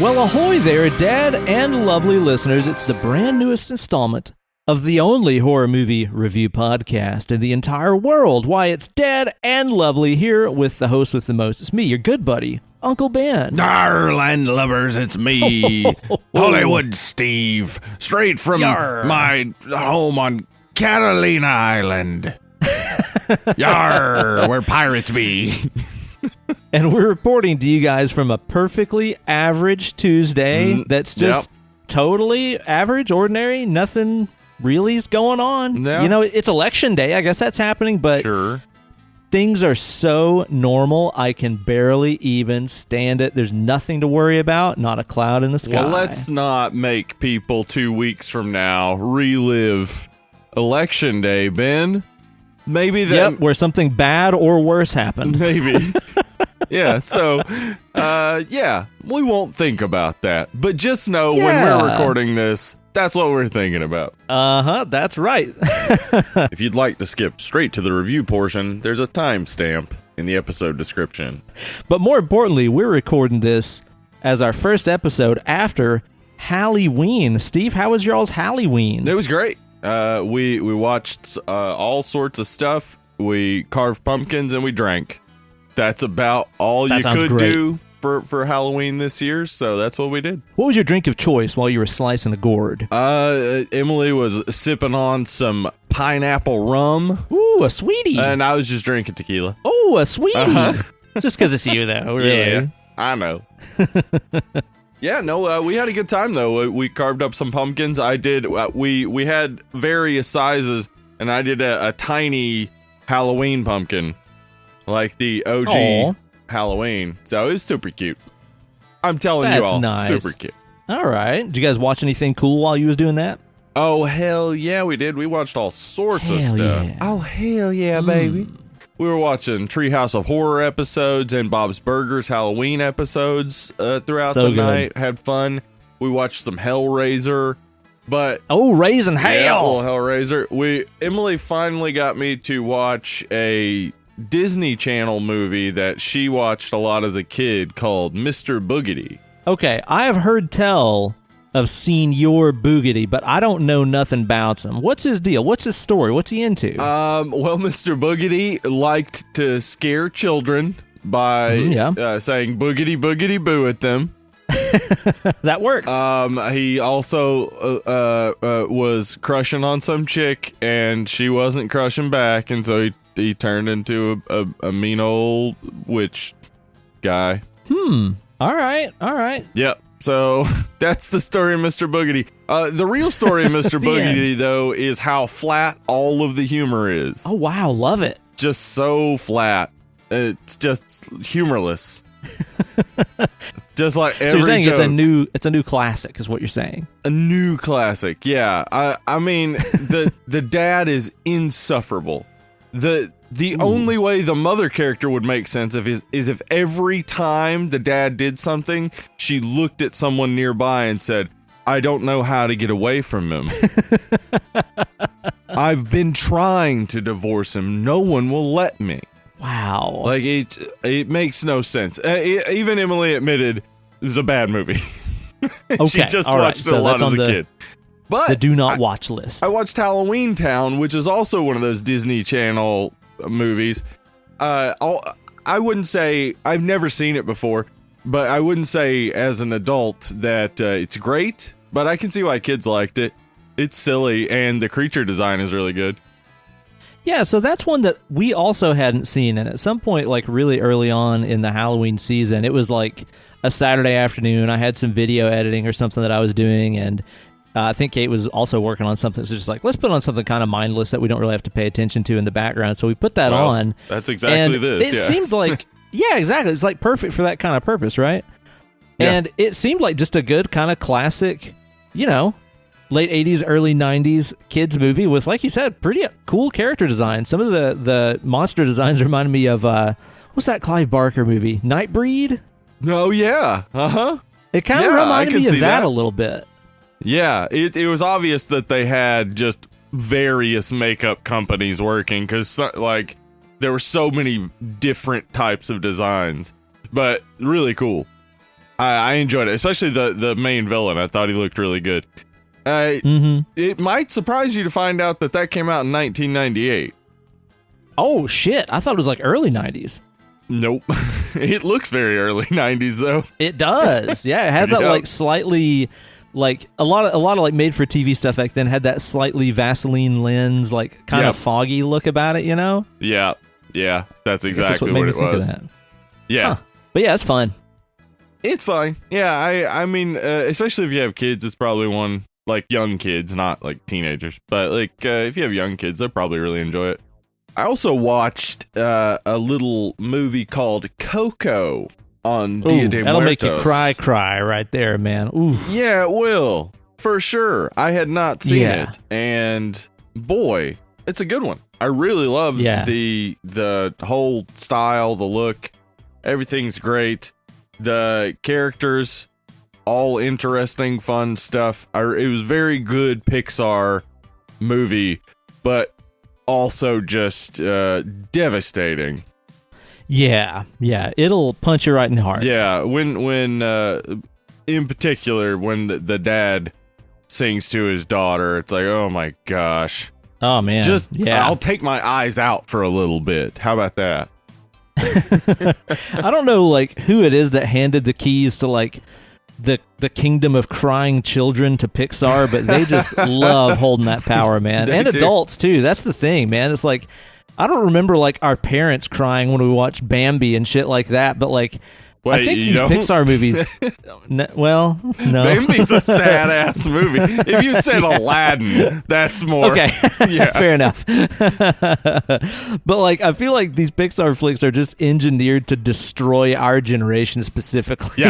Well, ahoy there, Dad and lovely listeners. It's the brand newest installment of the only horror movie review podcast in the entire world. Why, it's Dad and lovely here with the host with the most. It's me, your good buddy, Uncle Ben. Arr, land lubbers, it's me, Hollywood Steve, straight from my home on Catalina Island. Yar, where pirates be. And we're reporting to you guys from a perfectly average Tuesday that's just totally average, ordinary, nothing really is going on. No. You know, it's election day. I guess that's happening, but Sure. things are so normal, I can barely even stand it. There's nothing to worry about, not a cloud in the sky. Well, let's not make people 2 weeks from now relive Election Day, Ben. Maybe that. Yep, where something bad or worse happened. Maybe. Yeah, so, we won't think about that. But just know when we're recording this, that's what we're thinking about. Uh-huh, that's right. If you'd like to skip straight to the review portion, there's a timestamp in the episode description. But more importantly, we're recording this as our first episode after Halloween. Steve, how was y'all's Halloween? It was great. We watched all sorts of stuff. We carved pumpkins and we drank. That's about all you could do for Halloween this year, so that's what we did. What was your drink of choice while you were slicing a gourd? Emily was sipping on some pineapple rum. Ooh, a sweetie. And I was just drinking tequila. Oh, a sweetie. Just because it's you, though, really. Yeah, I know. Yeah, no, we had a good time, though. We carved up some pumpkins. I did. We had various sizes, and I did a tiny Halloween pumpkin, like the OG Halloween. So it was super cute. I'm telling you all, nice. Super cute. All right. Did you guys watch anything cool while you was doing that? Oh, hell yeah, we did. We watched all sorts of stuff. Yeah. Oh, hell yeah, baby. We were watching Treehouse of Horror episodes and Bob's Burgers Halloween episodes throughout the night. Had fun. We watched some Hellraiser. But Raising Hell. Yeah, Hellraiser. Emily finally got me to watch a Disney Channel movie that she watched a lot as a kid called Mr. Boogedy. Okay, I have heard tell of Senor Boogedy, but I don't know nothing about him. What's his deal? What's his story? What's he into? Well, Mr. Boogedy liked to scare children by saying boogedy boogedy boo at them. That works. He also was crushing on some chick, and she wasn't crushing back, and so he turned into a mean old witch guy. All right. Yep. So that's the story of Mr. Boogedy. The real story of Mr. Boogedy, though, is how flat all of the humor is. Oh, wow. Love it. Just so flat. It's just humorless. Just like every So you're saying joke. it's a new classic is what you're saying. A new classic, yeah. I mean, the dad is insufferable. The only way the mother character would make sense of is if every time the dad did something, she looked at someone nearby and said, "I don't know how to get away from him. I've been trying to divorce him. No one will let me." Wow. Like, it makes no sense. Even Emily admitted it was a bad movie. Okay, She just all watched right. it a lot as a kid. But the do not watch list. I watched Halloween Town, which is also one of those Disney Channel movies. I wouldn't say, I've never seen it before, but I wouldn't say as an adult that it's great, but I can see why kids liked it. It's silly, and the creature design is really good. Yeah, so that's one that we also hadn't seen. And at some point, like really early on in the Halloween season, it was like a Saturday afternoon. I had some video editing or something that I was doing, and I think Kate was also working on something. So just like, let's put on something kind of mindless that we don't really have to pay attention to in the background. So we put that on. That's exactly and this. It seemed like, yeah, exactly. It's like perfect for that kind of purpose, right? Yeah. And it seemed like just a good kind of classic, late 80s, early 90s kids movie with, like you said, pretty cool character design. Some of the monster designs reminded me of, what's that Clive Barker movie? Nightbreed? Oh, yeah. Uh-huh. It kind of reminded me of that a little bit. Yeah, it was obvious that they had just various makeup companies working because, like, there were so many different types of designs, but really cool. I enjoyed it, especially the main villain. I thought he looked really good. It might surprise you to find out that came out in 1998. Oh shit! I thought it was like early 90s. Nope. It looks very early 90s though. It does. Yeah, it has that like slightly, like a lot of like made for TV stuff back then had that slightly Vaseline lens, like kind of foggy look about it. You know? Yeah. That's exactly what it was. Yeah. Huh. But yeah, it's fun. It's fine. Yeah, I mean, especially if you have kids, it's probably one, like young kids, not like teenagers, but like if you have young kids, they'll probably really enjoy it. I also watched a little movie called Coco on Dia de Muertos. That'll make you cry right there, man. Ooh. Yeah, it will. For sure. I had not seen it, and boy, it's a good one. I really love the whole style, the look. Everything's great. The characters, all interesting, fun stuff. It was very good Pixar movie, but also just devastating. Yeah, it'll punch you right in the heart. Yeah, when in particular when the dad sings to his daughter, it's like, oh my gosh. Oh man. I'll take my eyes out for a little bit. How about that? I don't know like who it is that handed the keys to like the kingdom of crying children to Pixar, but they just love holding that power, man. And adults too. That's the thing, man. It's like I don't remember like our parents crying when we watched Bambi and shit like that, but like wait, I think these Pixar movies no. Bambi's a sad ass movie. If you'd said Aladdin, that's more okay. Fair enough. But like I feel like these Pixar flicks are just engineered to destroy our generation specifically.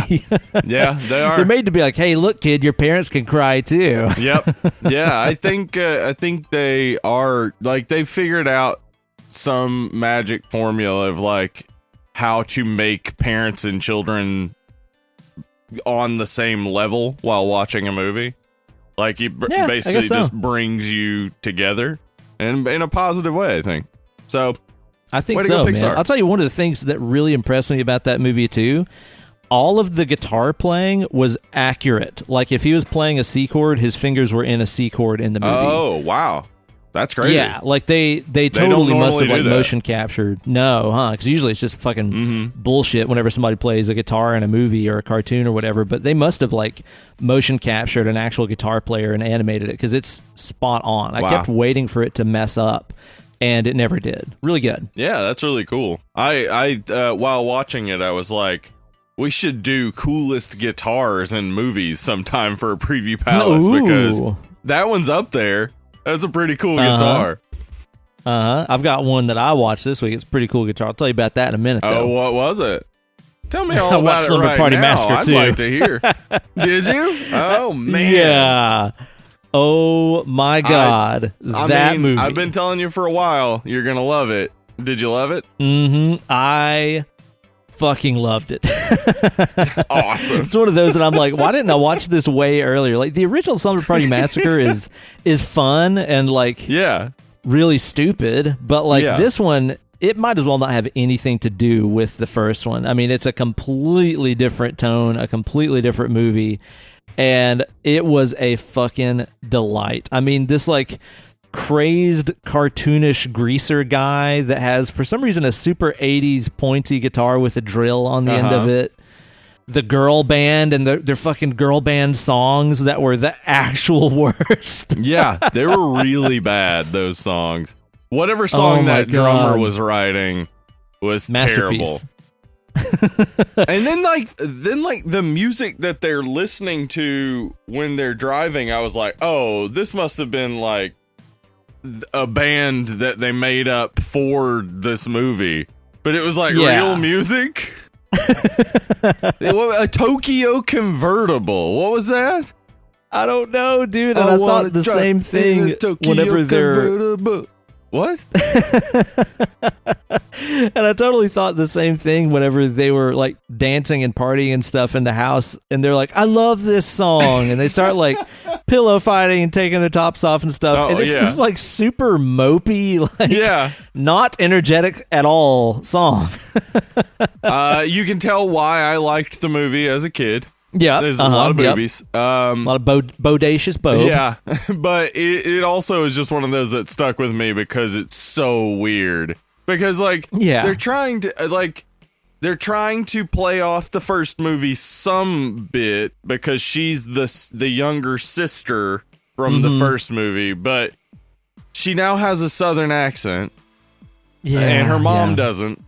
Yeah, they are. They're made to be like, hey, look, kid, your parents can cry too. Yep. Yeah, I think they are like they figured out some magic formula of like how to make parents and children on the same level while watching a movie. Like it basically just brings you together and in a positive way, I think. So I think so, man. I'll tell you one of the things that really impressed me about that movie too. All of the guitar playing was accurate. Like if he was playing a C chord, his fingers were in a C chord in the movie. Oh, wow. That's crazy. Yeah, like they totally must have like motion captured. No, huh? Because usually it's just fucking bullshit whenever somebody plays a guitar in a movie or a cartoon or whatever. But they must have like motion captured an actual guitar player and animated it because it's spot on. I kept waiting for it to mess up, and it never did. Really good. Yeah, that's really cool. I while watching it, I was like, we should do coolest guitars in movies sometime for a Preview Palace because that one's up there. That's a pretty cool guitar. I've got one that I watched this week. It's a pretty cool guitar. I'll tell you about that in a minute, though. Oh, what was it? Tell me all about it right Party now. Massacre I'd like to hear. Did you? Oh, man. Yeah. Oh, my God. That movie. I've been telling you for a while. You're going to love it. Did you love it? Mm-hmm. I fucking loved it. Awesome. It's one of those that I'm like, why didn't I watch this way earlier? Like the original Slumber Party Massacre is fun and like really stupid, but like this one, it might as well not have anything to do with the first one. I mean, it's a completely different tone, a completely different movie, and it was a fucking delight. I mean, this like crazed cartoonish greaser guy that has for some reason a super 80s pointy guitar with a drill on the end of it, the girl band and their fucking girl band songs that were the actual worst. Yeah, they were really bad, those songs. Whatever song that drummer was writing was terrible. And then the music that they're listening to when they're driving, I was like, oh, this must have been like a band that they made up for this movie, but it was like real music. A Tokyo Convertible. What was that? I don't know, dude. And I thought the same thing whenever they're what? And I totally thought the same thing whenever they were like dancing and partying and stuff in the house, and they're like, I love this song, and they start like pillow fighting and taking their tops off and stuff. Oh, and it's yeah. this like super mopey, like Yeah. not energetic at all song. You can tell why I liked the movie as a kid. Yeah, There's a lot of boobies. A lot of bodacious bobe. Yeah, but it also is just one of those that stuck with me because it's so weird. Because like, Yeah. they're trying to play off the first movie some bit because she's the younger sister from the first movie, but she now has a southern accent, and her mom doesn't.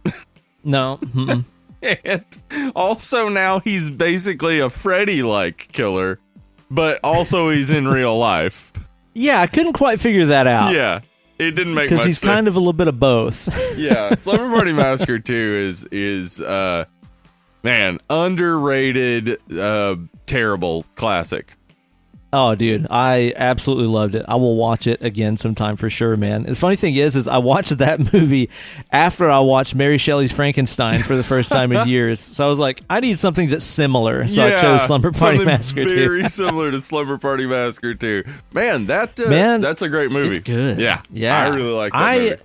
No. Mm-mm. And also now he's basically a Freddy-like killer, but also he's in real life. Yeah, I couldn't quite figure that out. Yeah, it didn't make much Because he's sense. kind of a little bit of both. Yeah, Slumber Party Massacre 2 is man, underrated, terrible classic. Oh, dude, I absolutely loved it. I will watch it again sometime for sure, man. The funny thing is I watched that movie after I watched Mary Shelley's Frankenstein for the first time in years. So I was like, I need something that's similar. So I chose Slumber Party something Massacre 2. very similar to Slumber Party Massacre 2. Man, that's a great movie. It's good. Yeah, Yeah. I really like that movie.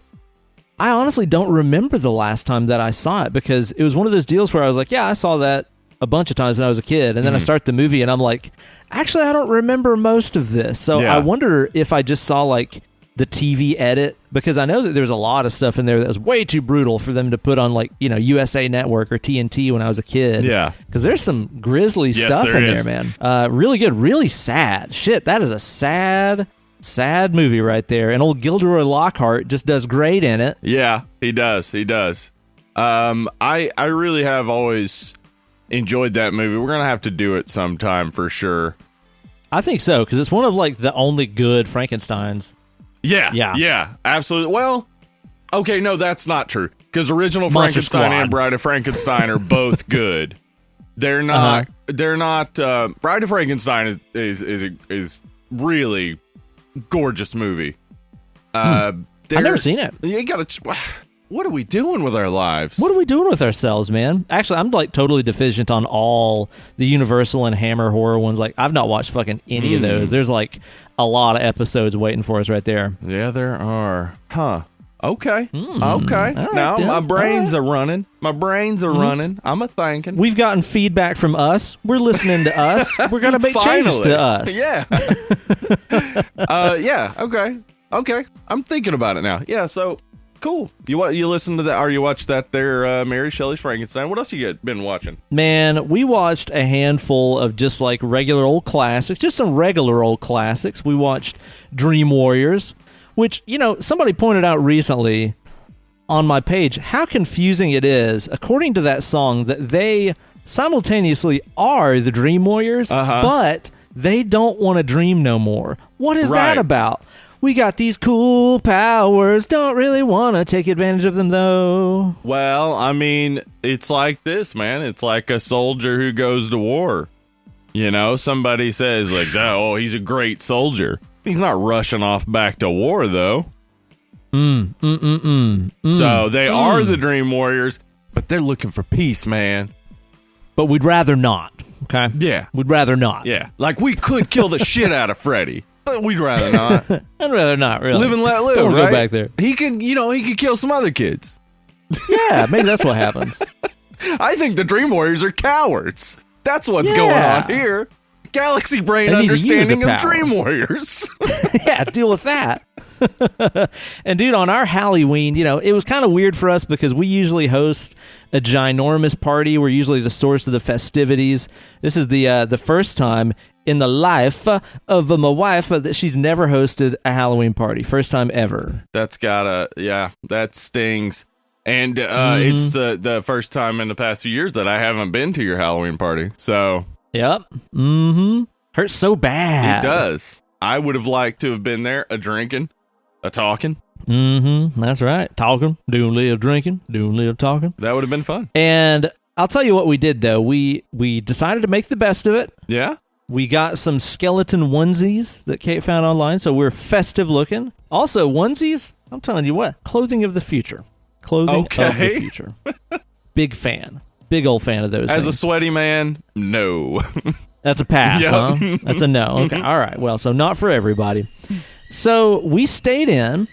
I honestly don't remember the last time that I saw it because it was one of those deals where I was like, yeah, I saw that a bunch of times when I was a kid. And then I start the movie and I'm like, actually, I don't remember most of this. So Yeah. I wonder if I just saw like the TV edit because I know that there's a lot of stuff in there that was way too brutal for them to put on like, USA Network or TNT when I was a kid. Yeah. Because there's some grisly Yes, stuff there in is. there, man. Really good, really sad. Shit, that is a sad movie right there. And old Gilderoy Lockhart just does great in it. Yeah, he does. I really have always enjoyed that movie. We're gonna have to do it sometime for sure. I think so, because it's one of like the only good Frankensteins. Yeah, absolutely. Well, okay, no, that's not true. Because original Monster Frankenstein Squad. and Bride of Frankenstein are both good. They're not. They're not. Bride of Frankenstein is really gorgeous movie. I've never seen it. You gotta. What are we doing with our lives? What are we doing with ourselves, man? Actually, I'm like totally deficient on all the Universal and Hammer horror ones. Like, I've not watched fucking any of those. There's like a lot of episodes waiting for us right there. Yeah, there are. Huh. Okay. Okay. All right, Now then. my brains are running. My brains are running. I'm a thinking. We've gotten feedback from us. We're listening to us. We're gonna make changes to us. Yeah. Yeah. Okay. Okay. I'm thinking about it now. Yeah. So cool. You listen to that, or you watch that there, Mary Shelley's Frankenstein. What else you been watching? Man, we watched a handful of just like regular old classics, just some regular old classics. We watched Dream Warriors, which, somebody pointed out recently on my page how confusing it is, according to that song, that they simultaneously are the Dream Warriors, but they don't want to dream no more. What is that about? We got these cool powers, don't really want to take advantage of them, though. Well, I mean, it's like this, man. It's like a soldier who goes to war. Somebody says, like, oh, he's a great soldier. He's not rushing off back to war, though. So they are the Dream Warriors, but they're looking for peace, man. But we'd rather not, okay? Yeah. We'd rather not. Yeah. Like, we could kill the shit out of Freddy, but we'd rather not. I'd rather not, really. Live and let live, Don't right? go back there. He can kill some other kids. Yeah, maybe that's what happens. I think the Dream Warriors are cowards. That's what's Yeah. going on here. Galaxy brain They need to use the understanding of power. Dream Warriors. Yeah, deal with that. And dude, on our Halloween, it was kind of weird for us because we usually host a ginormous party. We're usually the source of the festivities. This is the first time in the life of my wife that she's never hosted a Halloween party. First time ever. That stings. And it's the first time in the past few years that I haven't been to your Halloween party. So Yep. Hurts so bad. it does. I would have liked to have been there, a drinking, a talking. That's right. Talking, doing a little drinking, doing a little talking. That would have been fun. And I'll tell you what we did, though. We decided to make the best of it. Yeah. We got some skeleton onesies that Kate found online, so we're festive looking. Also, onesies, I'm telling you what, clothing of the future. Clothing of the future. Big fan. Big old fan of those As a things. sweaty man, no. That's a pass, Yep. huh? That's a no. Okay. All right. Well, so not for everybody. So we stayed in,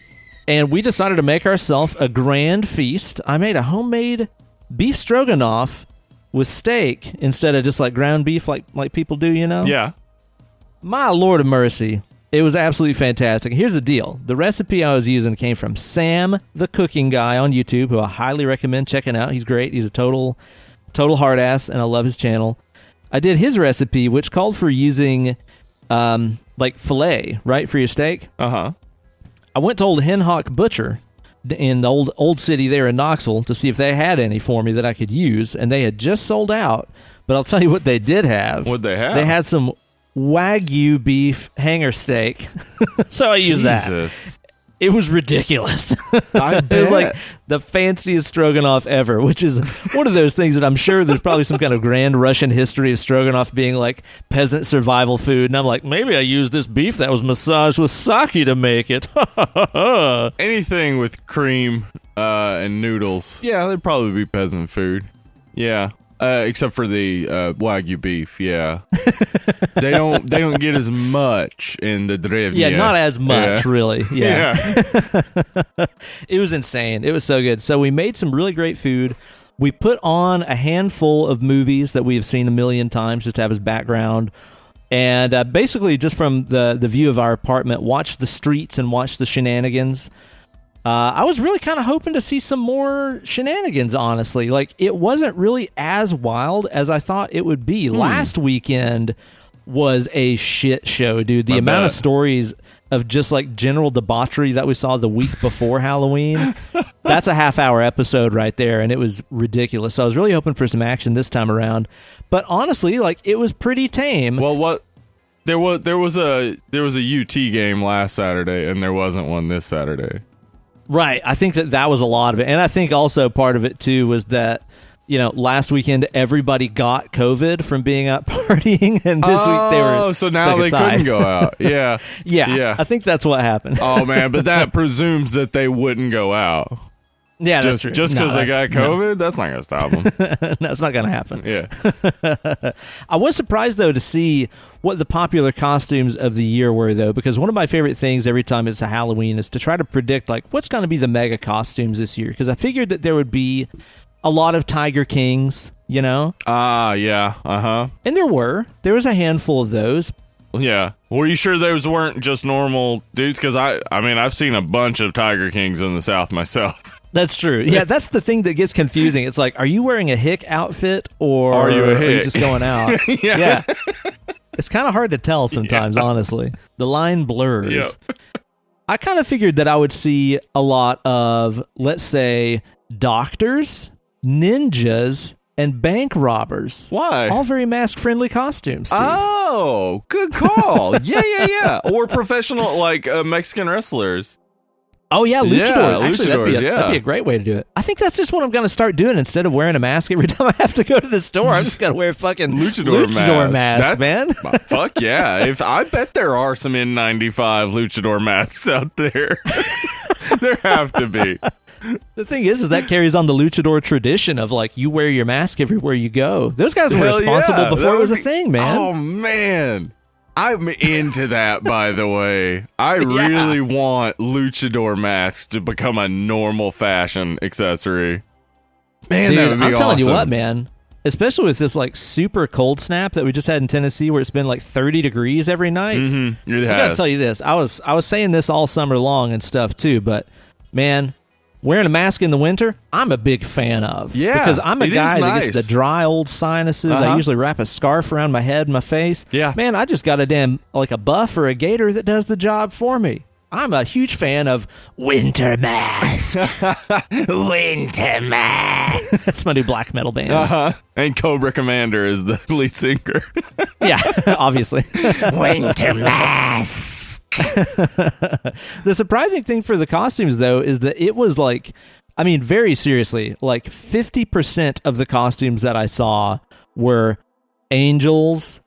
and we decided to make ourselves a grand feast. I made a homemade beef stroganoff with steak instead of just like ground beef like people do, you know? Yeah. My Lord of mercy. It was absolutely fantastic. Here's the deal. The recipe I was using came from Sam the Cooking Guy on YouTube, who I highly recommend checking out. He's great. He's a total hard ass, and I love his channel. I did his recipe, which called for using like filet, right, for your steak. Uh-huh. I went to old Hen Hawk Butcher in the old city there in Knoxville to see if they had any for me that I could use, and they had just sold out. But I'll tell you what they did have. What'd they have? They had some Wagyu beef hanger steak. So I used that. Jesus. It was ridiculous. I It was like bet. the fanciest stroganoff ever, which is one of those things that I'm sure there's probably some kind of grand Russian history of stroganoff being like peasant survival food. And I'm like, maybe I used this beef that was massaged with sake to make it. Anything with cream and noodles. Yeah, they'd probably be peasant food. Yeah. Except for the Wagyu beef, yeah. they don't get as much in the Drevnia. Yeah, not as much, Yeah. really. Yeah. Yeah. It was insane. It was so good. So we made some really great food. We put on a handful of movies that we have seen a million times just to have as background. And basically, just from the view of our apartment, watched the streets and watched the shenanigans. I was really kind of hoping to see some more shenanigans, honestly. Like, it wasn't really as wild as I thought it would be. Last weekend was a shit show, dude. The I amount of bet. stories of just, like, general debauchery that we saw the week before Halloween, that's a half-hour episode right there, and it was ridiculous. So I was really hoping for some action this time around. But honestly, like, it was pretty tame. Well, what there was a UT game last Saturday, and there wasn't one this Saturday. Right. I think that was a lot of it. And I think also part of it, too, was that, you know, last weekend everybody got COVID from being out partying, and this week they were so now stuck they inside. couldn't go out. Yeah. Yeah. I think that's what happened. Oh, man, but that presumes that they wouldn't go out. Yeah, that's true. Just because they got COVID, that's not going to stop them. No, it's not going to happen. Yeah. I was surprised, though, to see what the popular costumes of the year were, though, because one of my favorite things every time it's a Halloween is to try to predict, like, what's going to be the mega costumes this year, because I figured that there would be a lot of Tiger Kings, you know? Yeah. Uh-huh. And there was a handful of those. Yeah. Were you sure those weren't just normal dudes? Because I mean, I've seen a bunch of Tiger Kings in the South myself. That's true. Yeah, that's the thing that gets confusing. It's like, are you wearing a hick outfit or Are you a are you hick? just going out? Yeah. It's kind of hard to tell sometimes, honestly. The line blurs. Yep. I kind of figured that I would see a lot of, let's say, doctors, ninjas, and bank robbers. Why? All very mask-friendly costumes, Steve. Oh, good call. Yeah. Or professional, like Mexican wrestlers. Oh, yeah, luchadors. Yeah, Actually, luchadors, that'd be a great way to do it. I think that's just what I'm going to start doing. Instead of wearing a mask every time I have to go to the store, I'm just going to wear a fucking luchador mask, man. Fuck yeah. I bet there are some N95 luchador masks out there. There have to be. The thing is that carries on the luchador tradition of, like, you wear your mask everywhere you go. Those guys were Hell responsible yeah, before that it was a would be- thing, man. Oh, man. I'm into that, by the way. I really want luchador masks to become a normal fashion accessory. Man, Dude, that would be I'm telling you awesome. what, man. Especially with this, like, super cold snap that we just had in Tennessee where it's been, like, 30 degrees every night. Mm-hmm. It I gotta has. tell you this. I was saying this all summer long and stuff, too, but, man, wearing a mask in the winter, I'm a big fan of. Yeah, Because I'm a it is guy that gets nice. the dry old sinuses. I Uh-huh. usually wrap a scarf around my head and my face. Yeah. Man, I just got a buff or a gator that does the job for me. I'm a huge fan of winter mask. Winter mask. That's my new black metal band. Uh-huh. And Cobra Commander is the lead singer. Yeah, obviously. Winter mask. The surprising thing for the costumes, though, is that it was like, I mean, very seriously, like 50% of the costumes that I saw were angels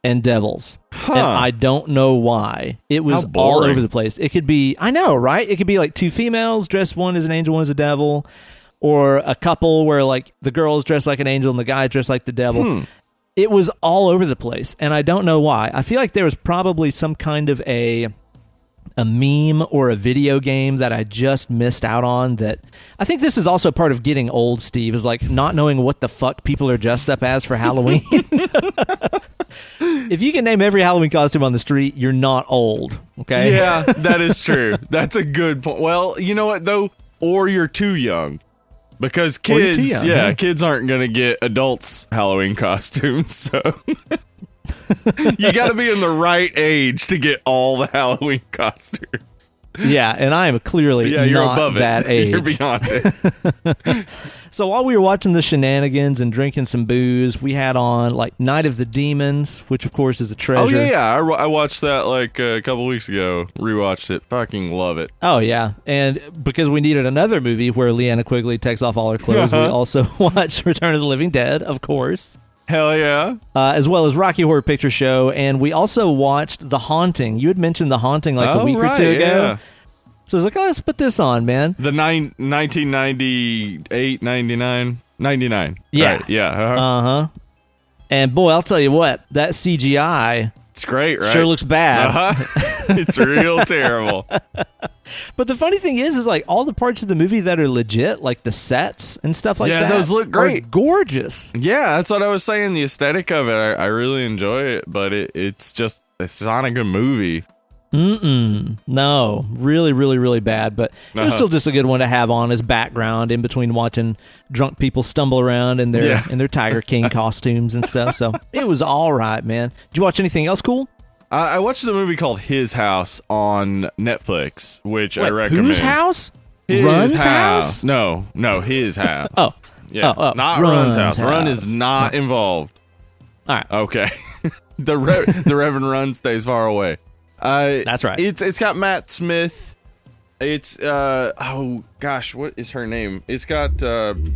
and devils. Huh. And I don't know why. It was How all boring. over the place. It could be, I know, right? It could be like two females dressed, one as an angel, one as a devil, or a couple where like the girl's dressed like an angel and the guy's dressed like the devil. it was all over the place, and I don't know why. I feel like there was probably some kind of a meme or a video game that I just missed out on. That I think this is also part of getting old, Steve, is like not knowing what the fuck people are dressed up as for Halloween. If you can name every Halloween costume on the street, you're not old, okay? Yeah, that is true. That's a good point. Well, you know what, though? Or you're too young. Because kids, kids aren't going to get adults' Halloween costumes, so... You got to be in the right age to get all the Halloween costumes. Yeah, and I am clearly you're not above that it. age. You're beyond it. So while we were watching the shenanigans and drinking some booze, we had on like Night of the Demons, which of course is a treasure. Oh yeah. I watched that like a couple weeks ago. Rewatched it. Fucking love it. Oh yeah, and because we needed another movie where Leanna Quigley takes off all her clothes, we also watched Return of the Living Dead, of course. Hell yeah. As well as Rocky Horror Picture Show, and we also watched The Haunting. You had mentioned The Haunting like a week or two ago. Yeah. So I was like, oh, let's put this on, man. The 1998, 99? 99. Yeah. Right. Yeah. Uh-huh. And boy, I'll tell you what, that CGI it's great, right? sure looks bad. It's real terrible. But the funny thing is like all the parts of the movie that are legit, like the sets and stuff like that. Yeah, those look great. Are gorgeous. Yeah, that's what I was saying. The aesthetic of it, I really enjoy it, but it's not a good movie. No, really, really, really bad. But it was still just a good one to have on as background in between watching drunk people stumble around in their Tiger King costumes and stuff. So it was all right, man. Did you watch anything else cool? I watched a movie called His House on Netflix, which I recommend. Whose house? His Run's house? No, His House. Oh. Yeah, not Run's house. Run is not involved. All right. Okay. The Reverend Run stays far away. That's right. It's got Matt Smith. It's oh gosh, what is her name? It's got the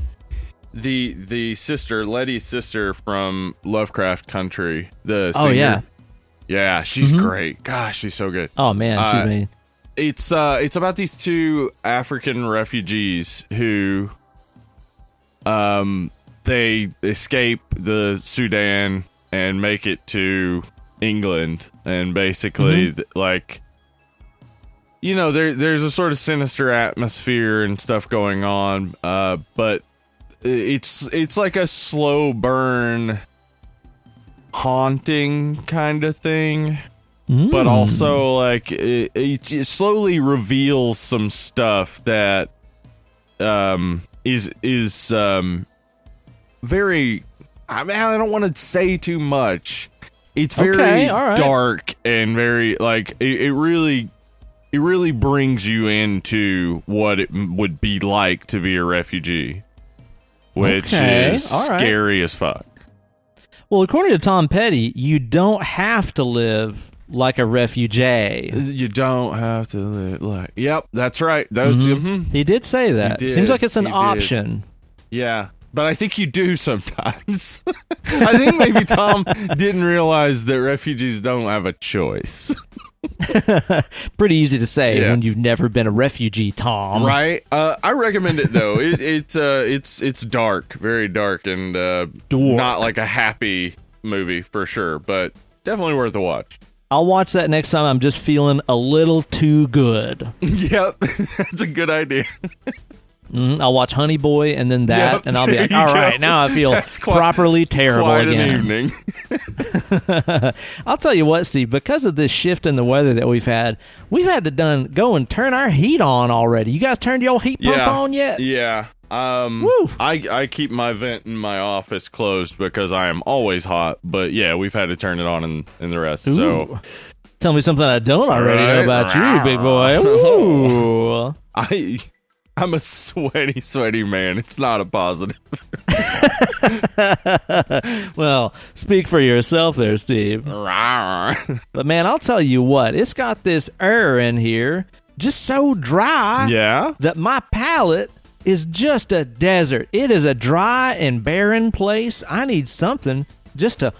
sister, Letty's sister from Lovecraft Country. The singer. Oh yeah. Yeah, she's great. Gosh, she's so good. Oh man, she's mean. It's about these two African refugees who they escape the Sudan and make it to England, and basically like, you know, there's a sort of sinister atmosphere and stuff going on, but it's like a slow burn haunting kind of thing, but also like it slowly reveals some stuff that is very, I mean, I don't want to say too much. It's very dark and very like it really brings you into what it would be like to be a refugee, which is scary as fuck. Well, according to Tom Petty, you don't have to live like a refugee. You don't have to live like... Yep, that's right. He did say that. Seems like it's an option. Yeah, but I think you do sometimes. I think maybe Tom didn't realize that refugees don't have a choice. Pretty easy to say when you've never been a refugee, Tom. Right? I recommend it though. It's dark, very dark, and not like a happy movie for sure, but definitely worth a watch. I'll watch that next time I'm just feeling a little too good. Yep, that's a good idea. I'll watch Honey Boy and then that, and I'll be like, all right, now I feel properly terrible quite again. An evening. I'll tell you what, Steve, because of this shift in the weather that we've had to go and turn our heat on already. You guys turned your heat pump on yet? Yeah. Woo. I keep my vent in my office closed because I am always hot, but yeah, we've had to turn it on in the rest. Ooh. So tell me something I don't already know about you, big boy. Ooh. I'm a sweaty man. It's not a positive. Well, speak for yourself there, Steve. But man, I'll tell you what, it's got this air in here just so dry that my palate is just a desert. It is a dry and barren place. I need something just to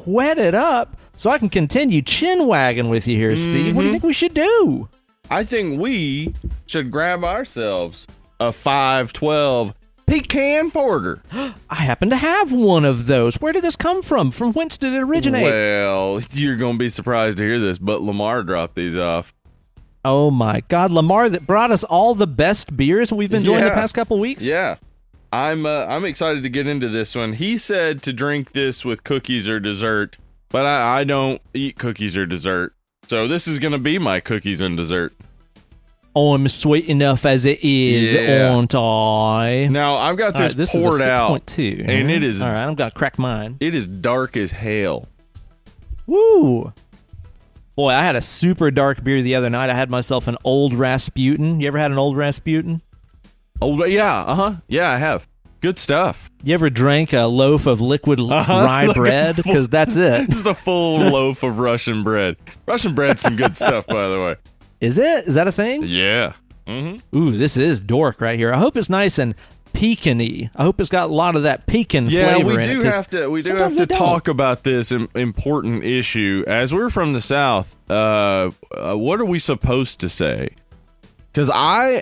wet it up so I can continue chin wagging with you here, Steve. What do you think we should do? I think we should grab ourselves a 512 pecan porter. I happen to have one of those. Where did this come from? From whence did it originate? Well, you're going to be surprised to hear this, but Lamar dropped these off. Oh my God, Lamar that brought us all the best beers we've been enjoying the past couple weeks? Yeah. I'm excited to get into this one. He said to drink this with cookies or dessert, but I don't eat cookies or dessert. So this is going to be my cookies and dessert. Oh, I'm sweet enough as it is, aren't I? Now, I've got this poured is a out, 6.2. and it is... All right, I'm going to crack mine. It is dark as hell. Woo! Boy, I had a super dark beer the other night. I had myself an Old Rasputin. You ever had an Old Rasputin? Oh, yeah, uh-huh. Yeah, I have. Good stuff. You ever drank a loaf of liquid rye bread? Because that's it. Just a full loaf of Russian bread. Russian bread's some good stuff, by the way. Is it? Is that a thing? Yeah. Mm-hmm. Ooh, this is dork right here. I hope it's nice and pecan-y. I hope it's got a lot of that pecan flavor in it. We do have to talk about this important issue. As we're from the South, what are we supposed to say? Because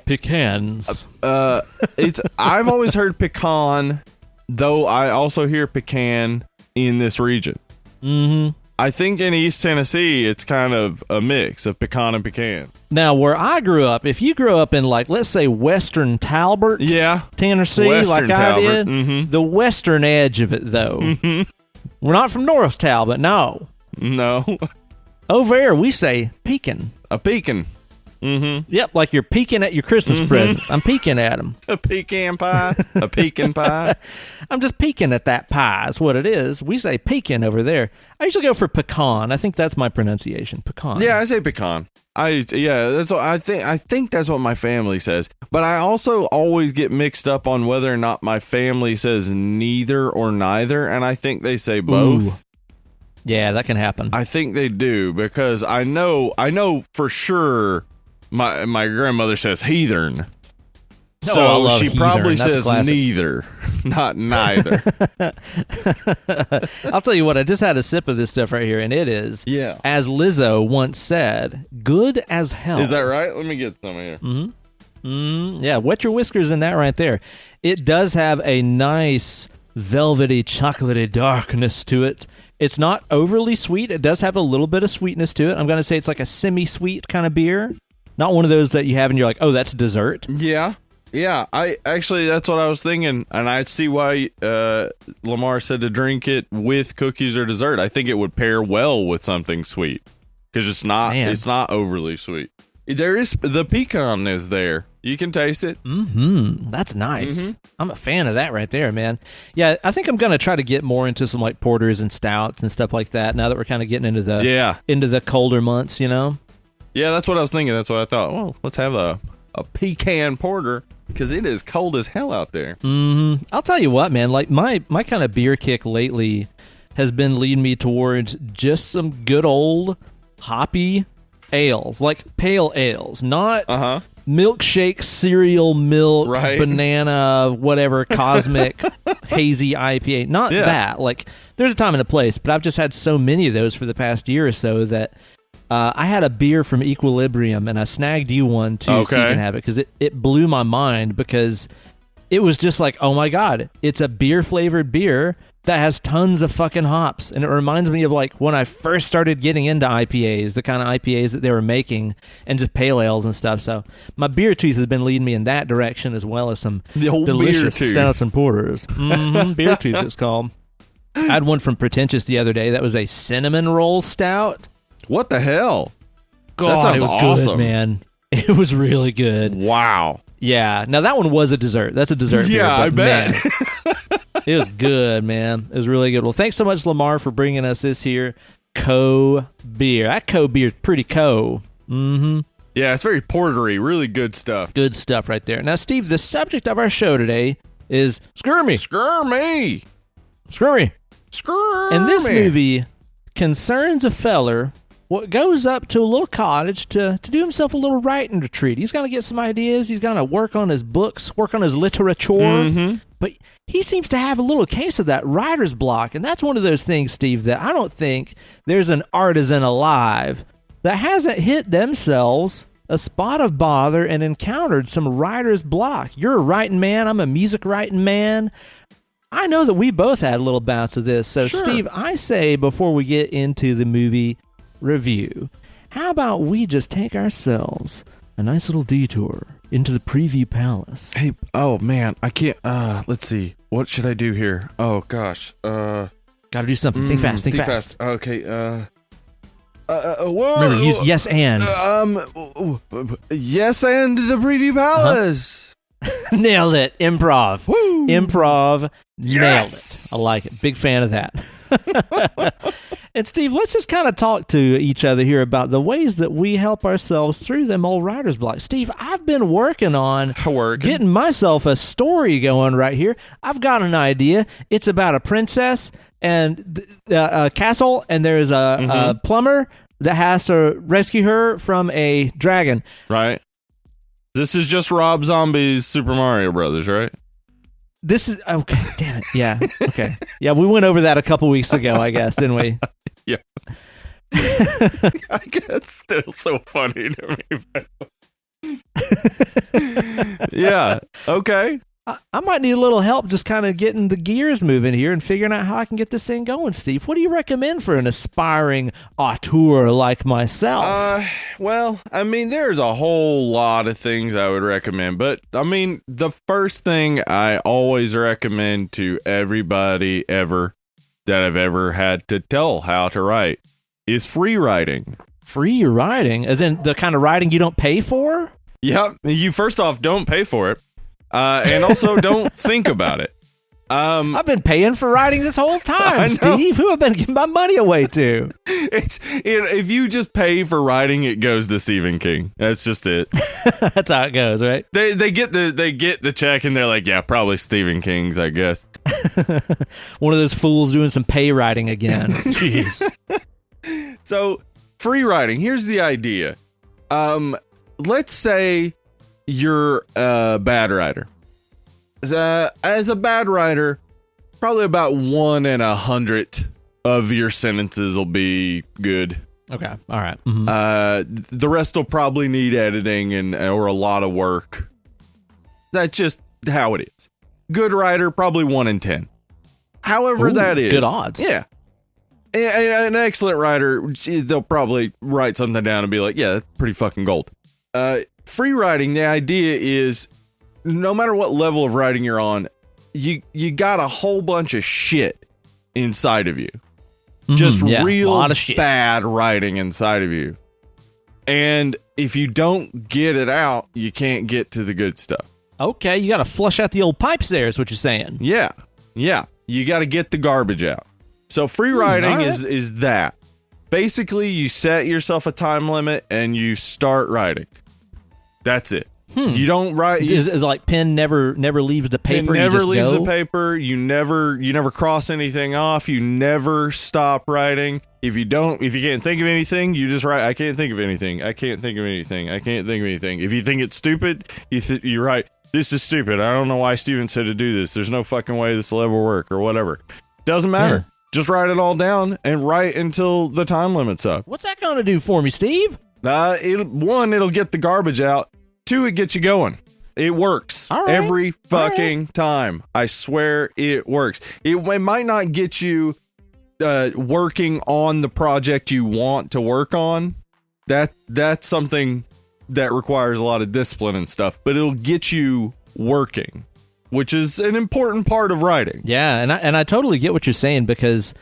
pecans. I've always heard pecan, though I also hear pecan in this region. Mm-hmm. I think in East Tennessee, it's kind of a mix of pecan and pecan. Now, where I grew up, if you grew up in, like, let's say Western Talbert, Tennessee, Western like Talbert. I did, the western edge of it, though. We're not from North Talbot, no. No. Over there, we say pecan. A pecan. Mm-hmm. Yep, like you're peeking at your Christmas presents. I'm peeking at them. A pecan pie. A pecan pie. I'm just peeking at that pie is what it is. We say pecan over there. I usually go for pecan. I think that's my pronunciation. Pecan. Yeah, I say pecan. That's what I think. I think that's what my family says. But I also always get mixed up on whether or not my family says neither or neither, and I think they say both. Ooh. Yeah, that can happen. I think they do because I know for sure. My grandmother says heathern. So she heathern. probably That's says classic. neither, not neither. I'll tell you what, I just had a sip of this stuff right here, and it is, as Lizzo once said, good as hell. Is that right? Let me get some here. Yeah, wet your whiskers in that right there. It does have a nice velvety, chocolatey darkness to it. It's not overly sweet. It does have a little bit of sweetness to it. I'm going to say it's like a semi-sweet kind of beer. Not one of those that you have and you're like, oh, that's dessert. Yeah. That's what I was thinking, and I see why Lamar said to drink it with cookies or dessert. I think it would pair well with something sweet because it's not overly sweet. There is the pecan is there. You can taste it. That's nice. I'm a fan of that right there, man. Yeah, I think I'm going to try to get more into some like porters and stouts and stuff like that now that we're kind of getting into the colder months, you know? Yeah, that's what I was thinking. That's what I thought. Well, let's have a pecan porter because it is cold as hell out there. I'll tell you what, man. Like my kind of beer kick lately has been leading me towards just some good old hoppy ales, like pale ales, not milkshake, cereal milk, banana, whatever, cosmic, hazy IPA. Not that. Like, there's a time and a place, but I've just had so many of those for the past year or so that I had a beer from Equilibrium, and I snagged you one, too, so you can have it, because it blew my mind, because it was just like, oh my God, it's a beer-flavored beer that has tons of fucking hops. And it reminds me of like when I first started getting into IPAs, the kind of IPAs that they were making, and just pale ales and stuff. So my beer tooth has been leading me in that direction, as well as some delicious stouts and porters. Beer tooth, it's called. I had one from Pretentious the other day that was a cinnamon roll stout. What the hell? God, that sounds it was awesome, good, man. It was really good. Wow. Yeah. Now that one was a dessert. That's a dessert beer. Yeah, I bet. Man, it was good, man. It was really good. Well, thanks so much, Lamar, for bringing us this here Co beer. That Co beer is pretty Co. Yeah, it's very portery. Really good stuff. Good stuff right there. Now, Steve, the subject of our show today is Skirmy. Skirmy. Skirmy. Skirmy. And this movie concerns a feller what goes up to a little cottage to do himself a little writing retreat. He's going to get some ideas. He's going to work on his books, work on his literature. But he seems to have a little case of that writer's block. And that's one of those things, Steve, that I don't think there's an artisan alive that hasn't hit themselves a spot of bother and encountered some writer's block. You're a writing man. I'm a music writing man. I know that we both had a little bounce of this. So, Sure. Steve, I say before we get into the movie review, how about we just take ourselves a nice little detour into the preview palace? Hey, oh man, I can't. Let's see. What should I do here? Oh gosh. Got to do something. Think fast. Think fast. Okay. Whoa. Remember, use yes and. Yes, and the preview palace. Nailed it. Improv. Woo. Improv. Yes. Nailed it. I like it. Big fan of that. And Steve, let's just kind of talk to each other here about the ways that we help ourselves through them old writer's blocks. Steve, I've been working on getting myself a story going right here. I've got an idea. It's about a princess and a castle, and there's a plumber that has to rescue her from a dragon. Right. This is just Rob Zombie's Super Mario Brothers, right? This is okay. Damn it. Yeah. Okay. Yeah, we went over that a couple weeks ago, I guess, didn't we? Yeah. I guess it's still so funny to me. Yeah. Okay. I might need a little help just kind of getting the gears moving here and figuring out how I can get this thing going, Steve. What do you recommend for an aspiring auteur like myself? Well, I mean, there's a whole lot of things I would recommend, but I mean, the first thing I always recommend to everybody ever that I've ever had to tell how to write is free writing. Free writing? As in the kind of writing you don't pay for? Yep. You first off don't pay for it. And also don't think about it. I've been paying for writing this whole time, Steve. Who have been giving my money away to? If you just pay for writing, it goes to Stephen King. That's just it. That's how it goes, right? They get the check and they're like, yeah, probably Stephen King's, I guess. One of those fools doing some pay writing again. Jeez. So free writing. Here's the idea. Let's say you're a bad writer. As a bad writer, probably about 1 in 100 of your sentences will be good. Okay, all right. Mm-hmm. The rest will probably need editing or a lot of work. That's just how it is. Good writer, probably 1 in 10. However, that is good odds. Yeah. An excellent writer, they'll probably write something down and be like, yeah, that's pretty fucking gold. Free writing, the idea is no matter what level of writing you're on, you got a whole bunch of shit inside of you. Just real lot of shit. Bad writing inside of you. And if you don't get it out, you can't get to the good stuff. Okay, you got to flush out the old pipes there is what you're saying. Yeah. You got to get the garbage out. So free writing right. is that. Basically, you set yourself a time limit and you start writing. That's it. You don't write. Is like pen never leaves the paper. It never leaves the paper. You never cross anything off. You never stop writing. If you can't think of anything, you just write. I can't think of anything. I can't think of anything. I can't think of anything. If you think it's stupid, you write. This is stupid. I don't know why Steven said to do this. There's no fucking way this will ever work or whatever. Doesn't matter. Yeah. Just write it all down and write until the time limit's up. What's that going to do for me, Steve? It'll get the garbage out. 2, it gets you going. It works every fucking time. I swear it works. It might not get you working on the project you want to work on. That's something that requires a lot of discipline and stuff, but it'll get you working, which is an important part of writing. Yeah, and I totally get what you're saying, because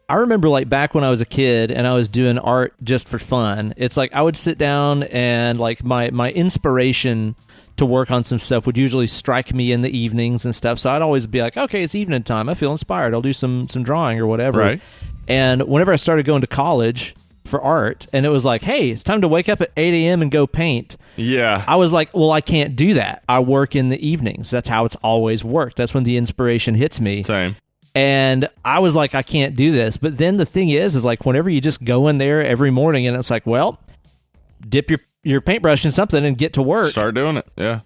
I remember like back when I was a kid and I was doing art just for fun. It's like I would sit down and like my inspiration to work on some stuff would usually strike me in the evenings and stuff. So I'd always be like, okay, it's evening time. I feel inspired. I'll do some drawing or whatever. Right. And whenever I started going to college for art and it was like, hey, it's time to wake up at 8 a.m. and go paint. Yeah. I was like, well, I can't do that. I work in the evenings. That's how it's always worked. That's when the inspiration hits me. Same. And I was like, I can't do this. But then the thing is like whenever you just go in there every morning and it's like, well, dip your paintbrush in something and get to work. Start doing it. Yeah.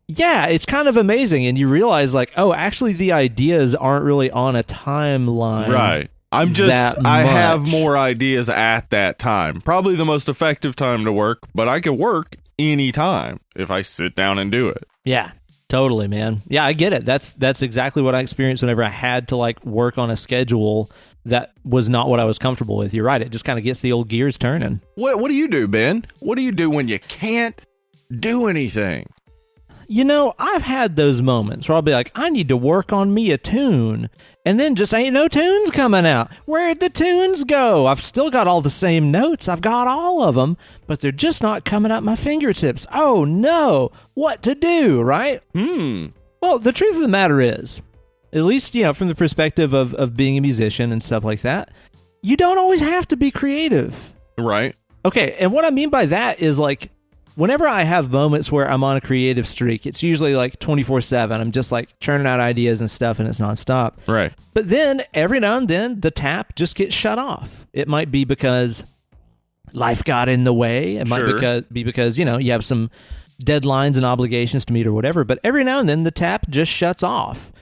Yeah, it's kind of amazing. And you realize like, oh, actually the ideas aren't really on a timeline. Right. I have more ideas at that time. Probably the most effective time to work, but I can work any time if I sit down and do it. Yeah, totally, man. Yeah, I get it. That's exactly what I experienced whenever I had to like work on a schedule that was not what I was comfortable with. You're right. It just kind of gets the old gears turning. What do you do, Ben? What do you do when you can't do anything? You know, I've had those moments where I'll be like, I need to work on me a tune, and then just ain't no tunes coming out. Where'd the tunes go? I've still got all the same notes. I've got all of them, but they're just not coming up my fingertips. Oh, no. What to do, right? Well, the truth of the matter is, at least, you know, from the perspective of being a musician and stuff like that, you don't always have to be creative. Right. Okay, and what I mean by that is like, whenever I have moments where I'm on a creative streak, it's usually like 24/7. I'm just like churning out ideas and stuff, and it's nonstop. Right. But then every now and then the tap just gets shut off. It might be because life got in the way. It might be because, you know, you have some deadlines and obligations to meet or whatever. But every now and then the tap just shuts off.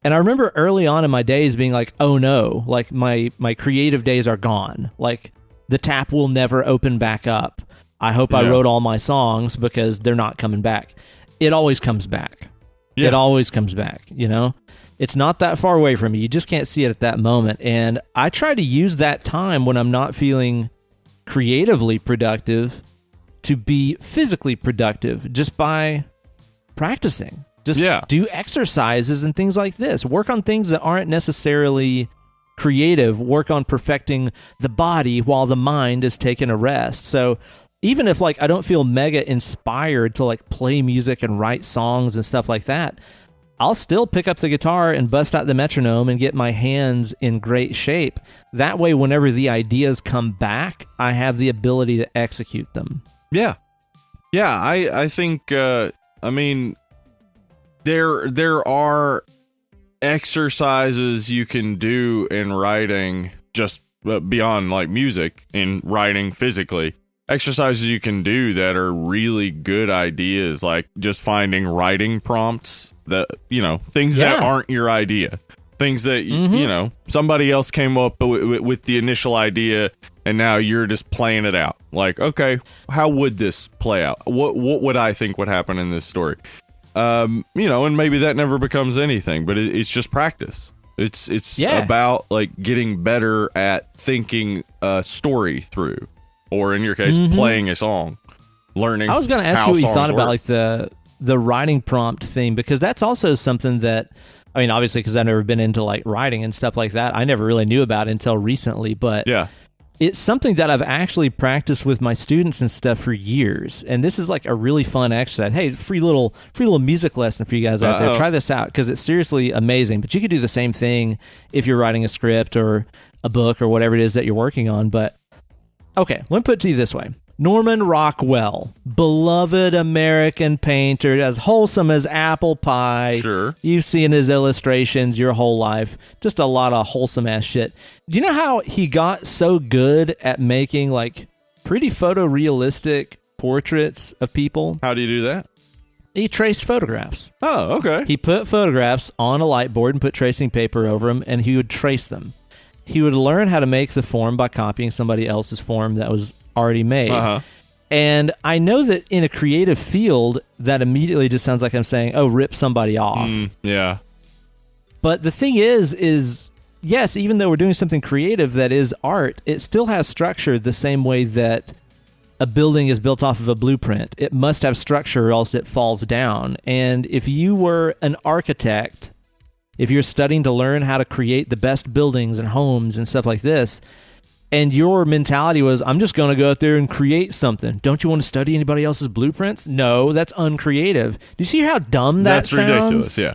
And I remember early on in my days being like, oh no, like my creative days are gone. Like the tap will never open back up. I hope I wrote all my songs because they're not coming back. It always comes back. Yeah. It always comes back, you know? It's not that far away from you. You just can't see it at that moment. And I try to use that time when I'm not feeling creatively productive to be physically productive just by practicing. Just do exercises and things like this. Work on things that aren't necessarily creative. Work on perfecting the body while the mind is taking a rest. So even if like I don't feel mega inspired to like play music and write songs and stuff like that, I'll still pick up the guitar and bust out the metronome and get my hands in great shape. That way, whenever the ideas come back, I have the ability to execute them. Yeah. Yeah, I think, I mean, there are exercises you can do in writing just beyond like music, in writing physically. Exercises you can do that are really good ideas, like just finding writing prompts that, you know, things that aren't your idea, things that, you know, somebody else came up with the initial idea and now you're just playing it out. Like, okay, how would this play out? What would I think would happen in this story? You know, and maybe that never becomes anything, but it's just practice. It's about like getting better at thinking a story through. Or in your case, playing a song, learning. I was going to ask you what you thought about like the writing prompt thing, because that's also something that, I mean, obviously, because I've never been into like writing and stuff like that, I never really knew about it until recently. But it's something that I've actually practiced with my students and stuff for years. And this is like a really fun exercise. Hey, free little music lesson for you guys out there. Try this out because it's seriously amazing. But you could do the same thing if you're writing a script or a book or whatever it is that you're working on. But okay, let me put it to you this way. Norman Rockwell, beloved American painter, as wholesome as apple pie. Sure. You've seen his illustrations your whole life. Just a lot of wholesome-ass shit. Do you know how he got so good at making, like, pretty photorealistic portraits of people? How do you do that? He traced photographs. Oh, okay. He put photographs on a light board and put tracing paper over them, and he would trace them. He would learn how to make the form by copying somebody else's form that was already made. And I know that in a creative field, that immediately just sounds like I'm saying, oh, rip somebody off. Yeah. But the thing is, yes, even though we're doing something creative that is art, it still has structure the same way that a building is built off of a blueprint. It must have structure or else it falls down. And if you were an architect, if you're studying to learn how to create the best buildings and homes and stuff like this, and your mentality was, I'm just going to go out there and create something. Don't you want to study anybody else's blueprints? No, that's uncreative. Do you see how dumb that sounds? That's ridiculous, yeah.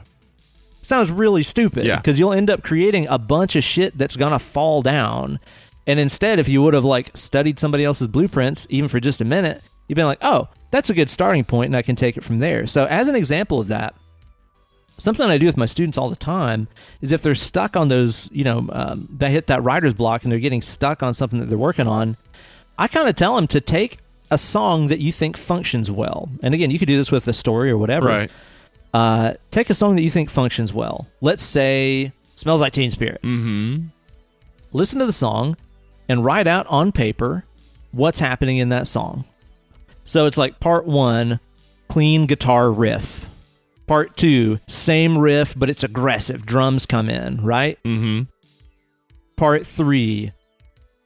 Sounds really stupid. Yeah. Because you'll end up creating a bunch of shit that's going to fall down. And instead, if you would have like studied somebody else's blueprints, even for just a minute, you'd been like, oh, that's a good starting point and I can take it from there. So as an example of that, something I do with my students all the time is if they're stuck on those, you know, they hit that writer's block and they're getting stuck on something that they're working on, I kind of tell them to take a song that you think functions well. And again, you could do this with a story or whatever. Right. Take a song that you think functions well. Let's say Smells Like Teen Spirit. listen to the song and write out on paper what's happening in that song. So it's like part 1, clean guitar riff. Part 2, same riff, but it's aggressive. Drums come in, right? Mm-hmm. Part 3,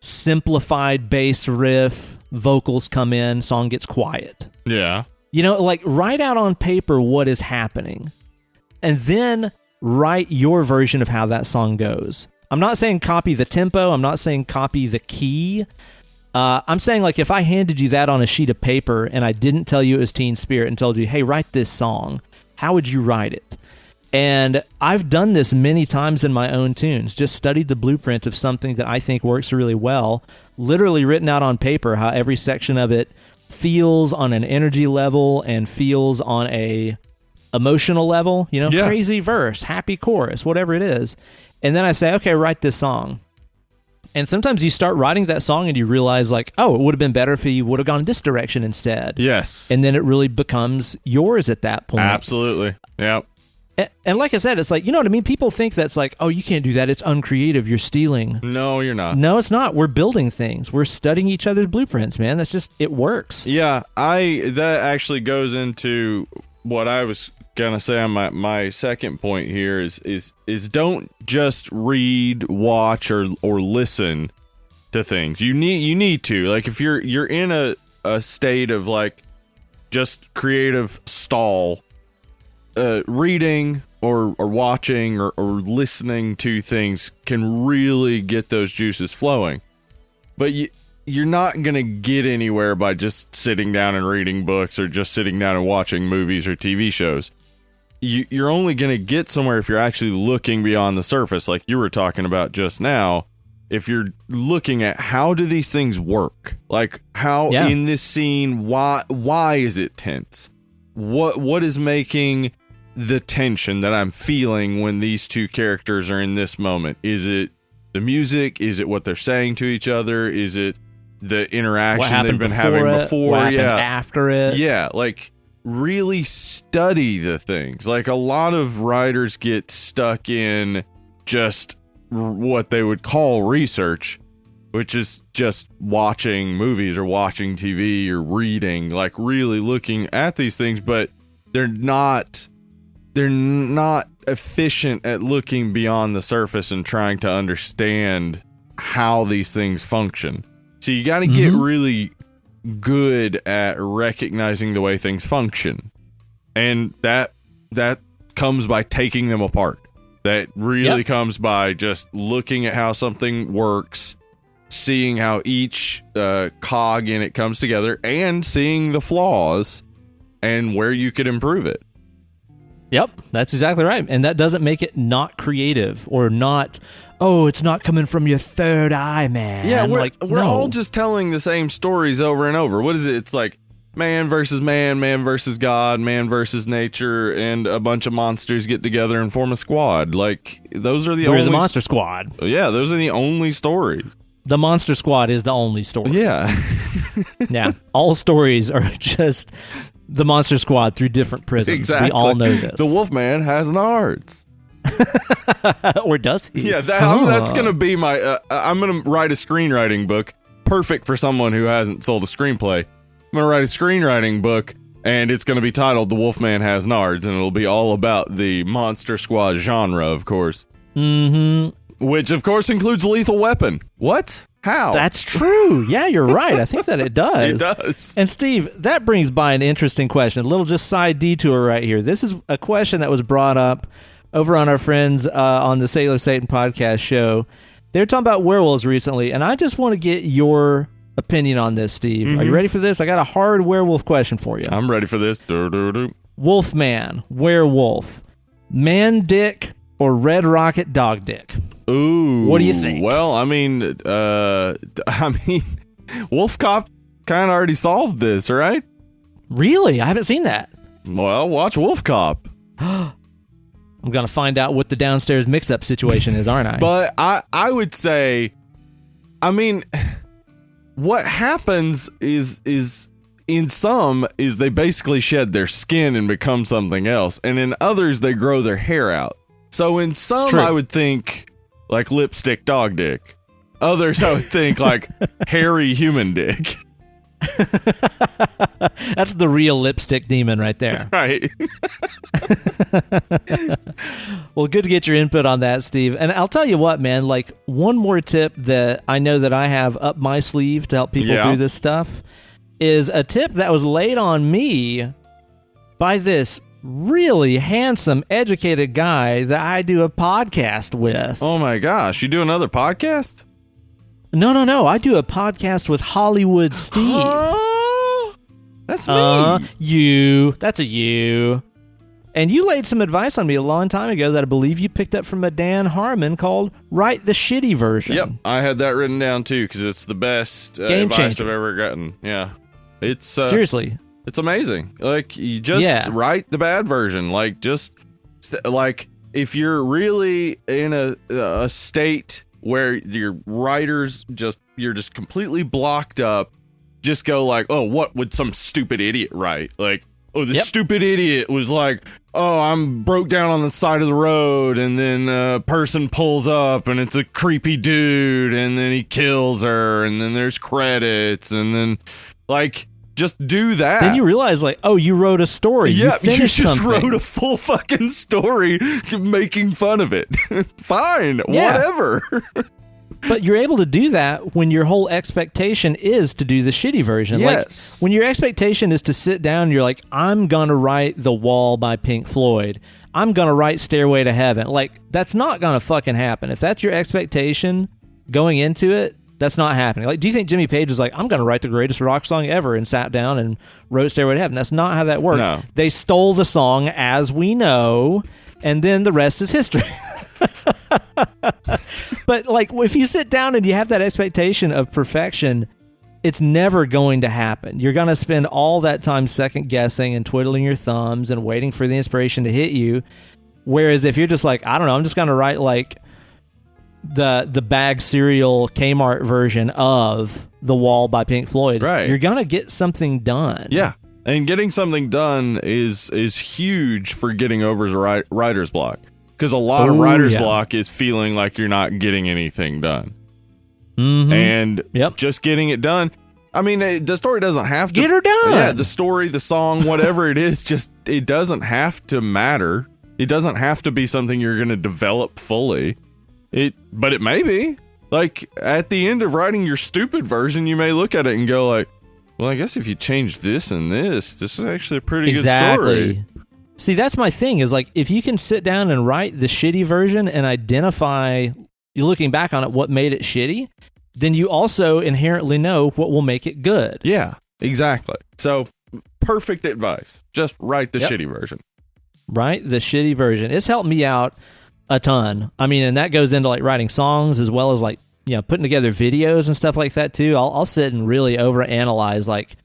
simplified bass riff, vocals come in, song gets quiet. Yeah. You know, like write out on paper what is happening and then write your version of how that song goes. I'm not saying copy the tempo. I'm not saying copy the key. I'm saying, like, if I handed you that on a sheet of paper and I didn't tell you it was Teen Spirit and told you, hey, write this song, how would you write it? And I've done this many times in my own tunes, just studied the blueprint of something that I think works really well, literally written out on paper how every section of it feels on an energy level and feels on a emotional level, you know, crazy verse, happy chorus, whatever it is. And then I say, okay, write this song. And sometimes you start writing that song and you realize, like, oh, it would have been better if you would have gone this direction instead. Yes. And then it really becomes yours at that point. Absolutely. Yep. And like I said, it's like, you know what I mean? People think that's like, oh, you can't do that. It's uncreative. You're stealing. No, you're not. No, it's not. We're building things. We're studying each other's blueprints, man. That's just, it works. Yeah, that actually goes into what I was gonna say on my second point here is don't just read, watch, or listen to things. You need to, like, if you're in a state of like just creative stall, reading or watching or listening to things can really get those juices flowing. But you're not going to get anywhere by just sitting down and reading books or just sitting down and watching movies or TV shows. You're only going to get somewhere if you're actually looking beyond the surface, like you were talking about just now. If you're looking at how do these things work? Like, how in this scene, why is it tense? What is making the tension that I'm feeling when these two characters are in this moment? Is it the music? Is it what they're saying to each other? Is it the interaction they've been having before? What happened after it? Yeah, like, really study the things. Like, a lot of writers get stuck in just what they would call research, which is just watching movies or watching TV or reading, like really looking at these things, but they're not efficient at looking beyond the surface and trying to understand how these things function. So you got to get really good at recognizing the way things function. And that comes by taking them apart. That really comes by just looking at how something works, seeing how each cog in it comes together, and seeing the flaws and where you could improve it. Yep, that's exactly right. And that doesn't make it not creative or not, oh, it's not coming from your third eye, man. Yeah, we're all just telling the same stories over and over. What is it? It's like man versus man, man versus God, man versus nature, and a bunch of monsters get together and form a squad. Like, those are We're the Monster Squad. Yeah, those are the only stories. The Monster Squad is the only story. Yeah. Yeah, all stories are just the Monster Squad through different prisms. Exactly. We all know this. The Wolfman has nards. Or does he? Yeah, that's going to be my... I'm going to write a screenwriting book, perfect for someone who hasn't sold a screenplay. I'm going to write a screenwriting book, and it's going to be titled The Wolfman Has Nards, and it'll be all about the Monster Squad genre, of course. Mm-hmm. Which, of course, includes Lethal Weapon. What? How? That's true. Yeah, you're right. I think that it does. It does. And Steve, that brings by an interesting question. A little just side detour right here. This is a question that was brought up over on our friends on the Sailor Satan podcast show. They were talking about werewolves recently, and I just want to get your opinion on this, Steve. Are you ready for this? I got a hard werewolf question for you. I'm ready for this. Wolfman, werewolf, man dick, or Red Rocket dog dick? Ooh. What do you think? Well, I mean, Wolf Cop kind of already solved this, right? Really? I haven't seen that. Well, watch Wolf Cop. I'm going to find out what the downstairs mix-up situation is, aren't I? But I would say, I mean, what happens is in some is they basically shed their skin and become something else. And in others, they grow their hair out. So in some, I would think like lipstick dog dick. Others, I would think, like hairy human dick. That's the real lipstick demon right there. Right. Well, good to get your input on that, Steve. And I'll tell you what, man, like one more tip that I know that I have up my sleeve to help people through this stuff is a tip that was laid on me by this really handsome, educated guy that I do a podcast with. Oh my gosh, you do another podcast? No. I do a podcast with Hollywood Steve. That's me. That's a you. And you laid some advice on me a long time ago that I believe you picked up from a Dan Harmon called Write the Shitty Version. Yep, I had that written down too because it's the best advice I've ever gotten. Yeah. It's seriously. It's amazing. Like, you just write the bad version. Like, just like if you're really in a state where your writers you're just completely blocked up, just go like, oh, what would some stupid idiot write? Like, oh, this stupid idiot was like, oh, I'm broke down on the side of the road, and then a person pulls up, and it's a creepy dude, and then he kills her, and then there's credits, and then, like, just do that. Then you realize, like, oh, you wrote a story. Yeah, you just something. wrote a full fucking story making fun of it. Fine, whatever. But you're able to do that when your whole expectation is to do the shitty version. Yes. Like, when your expectation is to sit down and you're like, I'm going to write The Wall by Pink Floyd. I'm going to write Stairway to Heaven. Like, that's not going to fucking happen. If that's your expectation going into it, that's not happening. Like, do you think Jimmy Page was like, I'm going to write the greatest rock song ever and sat down and wrote Stairway to Heaven? That's not how that worked. No. They stole the song, as we know, and then the rest is history. But like, if you sit down and you have that expectation of perfection, it's never going to happen. You're going to spend all that time second guessing and twiddling your thumbs and waiting for the inspiration to hit you. Whereas if you're just like, I don't know, I'm just going to write like the bag cereal Kmart version of The Wall by Pink Floyd, right, you're going to get something done. Yeah. And getting something done is huge for getting over writer's block. Because a lot of writer's block is feeling like you're not getting anything done. Mm-hmm. And just getting it done. I mean, the story doesn't have to... Get her done! Yeah, the story, the song, whatever it is, just it doesn't have to matter. It doesn't have to be something you're going to develop fully. But it may be. Like, at the end of writing your stupid version, you may look at it and go like, well, I guess if you change this and this is actually a pretty good story. See, that's my thing, is like, if you can sit down and write the shitty version and identify, looking back on it, what made it shitty, then you also inherently know what will make it good. Yeah, exactly. So, perfect advice. Just write the shitty version. Write the shitty version. It's helped me out a ton. I mean, and that goes into like writing songs as well as like, you know, putting together videos and stuff like that too. I'll sit and really overanalyze, like,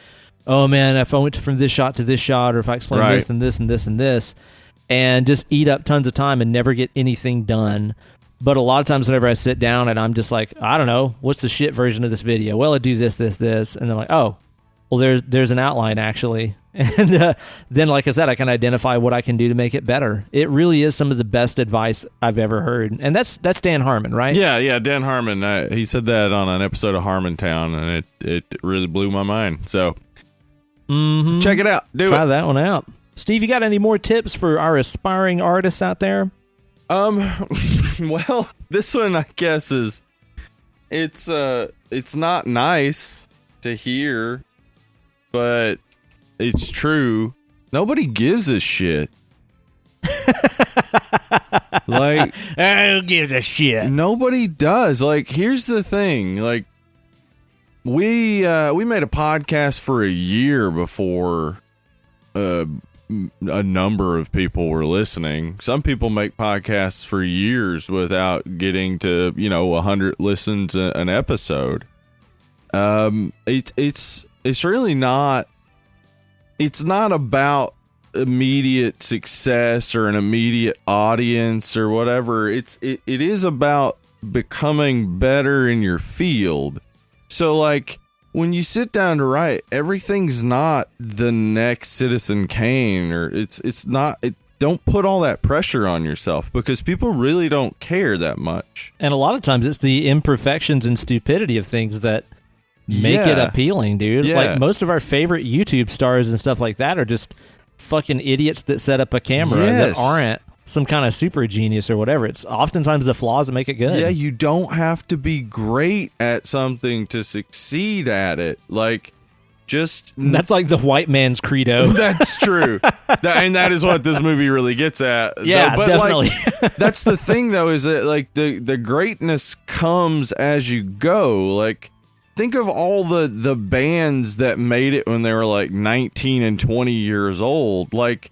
oh man, if I went from this shot to this shot, or if I explain this and this and this and this, and just eat up tons of time and never get anything done. But a lot of times whenever I sit down and I'm just like, I don't know, what's the shit version of this video? Well, it do this, this, this. And I'm like, oh, well, there's an outline actually. And then, like I said, I can identify what I can do to make it better. It really is some of the best advice I've ever heard. And that's Dan Harmon, right? Yeah, Dan Harmon. He said that on an episode of Harmontown, and it really blew my mind. So check it out. Try that one out. Steve, you got any more tips for our aspiring artists out there? Well, this one I guess is it's not nice to hear, but it's true. Nobody gives a shit. Like, who gives a shit? Nobody does. Like, here's the thing. Like, we made a podcast for a year before a number of people were listening. Some people make podcasts for years without getting to, 100 listens an episode. It's really not. It's not about immediate success or an immediate audience or whatever. It is about becoming better in your field. So, like, when you sit down to write, everything's not the next Citizen Kane, or it's not. don't put all that pressure on yourself because people really don't care that much. And a lot of times it's the imperfections and stupidity of things that make it appealing, dude. Yeah. Like most of our favorite YouTube stars and stuff like that are just fucking idiots that set up a camera that aren't some kind of super genius or whatever. It's oftentimes the flaws that make it good. Yeah, you don't have to be great at something to succeed at it. Like, just... That's like the white man's credo. That's true. And that is what this movie really gets at. Yeah, but definitely. Like, that's the thing, though, is that like the greatness comes as you go. Like, think of all the bands that made it when they were like 19 and 20 years old. Like,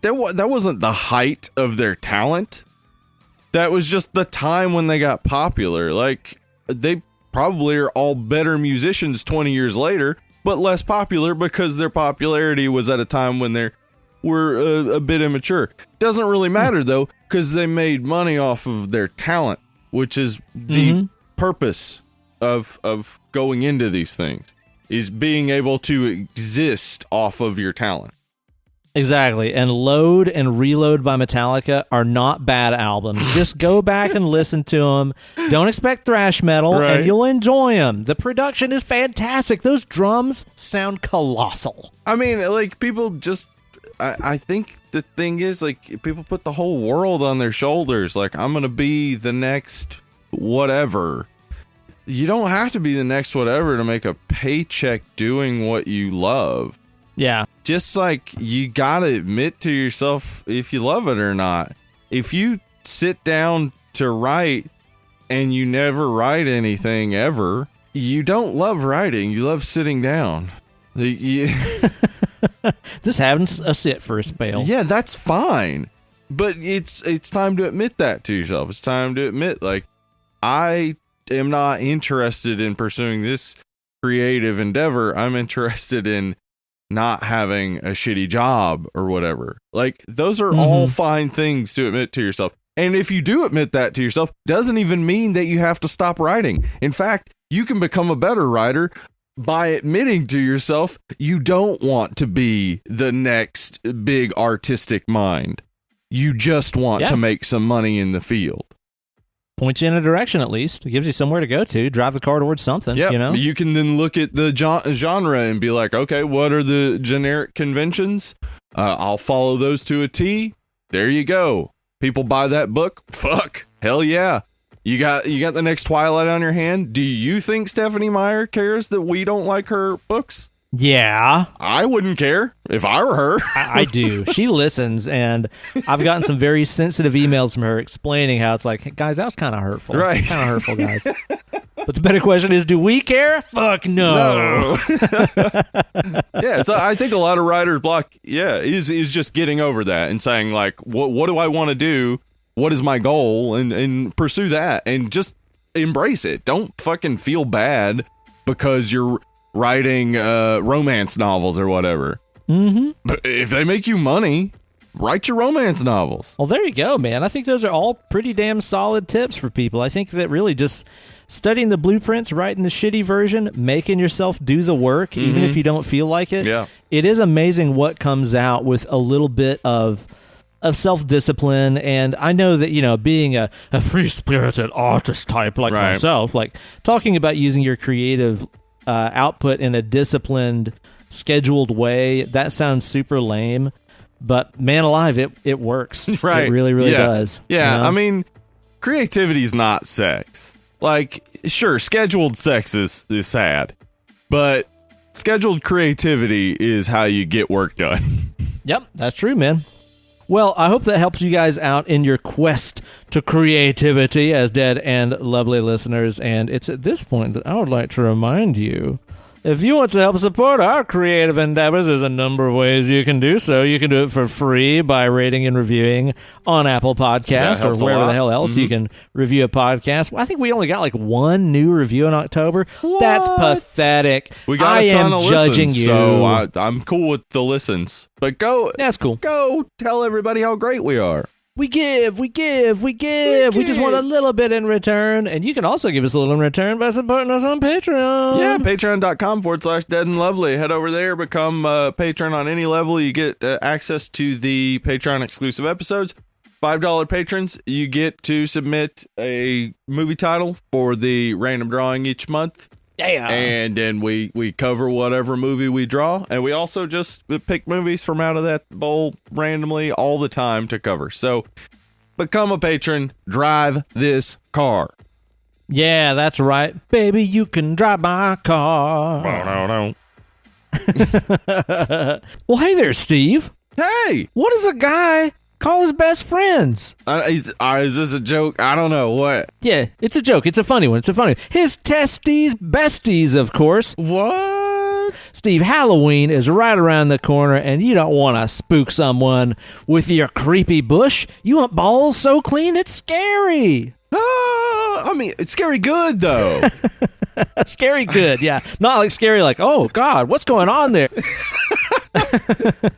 that wasn't the height of their talent. That was just the time when they got popular. Like, they probably are all better musicians 20 years later, but less popular because their popularity was at a time when they were a bit immature. Doesn't really matter, though, because they made money off of their talent, which is the purpose of going into these things, is being able to exist off of your talent. Exactly. And Load and Reload by Metallica are not bad albums. Just go back and listen to them. Don't expect thrash metal, and you'll enjoy them. The production is fantastic. Those drums sound colossal. I mean, like, people just... I think the thing is, like, people put the whole world on their shoulders. Like, I'm going to be the next whatever. You don't have to be the next whatever to make a paycheck doing what you love. Yeah. Just like you got to admit to yourself if you love it or not. If you sit down to write and you never write anything ever, you don't love writing. You love sitting down. Just having a sit for a spell. Yeah, that's fine. But it's time to admit that to yourself. It's time to admit, like, I am not interested in pursuing this creative endeavor. I'm interested in not having a shitty job or whatever. Like, those are all fine things to admit to yourself. And if you do admit that to yourself, doesn't even mean that you have to stop writing. In fact, you can become a better writer by admitting to yourself you don't want to be the next big artistic mind. You just want to make some money in the field. Points you in a direction, at least. It gives you somewhere to go to. Drive the car towards something. Yeah, you know? You can then look at the genre and be like, okay, what are the generic conventions? I'll follow those to a T. There you go. People buy that book. Fuck. Hell yeah. You got the next Twilight on your hand. Do you think Stephenie Meyer cares that we don't like her books? Yeah. I wouldn't care if I were her. I do. She listens, and I've gotten some very sensitive emails from her explaining how it's like, hey, guys, that was kind of hurtful. Right. Kind of hurtful, guys. But the better question is, do we care? Fuck no. Yeah, so I think a lot of writer's block, is just getting over that and saying, like, what do I want to do? What is my goal? And pursue that and just embrace it. Don't fucking feel bad because you're writing romance novels or whatever. But if they make you money, write your romance novels. Well, there you go, man. I think those are all pretty damn solid tips for people. I think that really just studying the blueprints, writing the shitty version, making yourself do the work, even if you don't feel like it. Yeah. It is amazing what comes out with a little bit of self-discipline. And I know that, you know, being a free-spirited artist type like myself, like talking about using your creative output in a disciplined, scheduled way, that sounds super lame, but man alive, it works. Right. It really, really does. Yeah, you know? I mean, creativity's not sex. Like, sure, scheduled sex is sad, but scheduled creativity is how you get work done. Yep, that's true, man. Well, I hope that helps you guys out in your quest to creativity as dead and lovely listeners. And it's at this point that I would like to remind you, if you want to help support our creative endeavors, there's a number of ways you can do so. You can do it for free by rating and reviewing on Apple Podcasts or wherever the hell else you can review a podcast. Well, I think we only got like one new review in October. What? That's pathetic. We got a ton of judging listens, you. so I'm cool with the listens. But That's cool. Go tell everybody how great we are. We give. We just want a little bit in return. And you can also give us a little in return by supporting us on Patreon. Yeah, patreon.com/Dead and Lovely. Head over there, become a patron on any level. You get access to the Patreon exclusive episodes. $5 patrons, you get to submit a movie title for the random drawing each month. Yeah. And then we cover whatever movie we draw. And we also just pick movies from out of that bowl randomly all the time to cover. So become a patron. Drive this car. Yeah, that's right. Baby, you can drive my car. Well, hey there, Steve. Hey! What does a guy call his best friends? Is this a joke? I don't know. What? Yeah, it's a joke. It's a funny one. His testes besties, of course. What? Steve, Halloween is right around the corner, and you don't want to spook someone with your creepy bush. You want balls so clean it's scary. I mean, it's scary good, though. Scary good, yeah. Not like scary like, oh, God, what's going on there?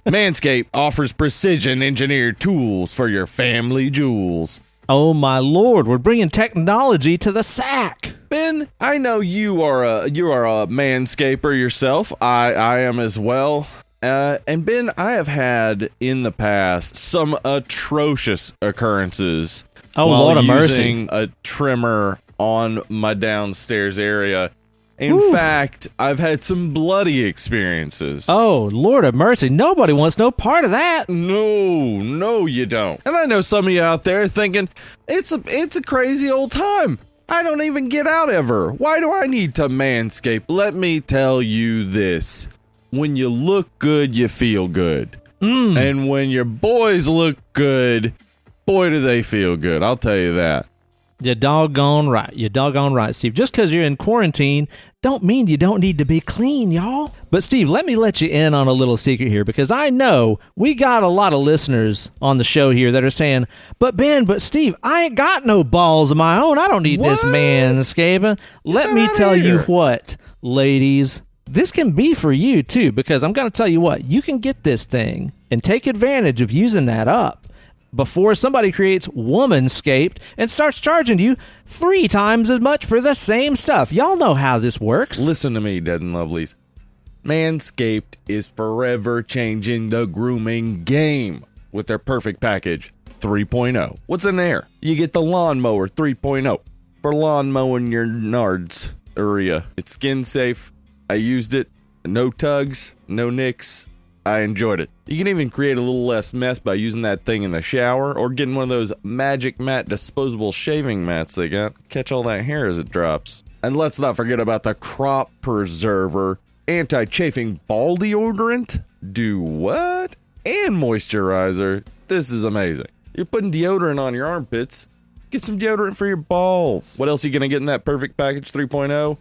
Manscaped offers precision-engineered tools for your family jewels. Oh, my Lord, we're bringing technology to the sack. Ben, I know you are a manscaper yourself. I am as well. And Ben, I have had in the past some atrocious occurrences. Oh, while Lord of mercy. using a trimmer on my downstairs area. In fact, I've had some bloody experiences. Oh, Lord of mercy. Nobody wants no part of that. No, you don't. And I know some of you out there thinking, it's a crazy old time. I don't even get out ever. Why do I need to manscape? Let me tell you this. When you look good, you feel good. And when your boys look good, boy, do they feel good. I'll tell you that. You're doggone right, Steve. Just because you're in quarantine don't mean you don't need to be clean, y'all. But, Steve, let me let you in on a little secret here, because I know we got a lot of listeners on the show here that are saying, but Steve, I ain't got no balls of my own. I don't need this manscaping. Let me tell you what, ladies, this can be for you, too, because I'm going to tell you what, you can get this thing and take advantage of using that up before somebody creates Womanscaped and starts charging you 3 times as much for the same stuff. Y'all know how this works. Listen to me, Dead and Lovelies. Manscaped is forever changing the grooming game with their Perfect Package 3.0. What's in there? You get the Lawnmower 3.0 for lawn mowing your nards area. It's skin safe. I used it. No tugs, no nicks. I enjoyed it. You can even create a little less mess by using that thing in the shower or getting one of those Magic Mat disposable shaving mats they got. Catch all that hair as it drops. And let's not forget about the Crop Preserver anti-chafing ball deodorant. Do what? And moisturizer. This is amazing. You're putting deodorant on your armpits. Get some deodorant for your balls. What else are you going to get in that Perfect Package 3.0?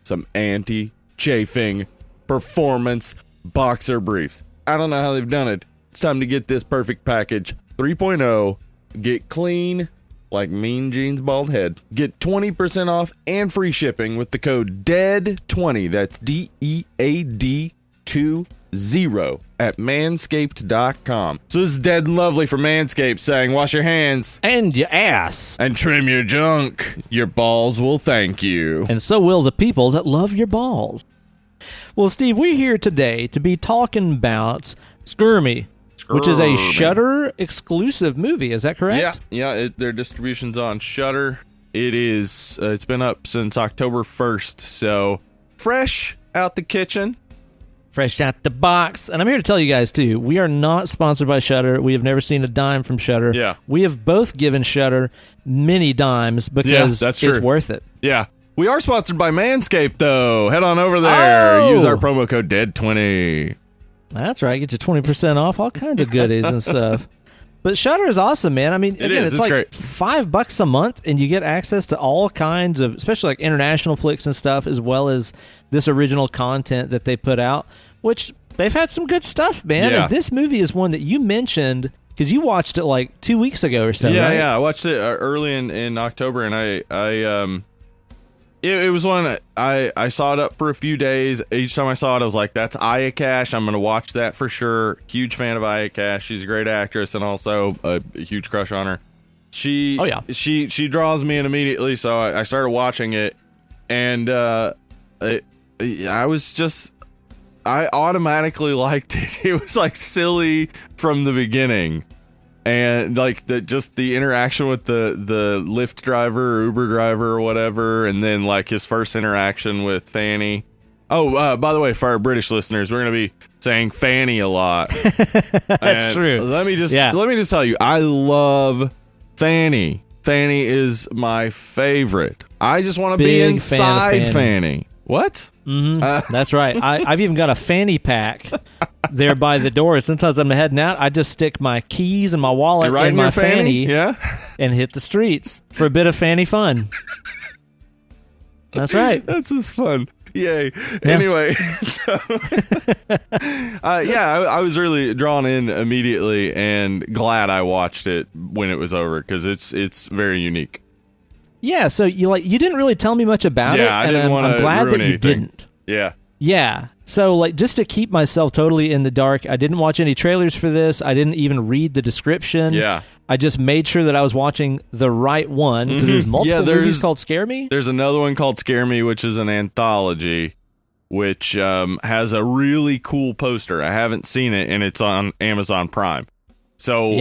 Some anti-chafing performance boxer briefs. I don't know how they've done it. It's time to get this Perfect Package 3.0. Get clean like Mean Gene's bald head. Get 20% off and free shipping with the code DEAD20. That's DEAD20 at manscaped.com. So this is Dead and Lovely from Manscaped saying, wash your hands. And your ass. And trim your junk. Your balls will thank you. And so will the people that love your balls. Well, Steve, we're here today to be talking about Skirmy, which is a Shudder exclusive movie. Is that correct? Yeah. Their distribution's on Shudder. It is. It's been up since October 1st, so fresh out the kitchen. Fresh out the box. And I'm here to tell you guys, too, we are not sponsored by Shudder. We have never seen a dime from Shudder. Yeah. We have both given Shudder many dimes because that's true. It's worth it. Yeah. We are sponsored by Manscaped, though. Head on over there. Oh! Use our promo code DEAD20. That's right. Get you 20% off. All kinds of goodies and stuff. But Shudder is awesome, man. I mean, again, it's like great. $5 a month, and you get access to all kinds of, especially like international flicks and stuff, as well as this original content that they put out, which they've had some good stuff, man. Yeah. And this movie is one that you mentioned because you watched it like 2 weeks ago or so, right? Yeah. I watched it early in October, and I It was one I saw it up for a few days. Each time I saw it, I was like, "That's Aya Cash. I'm going to watch that for sure." Huge fan of Aya Cash. She's a great actress and also a huge crush on her. She draws me in immediately, so I started watching it, and I automatically liked it. It was like silly from the beginning. And like the interaction with the Lyft driver or Uber driver or whatever, and then like his first interaction with Fanny. Oh, by the way, for our British listeners, we're gonna be saying Fanny a lot. That's true. Let me just tell you, I love Fanny. Fanny is my favorite. I just want to be inside Fanny. What? Mm-hmm. That's right. I've even got a fanny pack there by the door. Sometimes I'm heading out, I just stick my keys and my wallet in my fanny, and hit the streets for a bit of fanny fun. That's right. That's just fun. Yay. Yeah. Anyway, so, I was really drawn in immediately and glad I watched it when it was over because it's very unique. Yeah, so you didn't really tell me much about it, and I'm glad that you anything. didn't. Yeah. Yeah. So like just to keep myself totally in the dark, I didn't watch any trailers for this. I didn't even read the description. Yeah. I just made sure that I was watching the right one because there's multiple movies called Scare Me. There's another one called Scare Me, which is an anthology, which has a really cool poster. I haven't seen it, and it's on Amazon Prime. So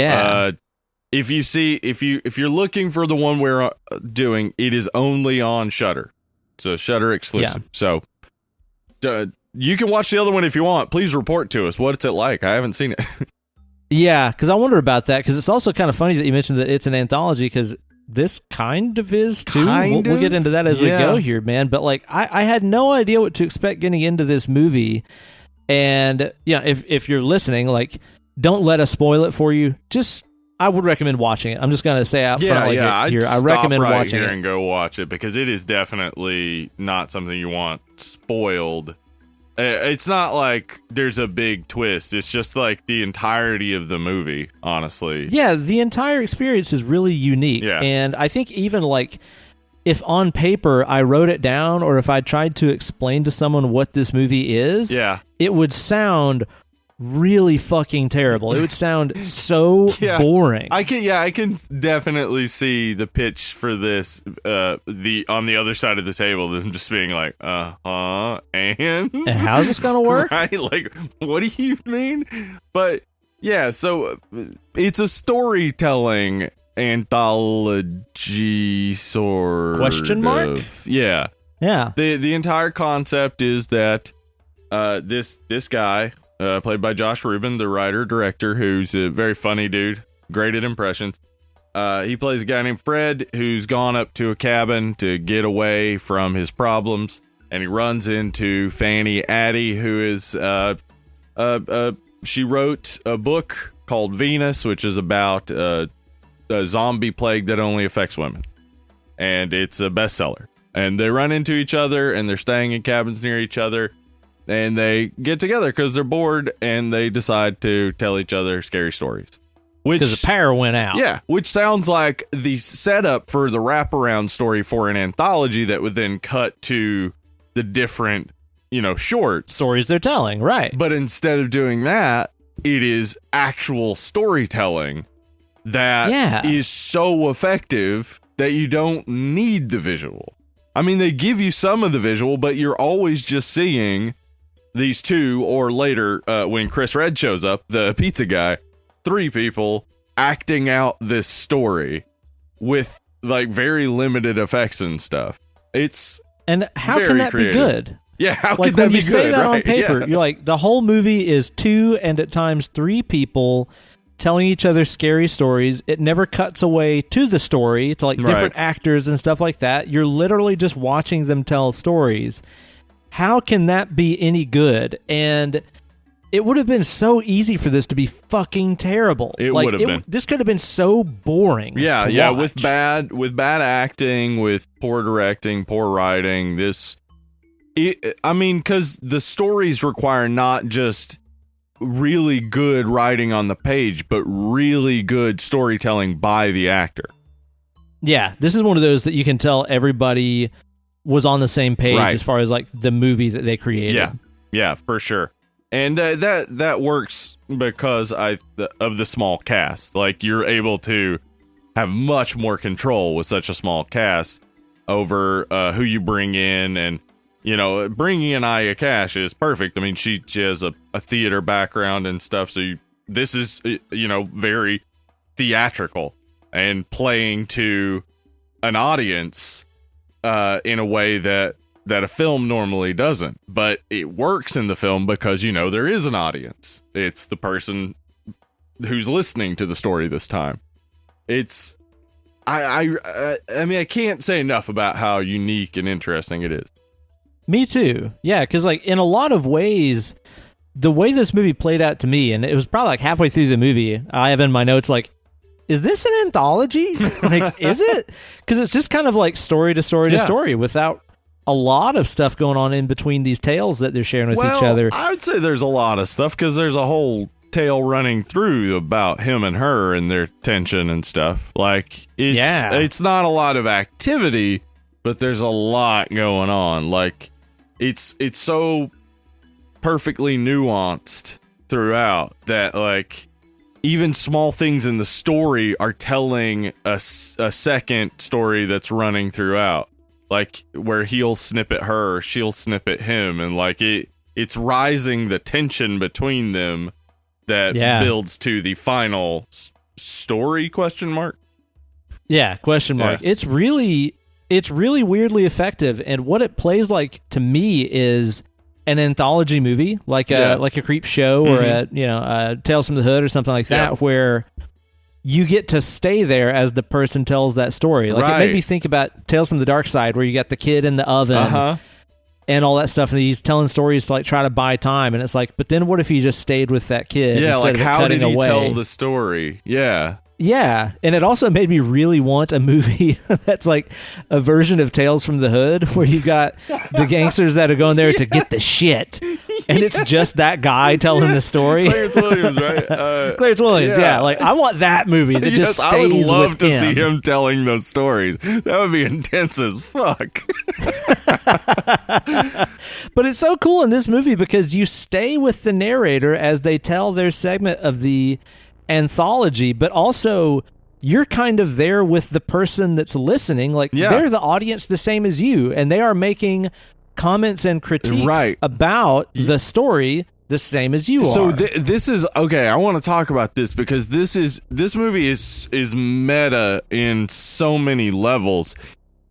if you're looking for the one we're doing, it is only on Shudder. It's a Shudder exclusive. Yeah. So you can watch the other one if you want. Please report to us. What's it like? I haven't seen it. Yeah, because I wonder about that, because it's also kind of funny that you mentioned that it's an anthology, because this kind of is, too. We'll get into that as we go here, man. But, like, I had no idea what to expect getting into this movie. And, yeah, if you're listening, like, don't let us spoil it for you. Just, I would recommend watching it. I'm just going to say out front, like, here, I recommend watching here it. And go watch it, because it is definitely not something you want spoiled. It's not like there's a big twist. It's just like the entirety of the movie, honestly. Yeah, the entire experience is really unique. Yeah. And I think even like if on paper I wrote it down or if I tried to explain to someone what this movie is, it would sound really fucking terrible. It would sound so boring. I can definitely see the pitch for this on the other side of the table, them just being like, and how's this gonna work? Right? Like, what do you mean? But yeah, so it's a storytelling anthology sort question mark of. Yeah. The entire concept is that this guy, played by Josh Rubin, the writer-director, who's a very funny dude, great at impressions. He plays a guy named Fred, who's gone up to a cabin to get away from his problems, and he runs into Fanny Addy, who is, she wrote a book called Venus, which is about a zombie plague that only affects women. And it's a bestseller. And they run into each other, and they're staying in cabins near each other. And they get together because they're bored, and they decide to tell each other scary stories. Because the power went out. Yeah, which sounds like the setup for the wraparound story for an anthology that would then cut to the different, shorts. Stories they're telling, right. But instead of doing that, it is actual storytelling that is so effective that you don't need the visual. I mean, they give you some of the visual, but you're always just seeing these two, or later, when Chris Red shows up, the pizza guy, 3 people acting out this story with like very limited effects and stuff. And how can that creative. Be good? Yeah, how like could that when be you good? Say that right? on paper, you're like, the whole movie is 2 and at times 3 people telling each other scary stories. It never cuts away to the story, to like different actors and stuff like that. You're literally just watching them tell stories. How can that be any good? And it would have been so easy for this to be fucking terrible. It would have been. This could have been so boring. Yeah, watch. with bad acting, with poor directing, poor writing. Because the stories require not just really good writing on the page, but really good storytelling by the actor. Yeah, this is one of those that you can tell everybody was on the same page Right. as far as like the movie that they created. Yeah, for sure. And that works because of the small cast. Like, you're able to have much more control with such a small cast over who you bring in. And, you know, bringing in Aya Cash is perfect. I mean, she has a theater background and stuff. So this is, you know, very theatrical and playing to an audience in a way that a film normally doesn't. But it works in the film because, you know, there is an audience. It's the person who's listening to the story this time. It's I mean, I can't say enough about how unique and interesting it is. Me too. Yeah, because like in a lot of ways, the way this movie played out to me, and it was probably like halfway through the movie, I have in my notes like, is this an anthology? Like, is it? Because it's just kind of like story to story to story without a lot of stuff going on in between these tales that they're sharing with each other. I would say there's a lot of stuff because there's a whole tale running through about him and her and their tension and stuff. Like, it's not a lot of activity, but there's a lot going on. Like, it's so perfectly nuanced throughout that, like, even small things in the story are telling a second story that's running throughout. Like, where he'll snip at her, she'll snip at him, and like it's rising the tension between them that builds to the final story ? Yeah, question mark. Yeah. It's really weirdly effective, and what it plays like to me is an anthology movie, like a Creep Show or a Tales from the Hood or something like that, where you get to stay there as the person tells that story. Like, it made me think about Tales from the Dark Side, where you got the kid in the oven and all that stuff, and he's telling stories to like try to buy time, and it's like, but then what if you just stayed with that kid? Yeah, like, how did he tell the story? Yeah, and it also made me really want a movie that's like a version of Tales from the Hood, where you got the gangsters that are going there to get the shit, and it's just that guy telling the story. Clarence Williams, right? Clarence Williams, yeah. Like, I want that movie that just stays I would love with to him. see him telling those stories. That would be intense as fuck. But it's so cool in this movie because you stay with the narrator as they tell their segment of the anthology, but also you're kind of there with the person that's listening. Like, they're the audience the same as you, and they are making comments and critiques about the story the same as you are. So this is okay. I want to talk about this because this movie is meta in so many levels.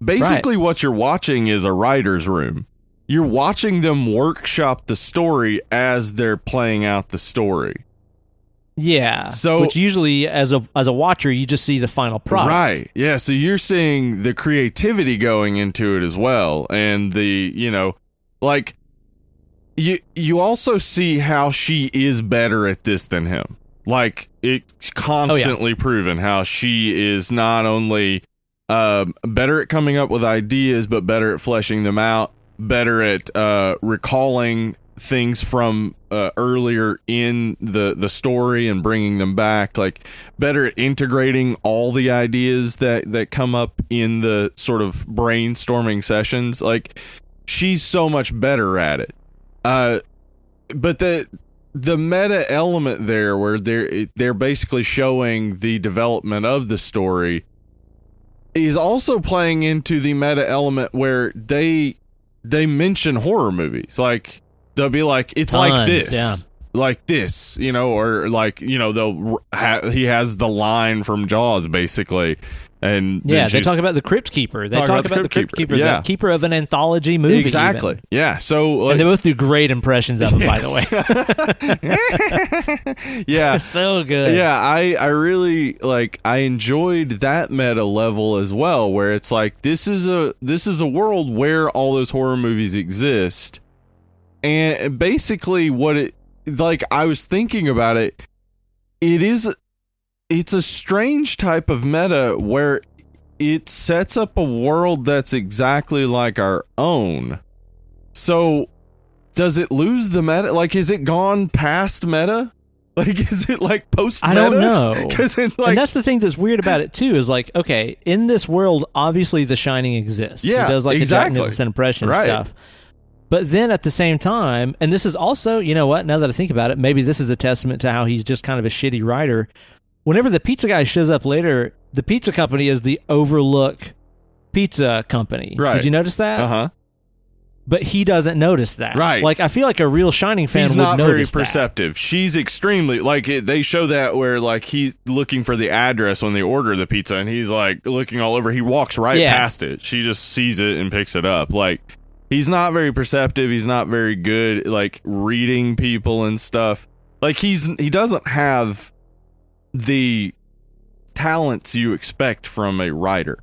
Basically, what you're watching is a writer's room. You're watching them workshop the story as they're playing out the story. Yeah. So, which usually, as a watcher, you just see the final product. Right. Yeah. So you're seeing the creativity going into it as well, and the, you know, like, you also see how she is better at this than him. Like, it's constantly proven how she is not only better at coming up with ideas, but better at fleshing them out, better at recalling things from earlier in the story and bringing them back, like better at integrating all the ideas that come up in the sort of brainstorming sessions. Like, she's so much better at it. But the meta element there, where they're basically showing the development of the story, is also playing into the meta element where they mention horror movies. Like, they'll be like, it's like this, like this, you know, or like, you know, he has the line from Jaws basically, and they talk about the Crypt Keeper. They talk about the Crypt Keeper, the keeper of an anthology movie. Exactly. Even. Yeah. So, like, and they both do great impressions of him, by the way. Yeah, so good. Yeah, I really like. I enjoyed that meta level as well, where it's like, this is a world where all those horror movies exist. And basically what it, like, I was thinking about it, it's a strange type of meta where it sets up a world that's exactly like our own. So does it lose the meta? Like, is it gone past meta? Like, is it like post? I don't know. Because and that's the thing that's weird about it too. Is like, okay, in this world, obviously The Shining exists. Yeah, it does like exactly. a magnificent impression Right. stuff. But then at the same time, and this is also, you know what? Now that I think about it, maybe this is a testament to how he's just kind of a shitty writer. Whenever the pizza guy shows up later, the pizza company is the Overlook Pizza Company. Right. Did you notice that? Uh-huh. But he doesn't notice that. Right. Like, I feel like a real Shining fan He's would not very notice that. perceptive. She's extremely, like, they show that where, like, he's looking for the address when they order the pizza, and he's, like, looking all over. He walks right past it. She just sees it and picks it up. Like, he's not very perceptive. He's not very good, like, reading people and stuff. Like, he doesn't have the talents you expect from a writer.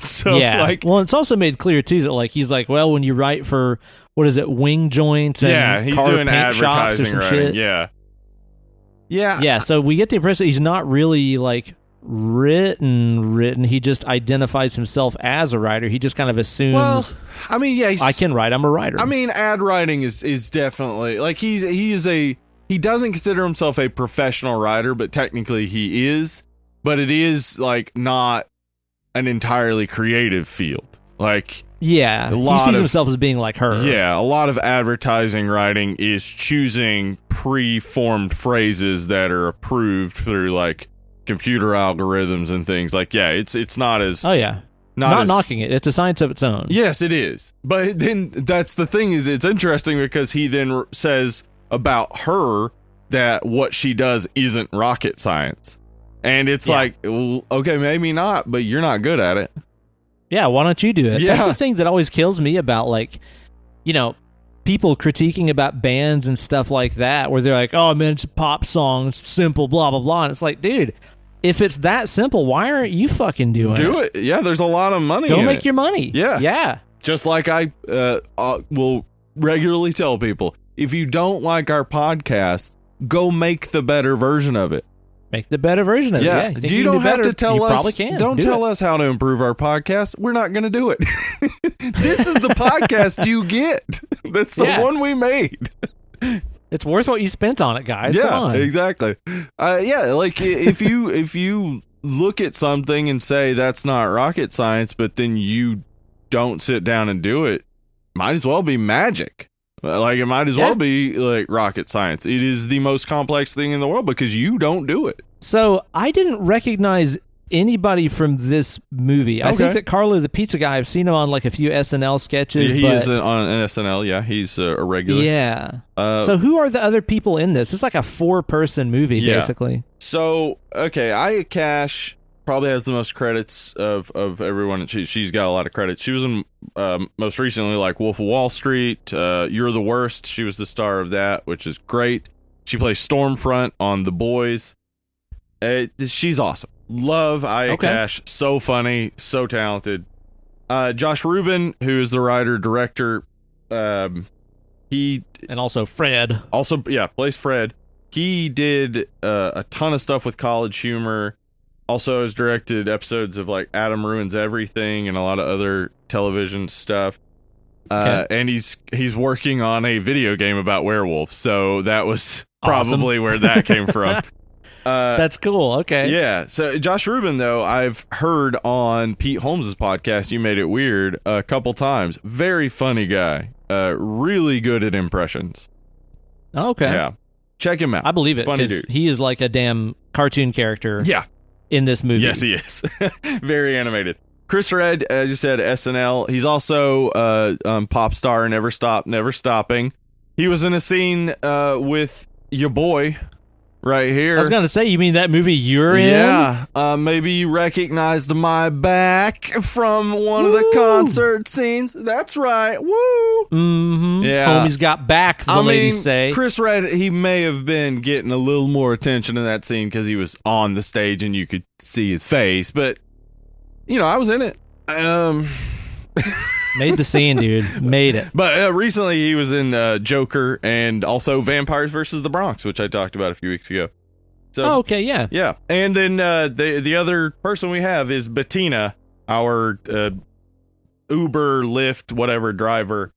So, yeah. like, well, it's also made clear too that like he's like, well, when you write for what is it, wing joints and yeah, he's car doing paint shops or advertising some writing. shit. Yeah. Yeah. So we get the impression that he's not really like written. He just identifies himself as a writer. He just kind of assumes. Well, I mean, yeah, I can write. I'm a writer. I mean, ad writing is definitely like he doesn't consider himself a professional writer, but technically he is. But it is like not an entirely creative field. Like, yeah, he sees himself as being like her. Yeah, a lot of advertising writing is choosing pre-formed phrases that are approved through like computer algorithms and things. Like, yeah, it's not as not knocking it. It's a science of its own. Yes, it is. But then that's the thing is it's interesting because he then says about her that what she does isn't rocket science. And it's like, well, okay, maybe not, but you're not good at it. Yeah, why don't you do it? Yeah. That's the thing that always kills me about, like, you know, people critiquing about bands and stuff like that, where they're like, oh, man, it's a pop song, it's simple, blah, blah, blah. And it's like, dude, if it's that simple, why aren't you fucking doing it? Do it. Yeah, there's a lot of money Go in make it. your money. Yeah. Yeah. Just like I will regularly tell people, if you don't like our podcast, go make the better version of it. Make the better version of it. Yeah. You don't have to tell us. Probably can. Don't tell us how to improve our podcast. We're not going to do it. This is the podcast you get. That's the one we made. It's worth what you spent on it, guys. Yeah, Come on. exactly. Like if you look at something and say that's not rocket science, but then you don't sit down and do it, might as well be magic. Like, it might as well be like rocket science. It is the most complex thing in the world because you don't do it. So I didn't recognize anybody from this movie. I think that Carlo the pizza guy, I've seen him on like a few SNL sketches. He is on SNL. Yeah, he's a regular. Yeah. So who are the other people in this? It's like a 4-person movie, basically. So, okay, Aya Cash probably has the most credits of everyone. She's got a lot of credits. She was in most recently like Wolf of Wall Street, You're the Worst. She was the star of that, which is great. She plays Stormfront on The Boys. She's awesome. Love Aya Cash. So funny, so talented. Josh Rubin, who is the writer director, he and also Fred. Also, plays Fred. He did a ton of stuff with College Humor. Also has directed episodes of like Adam Ruins Everything and a lot of other television stuff. And he's working on a video game about werewolves. So that was probably where that came from. That's cool. Okay. Yeah. So Josh Rubin, though, I've heard on Pete Holmes' podcast, You Made It Weird, a couple times. Very funny guy. Really good at impressions. Okay. Yeah. Check him out. I believe it. Funny dude. He is like a damn cartoon character. Yeah. In this movie. Yes, he is. Very animated. Chris Redd, as you said, SNL. He's also pop star, Never Stop, Never Stopping. He was in a scene with your boy right here. I was going to say, you mean that movie you're in? Yeah. Maybe you recognized my back from one of the concert scenes. That's right. Woo! Mm-hmm. Yeah. Homie's got back, the ladies say. Chris Redd, he may have been getting a little more attention in that scene because he was on the stage and you could see his face. But, you know, I was in it. Made the scene, dude. Made it. But recently he was in Joker and also Vampires versus the Bronx, which I talked about a few weeks ago. So, okay, yeah. Yeah. And then the other person we have is Bettina, our Uber, Lyft, whatever driver.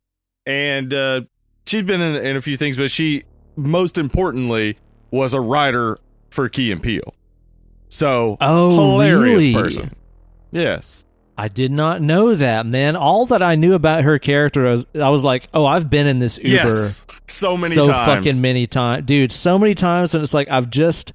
And she's been in a few things, but she, most importantly, was a writer for Key and Peele. So, Oh, hilarious really? person. Yes. I did not know that, man. All that I knew about her character I was like, oh, I've been in this Uber Yes. So many so times. fucking many times. Dude, so many times, and it's like I've just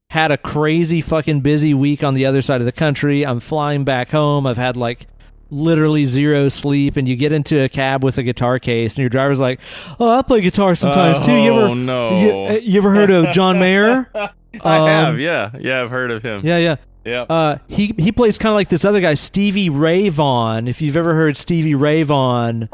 had a crazy fucking busy week on the other side of the country. I'm flying back home. I've had like literally zero sleep, and you get into a cab with a guitar case, and your driver's like, oh, I play guitar sometimes too. Oh, no. You ever heard of John Mayer? I have, yeah. Yeah, I've heard of him. Yeah. Yeah. He plays kind of like this other guy, Stevie Ray Vaughan. If you've ever heard Stevie Ray Vaughan,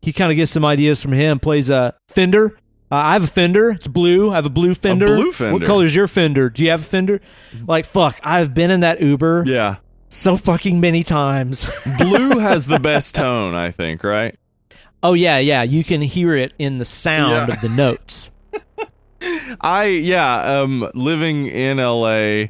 he kind of gets some ideas from him. Plays a Fender. I have a Fender. It's blue. I have a blue Fender. blue Fender. What color is your Fender? Do you have a Fender? Like, fuck, I've been in that Uber Yeah. so fucking many times. Blue has the best tone, I think, right? Oh, yeah. You can hear it in the sound of the notes. Living in LA,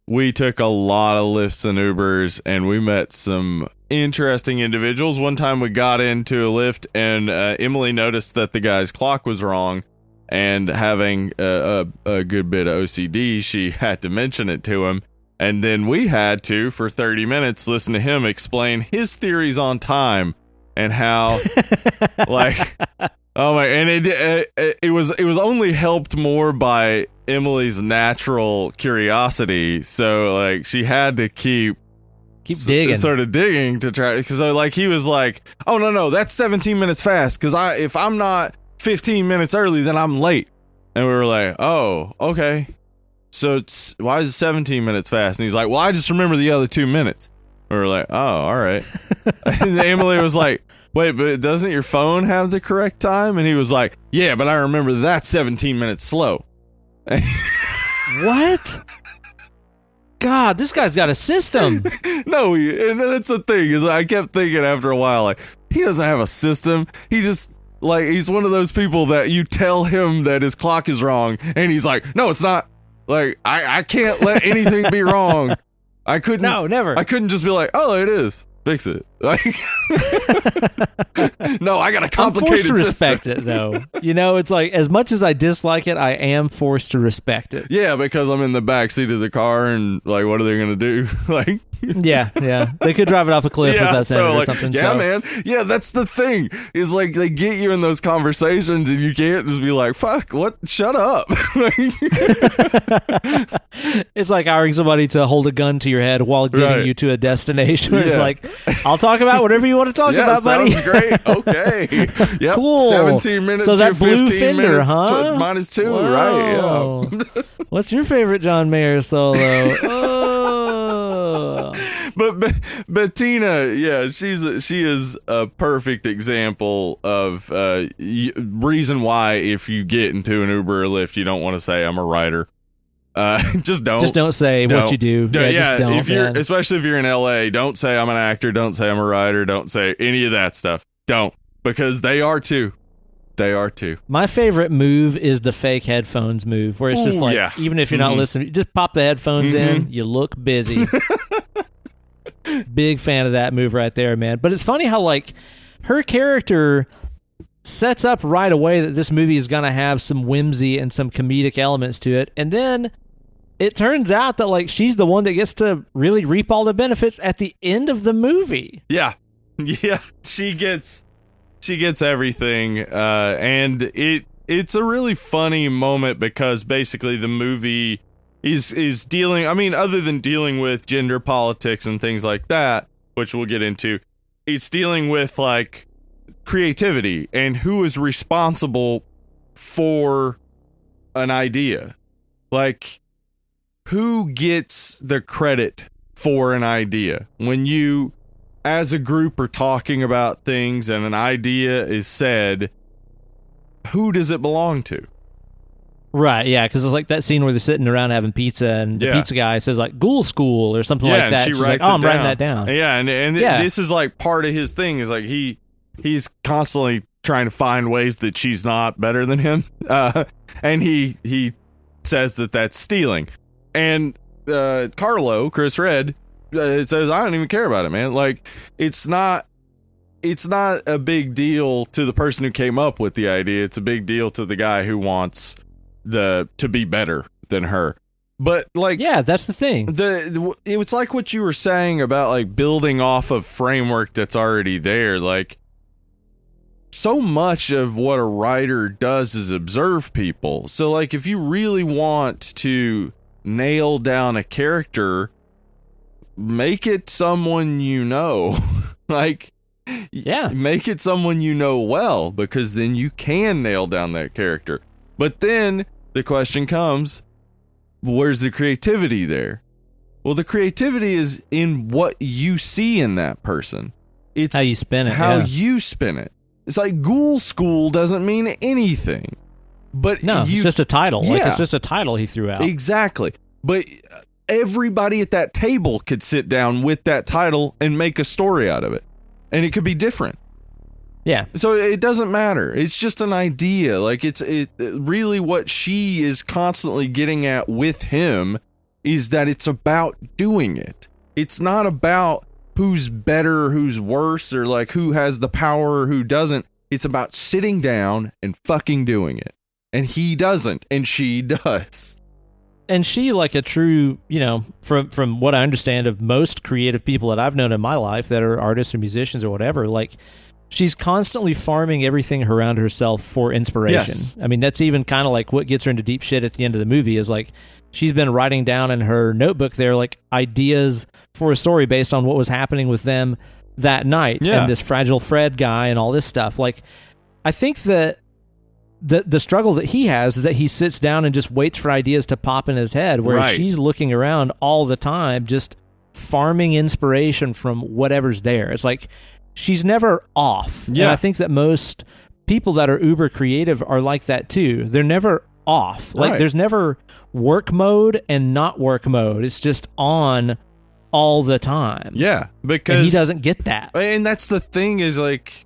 we took a lot of Lyfts and Ubers, and we met some interesting individuals. One time we got into a Lyft, and Emily noticed that the guy's clock was wrong, and having a good bit of OCD, she had to mention it to him. And then we had to, for 30 minutes, listen to him explain his theories on time and how, like, oh my, and it was only helped more by Emily's natural curiosity. So like she had to keep digging, sort of digging to try. Because like he was like, oh no, that's 17 minutes fast. Because if I'm not 15 minutes early, then I'm late. And we were like, oh, okay. So why is it 17 minutes fast? And he's like, well, I just remember the other 2 minutes. We were like, oh, all right. And Emily was like, wait, but doesn't your phone have the correct time? And he was like, yeah, but I remember that 17 minutes slow. What? God, this guy's got a system. No, and that's the thing, is I kept thinking after a while, like, he doesn't have a system. He just, like, he's one of those people that you tell him that his clock is wrong, and he's like, no, it's not. Like, I can't let anything be wrong. I couldn't. No, never. I couldn't just be like, oh, it is. Fix it. Like, no, I got a complicated I'm forced to system. respect it, though. You know, it's like, as much as I dislike it, I am forced to respect it. Yeah, because I'm in the back seat of the car, and like, what are they gonna do? Like, yeah, they could drive it off a cliff with us in it or like, something. Yeah, man. Yeah, that's the thing. Is like they get you in those conversations, and you can't just be like, "Fuck, what? Shut up." It's like hiring somebody to hold a gun to your head while getting Right. you to a destination. It's Yeah. like, I'll talk about whatever you want to talk Yeah, about, buddy. sounds great. Okay. Yep. Cool. 17 minutes So to that blue 15 Fender, minutes huh? minus 2, Whoa. right? Yeah. What's your favorite John Mayer solo? Oh. But Bettina, yeah, she is a perfect example of reason why if you get into an Uber or Lyft, you don't want to say I'm a writer. Just don't. Just don't say what you do. Yeah, just don't, if you're, man. especially if you're in LA, don't say I'm an actor. Don't say I'm a writer. Don't say any of that stuff. Don't, because they are too. They are too. My favorite move is the fake headphones move, where it's just Ooh, like, yeah. even if you're not listening, just pop the headphones in, you look busy. Big fan of that move right there, man. But it's funny how, like, her character sets up right away that this movie is going to have some whimsy and some comedic elements to it. And then it turns out that, like, she's the one that gets to really reap all the benefits at the end of the movie. Yeah. Yeah. She gets everything. And it's a really funny moment because basically the movie is dealing, I mean, other than dealing with gender politics and things like that, which we'll get into, it's dealing with, like, creativity and who is responsible for an idea. Like, who gets the credit for an idea? When you, as a group, are talking about things and an idea is said, who does it belong to? Right, yeah, because it's like that scene where they're sitting around having pizza, and the pizza guy says, like, Ghoul School or something like and that. she She's writes like, oh, it I'm writing that down. Yeah, and Yeah. this is like part of his thing is like he's constantly trying to find ways that she's not better than him, and he says that that's stealing, and Carlo, Chris Red, says, I don't even care about it, man. Like, it's not a big deal to the person who came up with the idea. It's a big deal to the guy who wants to be better than her. But like, yeah, that's the thing. It was like what you were saying about like building off of framework that's already there. Like, so much of what a writer does is observe people. So like, if you really want to nail down a character, make it someone you know. Like, yeah, make it someone you know well, because then you can nail down that character. But then the question comes, where's the creativity there? Well, the creativity is in what you see in that person. It's how you spin it. How you spin it. It's like Ghoul School doesn't mean anything. But no, it's just a title. Yeah, like, it's just a title he threw out. Exactly. But everybody at that table could sit down with that title and make a story out of it. And it could be different. Yeah. So it doesn't matter. It's just an idea. Like, it really what she is constantly getting at with him is that it's about doing it. It's not about who's better, who's worse, or like who has the power or who doesn't. It's about sitting down and fucking doing it. And he doesn't, and she does. And she, like a true, from what I understand of most creative people that I've known in my life that are artists or musicians or whatever, like, she's constantly farming everything around herself for inspiration. Yes. I mean, that's even kind of like what gets her into deep shit at the end of the movie is like, she's been writing down in her notebook there, like, ideas for a story based on what was happening with them that night. Yeah. And this Fragile Fred guy and all this stuff. Like, I think that the struggle that he has is that he sits down and just waits for ideas to pop in his head, whereas Right. she's looking around all the time, just farming inspiration from whatever's there. It's like she's never off. Yeah. And I think that most people that are uber creative are like that too. They're never off. Like, Right. there's never work mode and not work mode. It's just on all the time. Yeah, because And he doesn't get that. And that's the thing is, like,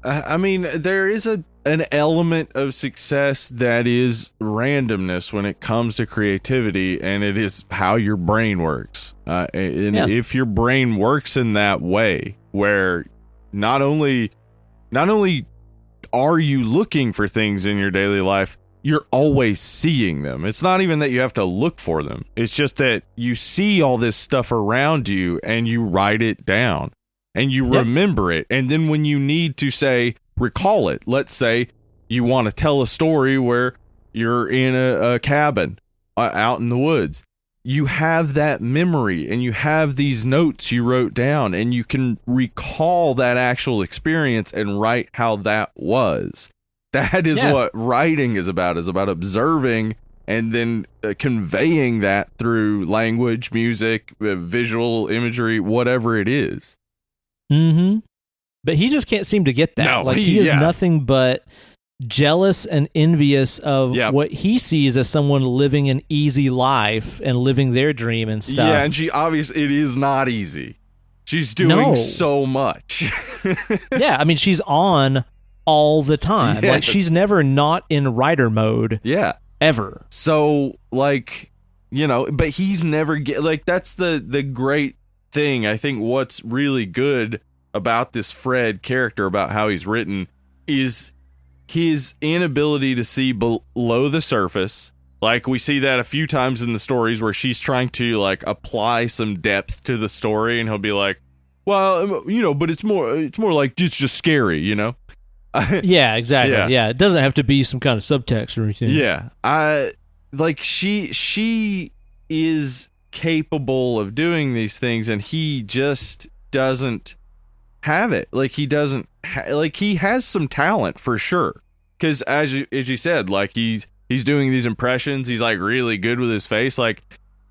I mean, there is an element of success that is randomness when it comes to creativity, and it is how your brain works. And Yeah. if your brain works in that way, where not only are you looking for things in your daily life, you're always seeing them. It's not even that you have to look for them. It's just that you see all this stuff around you and you write it down and you remember it. And then when you need to say, recall it, let's say you want to tell a story where you're in a cabin out in the woods. You have that memory and you have these notes you wrote down and you can recall that actual experience and write how that was. That is what writing is about observing and then conveying that through language, music, visual imagery, whatever it is. Mm-hmm. But he just can't seem to get that. No, like, he is nothing but jealous and envious of what he sees as someone living an easy life and living their dream and stuff. Yeah, and she obviously, it is not easy. She's doing so much. Yeah, I mean, she's on all the time. Yes. Like, she's never not in writer mode. Yeah. Ever. So, like, but he's never like, that's the great thing. I think what's really good about this Fred character, about how he's written, is his inability to see below the surface. Like, we see that a few times in the stories where she's trying to, like, apply some depth to the story, and he'll be like, well, but it's more like it's just scary, Yeah, exactly. Yeah, it doesn't have to be some kind of subtext or anything. Yeah. Like, she is capable of doing these things, and he just doesn't have it. Like, he doesn't like, he has some talent for sure, because as you said, like, he's doing these impressions, he's like really good with his face. Like,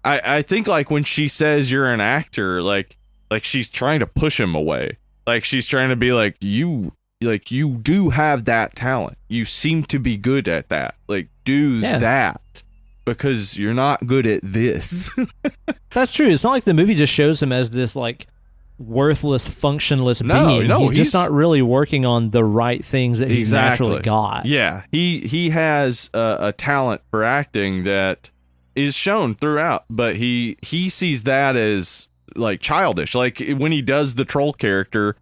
I think, like, when she says you're an actor, like she's trying to push him away. Like, she's trying to be like, you do have that talent, you seem to be good at that, like, do that, because you're not good at this. That's true. It's not like the movie just shows him as this, like, worthless, functionless being. He's just not really working on the right things that he's naturally got. Yeah, he has a talent for acting that is shown throughout, but he sees that as, like, childish. Like, when he does the troll character,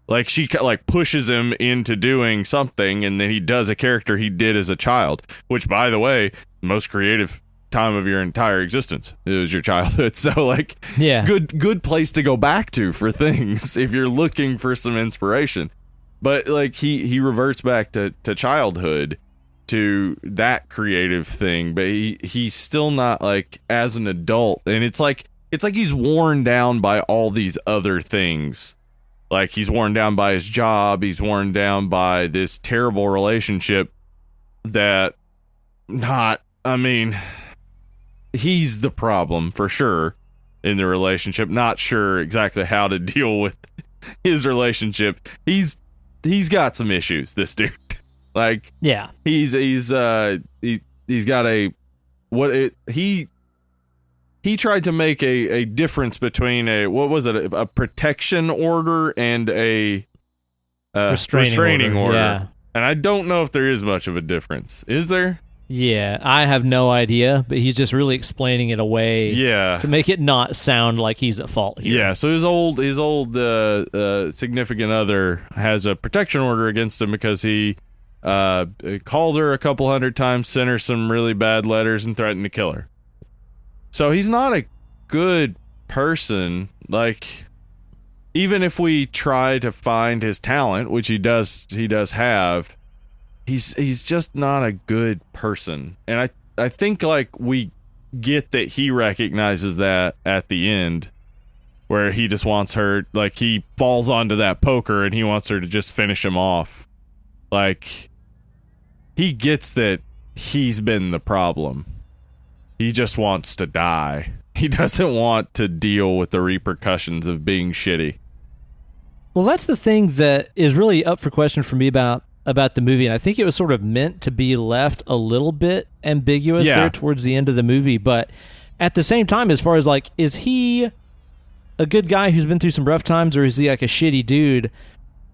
Like she like pushes him into doing something, and then he does a character he did as a child, which, by the way, most creative time of your entire existence is your childhood. So like, yeah, good place to go back to for things if you're looking for some inspiration. But like he reverts back to childhood, to that creative thing, but he's still not like as an adult, and it's like he's worn down by all these other things. Like he's worn down by his job, he's worn down by this terrible relationship that he's the problem for sure in the relationship. Not sure exactly how to deal with his relationship. He's got some issues, this dude. Like, yeah, he's got he tried to make a difference between a protection order and a restraining order. Yeah. And I don't know if there is much of a difference. Is there? Yeah, I have no idea, but he's just really explaining it away to make it not sound like he's at fault here. Yeah, so his old significant other has a protection order against him because he called her a couple hundred times, sent her some really bad letters, and threatened to kill her. So he's not a good person. Like, even if we try to find his talent, which he does have, he's just not a good person. And I think like we get that he recognizes that at the end, where he just wants her, like he falls onto that poker and he wants her to just finish him off. Like, he gets that he's been the problem. He just wants to die. He doesn't want to deal with the repercussions of being shitty. Well, that's the thing that is really up for question for me about the movie, and I think it was sort of meant to be left a little bit ambiguous there towards the end of the movie, but at the same time, as far as like, is he a good guy who's been through some rough times, or is he like a shitty dude?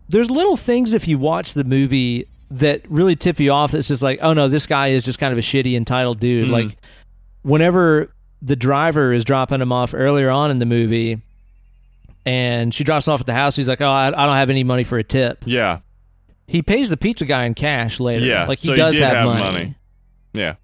There's little things if you watch the movie that really tip you off. That's just like, oh no, this guy is just kind of a shitty, entitled dude. Mm-hmm. Like, whenever the driver is dropping him off earlier on in the movie, and she drops him off at the house, he's like, oh, I don't have any money for a tip. Yeah. He pays the pizza guy in cash later. Yeah, like he so does he did have money. Yeah.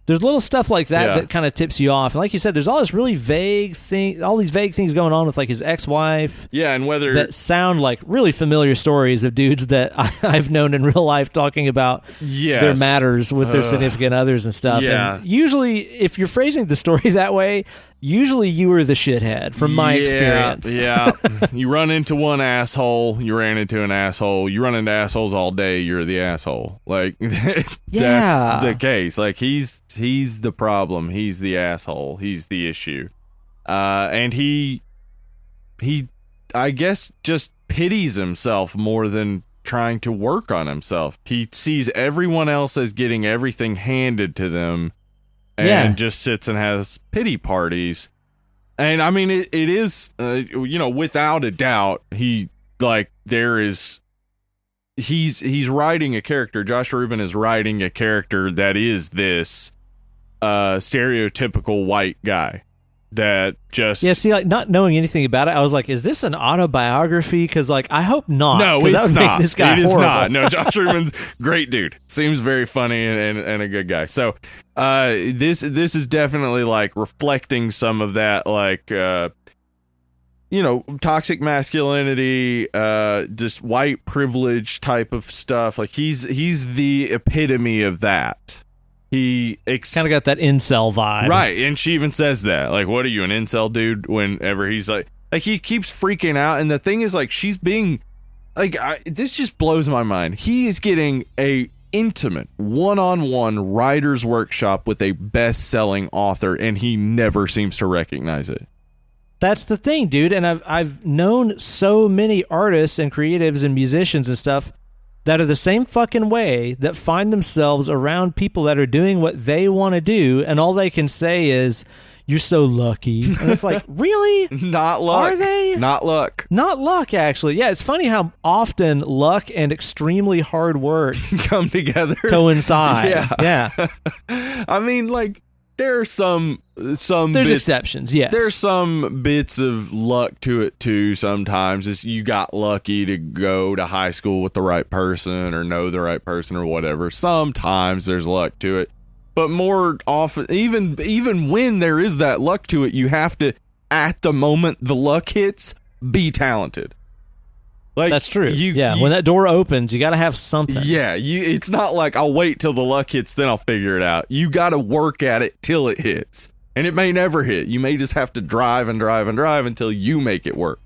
There's little stuff like that that kind of tips you off. And like you said, there's all this really vague thing, all these vague things going on with like his ex-wife. Yeah, and whether that sound like really familiar stories of dudes that I've known in real life talking about their matters with their significant others and stuff. Yeah. And usually, if you're phrasing the story that way, usually you were the shithead from my experience. Yeah. You run into one asshole, you ran into an asshole. You run into assholes all day, you're the asshole. Like, that's the case. Like, he's the problem. He's the asshole. He's the issue. And he I guess just pities himself more than trying to work on himself. He sees everyone else as getting everything handed to them, and just sits and has pity parties. And I mean, it is, without a doubt, he's writing a character. Josh Rubin is writing a character that is this stereotypical white guy that just... Yeah, see, like, not knowing anything about it, I was like, is this an autobiography? Because, like, I hope not. No, it's that would not. Make this guy it is horrible. not. No, Josh Rubin's great dude. Seems very funny and a good guy. So, this is definitely, like, reflecting some of that, like, toxic masculinity, just white privilege type of stuff. Like, he's the epitome of that. He kind of got that incel vibe. Right, and she even says that. Like, what are you, an incel dude? Whenever he's like he keeps freaking out, and the thing is, like, she's being, like, this just blows my mind. He is getting a intimate, one-on-one writer's workshop with a best-selling author, and he never seems to recognize it. That's the thing, dude, and I've known so many artists and creatives and musicians and stuff that are the same fucking way, that find themselves around people that are doing what they want to do, and all they can say is, you're so lucky. And it's like, really? Not luck. Are they? Not luck. Not luck, actually. Yeah, it's funny how often luck and extremely hard work come together. Coincide. Yeah. Yeah. I mean, like, there are some There's exceptions, yes. There's some bits of luck to it too. Sometimes it's you got lucky to go to high school with the right person or know the right person or whatever. Sometimes there's luck to it, but more often, even when there is that luck to it, you have to, at the moment the luck hits, be talented. Like, that's true. When that door opens, you got to have something. Yeah, it's not like I'll wait till the luck hits, then I'll figure it out. You got to work at it till it hits. And it may never hit. You may just have to drive and drive and drive until you make it work.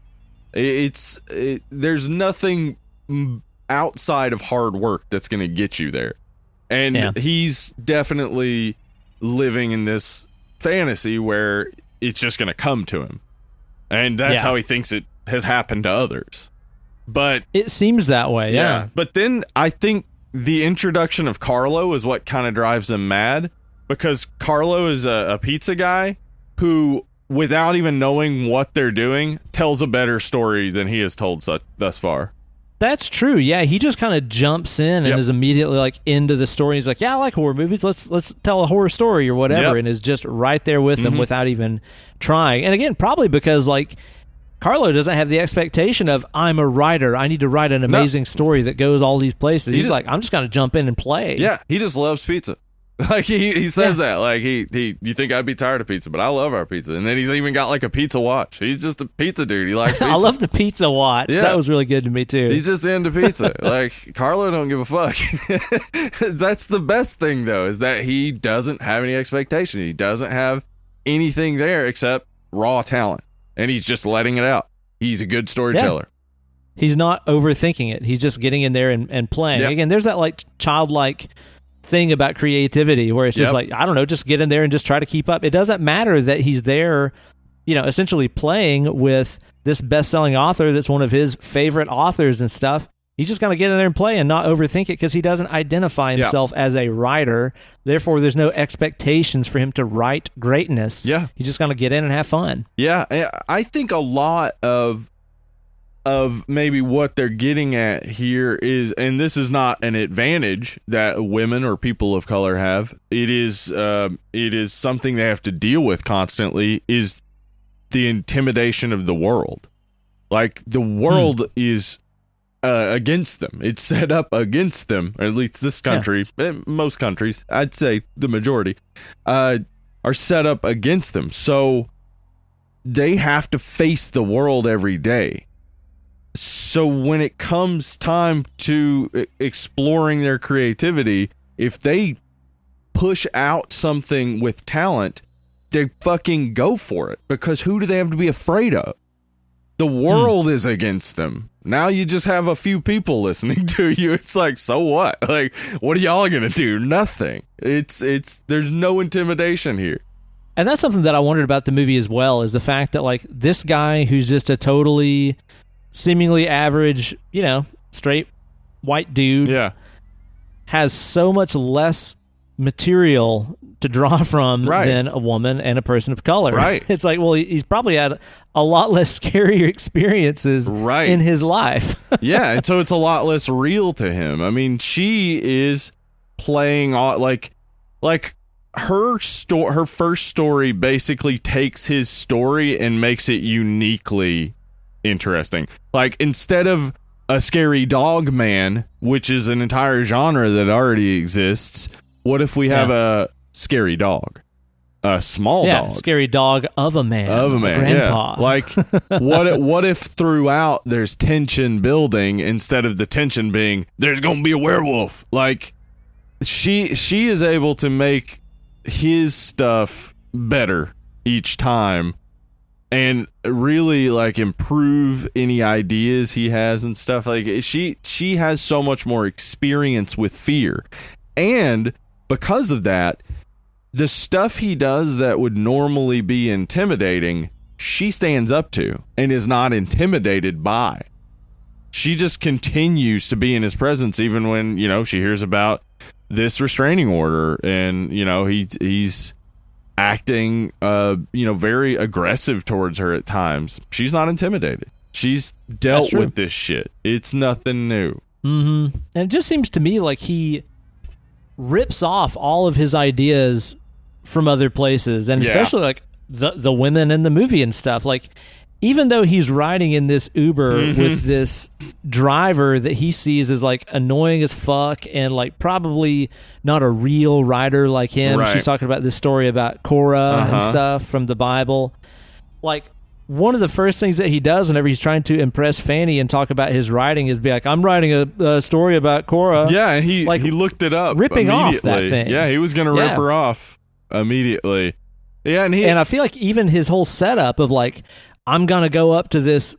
There's nothing outside of hard work that's going to get you there. And he's definitely living in this fantasy where it's just going to come to him. And that's how he thinks it has happened to others. But it seems that way, yeah. But then I think the introduction of Carlo is what kind of drives him mad, because Carlo is a pizza guy who, without even knowing what they're doing, tells a better story than he has told thus far. That's true. Yeah, he just kind of jumps in and is immediately like into the story. He's like, "Yeah, I like horror movies. Let's tell a horror story or whatever," and is just right there with them without even trying. And again, probably because like Carlo doesn't have the expectation of, I'm a writer, I need to write an amazing story that goes all these places. He's like, I'm just going to jump in and play. Yeah, he just loves pizza. Like he says that. Like you think I'd be tired of pizza, but I love our pizza. And then he's even got like a pizza watch. He's just a pizza dude. He likes pizza. I love the pizza watch. Yeah. That was really good to me too. He's just into pizza. Like Carlo don't give a fuck. That's the best thing though, is that he doesn't have any expectation. He doesn't have anything there except raw talent. And he's just letting it out. He's a good storyteller. Yeah. He's not overthinking it. He's just getting in there and playing. Yep. Again, there's that like childlike thing about creativity where it's just like, I don't know, just get in there and just try to keep up. It doesn't matter that he's there, essentially playing with this best-selling author that's one of his favorite authors and stuff. He's just going to get in there and play and not overthink it because he doesn't identify himself as a writer. Therefore, there's no expectations for him to write greatness. Yeah. He's just going to get in and have fun. Yeah. I think a lot of maybe what they're getting at here is, and this is not an advantage that women or people of color have, it is something they have to deal with constantly, is the intimidation of the world. Like, the world is against them. It's set up against them, or at least this country, most countries, I'd say the majority, are set up against them. So they have to face the world every day. So when it comes time to exploring their creativity, if they push out something with talent, they fucking go for it, because who do they have to be afraid of? The world is against them. Now you just have a few people listening to you. It's like, so what? Like, what are y'all gonna do? Nothing. It's there's no intimidation here. And that's something that I wondered about the movie as well, is the fact that like this guy who's just a totally seemingly average, straight white dude, has so much less material to draw from than a woman and a person of color. Right. It's like, well, he's probably had a lot less scary experiences in his life. Yeah, and so it's a lot less real to him. I mean, she is playing like her first story basically takes his story and makes it uniquely interesting. Like, instead of a scary dog man, which is an entire genre that already exists, what if we have a scary dog? A small dog. Scary dog of a man. Grandpa. Yeah. Like, what if throughout there's tension building instead of the tension being, there's going to be a werewolf? Like, she is able to make his stuff better each time and really like improve any ideas he has and stuff. Like, she has so much more experience with fear. And because of that, the stuff he does that would normally be intimidating, she stands up to and is not intimidated by. She just continues to be in his presence even when, she hears about this restraining order and, he's acting, very aggressive towards her at times. She's not intimidated. She's dealt with this shit. It's nothing new. Mm-hmm. And it just seems to me like he rips off all of his ideas from other places, and Yeah. especially like the women in the movie and stuff. Like, even though he's riding in this Uber with this driver that he sees as like annoying as fuck and like probably not a real rider like him. Right. She's talking about this story about Korah and stuff from the Bible. Like, one of the first things that he does whenever he's trying to impress Fanny and talk about his writing is be like, I'm writing a story about Korah. Yeah, and he Like, looked it up ripping off immediately. that thing. Yeah, he was going to rip Yeah. her off immediately. Yeah, and And I feel like even his whole setup of like, I'm going to go up to this,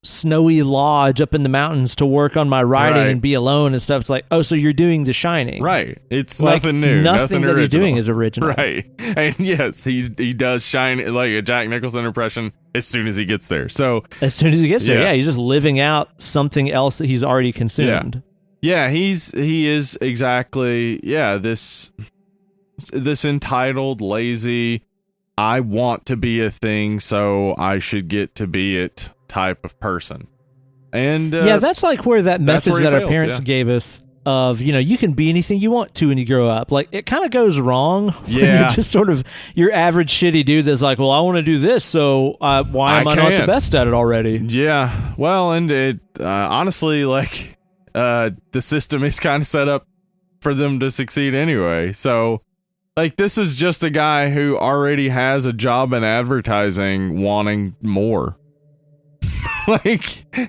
snowy lodge up in the mountains to work on my writing Right. and be alone and stuff. It's like, oh, so you're doing The Shining. right. It's Like, nothing new. Nothing that original. he's doing is original. Right. And yes, he does shine like a Jack Nicholson impression as soon as he gets there. So, As soon as he gets there, Yeah. yeah, he's just living out something else that he's already consumed. yeah, he is exactly this entitled, lazy, I want to be a thing, so I should get to be it type of person. And Yeah, that's like where that that's message where he that our fails, parents yeah. gave us of, you can be anything you want to when you grow up. Like, it kind of goes wrong when Yeah. you're just sort of your average shitty dude that's like, well, I want to do this, so why am I not the can. best at it already? Yeah, well, and it honestly, like, the system is kind of set up for them to succeed anyway. So, like, this is just a guy who already has a job in advertising wanting more. Like,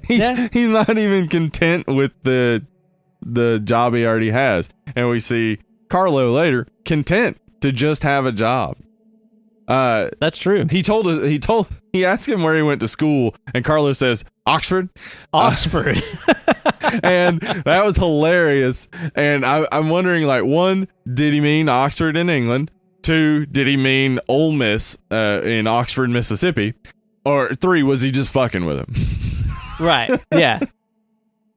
he's not even content with the job he already has. And we see Carlo later content to just have a job. That's true. He asked him where he went to school, and Carlos says Oxford. Oxford. And that was hilarious. And I'm wondering, like, one, did he mean Oxford in England? Two, did he mean Ole Miss in Oxford, Mississippi? Or three, was he just fucking with him? Right. Yeah.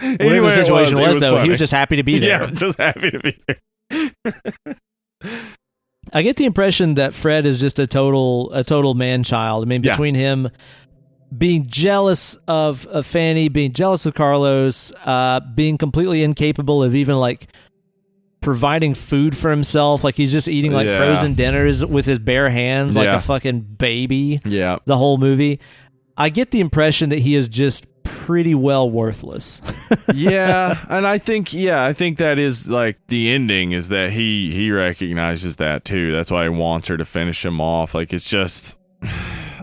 Anyway, Whatever the situation it was, though, funny. he was just happy to be there. Yeah, just happy to be there. I get the impression that Fred is just a total man child. I mean, Yeah. between him being jealous of Fanny, being jealous of Carlos, being completely incapable of even like providing food for himself, like he's just eating like Yeah. frozen dinners with his bare hands like Yeah. a fucking baby. Yeah. The whole movie, I get the impression that he is just pretty well worthless. Yeah, and I think that is like the ending is that he recognizes that too. That's why he wants her to finish him off. Like, it's just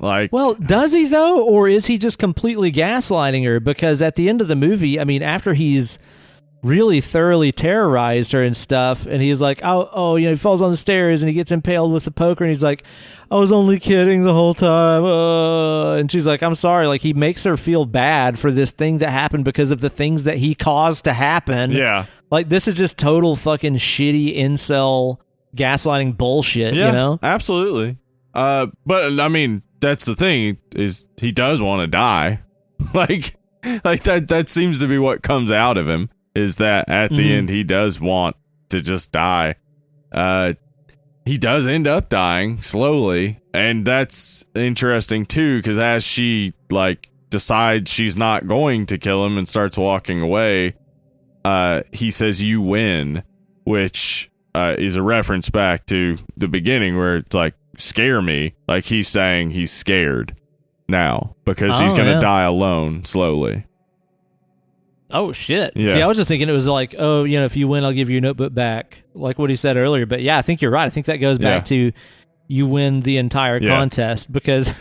like, Well, does he though, or is he just completely gaslighting her? Because at the end of the movie, I mean, after he's really thoroughly terrorized her and stuff, and he's like, oh, he falls on the stairs and he gets impaled with the poker, and he's like, I was only kidding the whole time. And she's like, I'm sorry. Like, he makes her feel bad for this thing that happened because of the things that he caused to happen. yeah. Like, this is just total fucking shitty incel gaslighting bullshit, Yeah, you know? absolutely. But I mean, that's the thing is he does want to die. like that seems to be what comes out of him is that at the end he does want to just die. He does end up dying slowly, and that's interesting too because as she like decides she's not going to kill him and starts walking away, he says you win, which is a reference back to the beginning where it's like scare me, like he's saying he's scared now because he's gonna die alone slowly. Oh, shit. Yeah. See, I was just thinking it was like, oh, if you win, I'll give you your notebook back, like what he said earlier. But yeah, I think you're right. I think that goes back to you win the entire contest because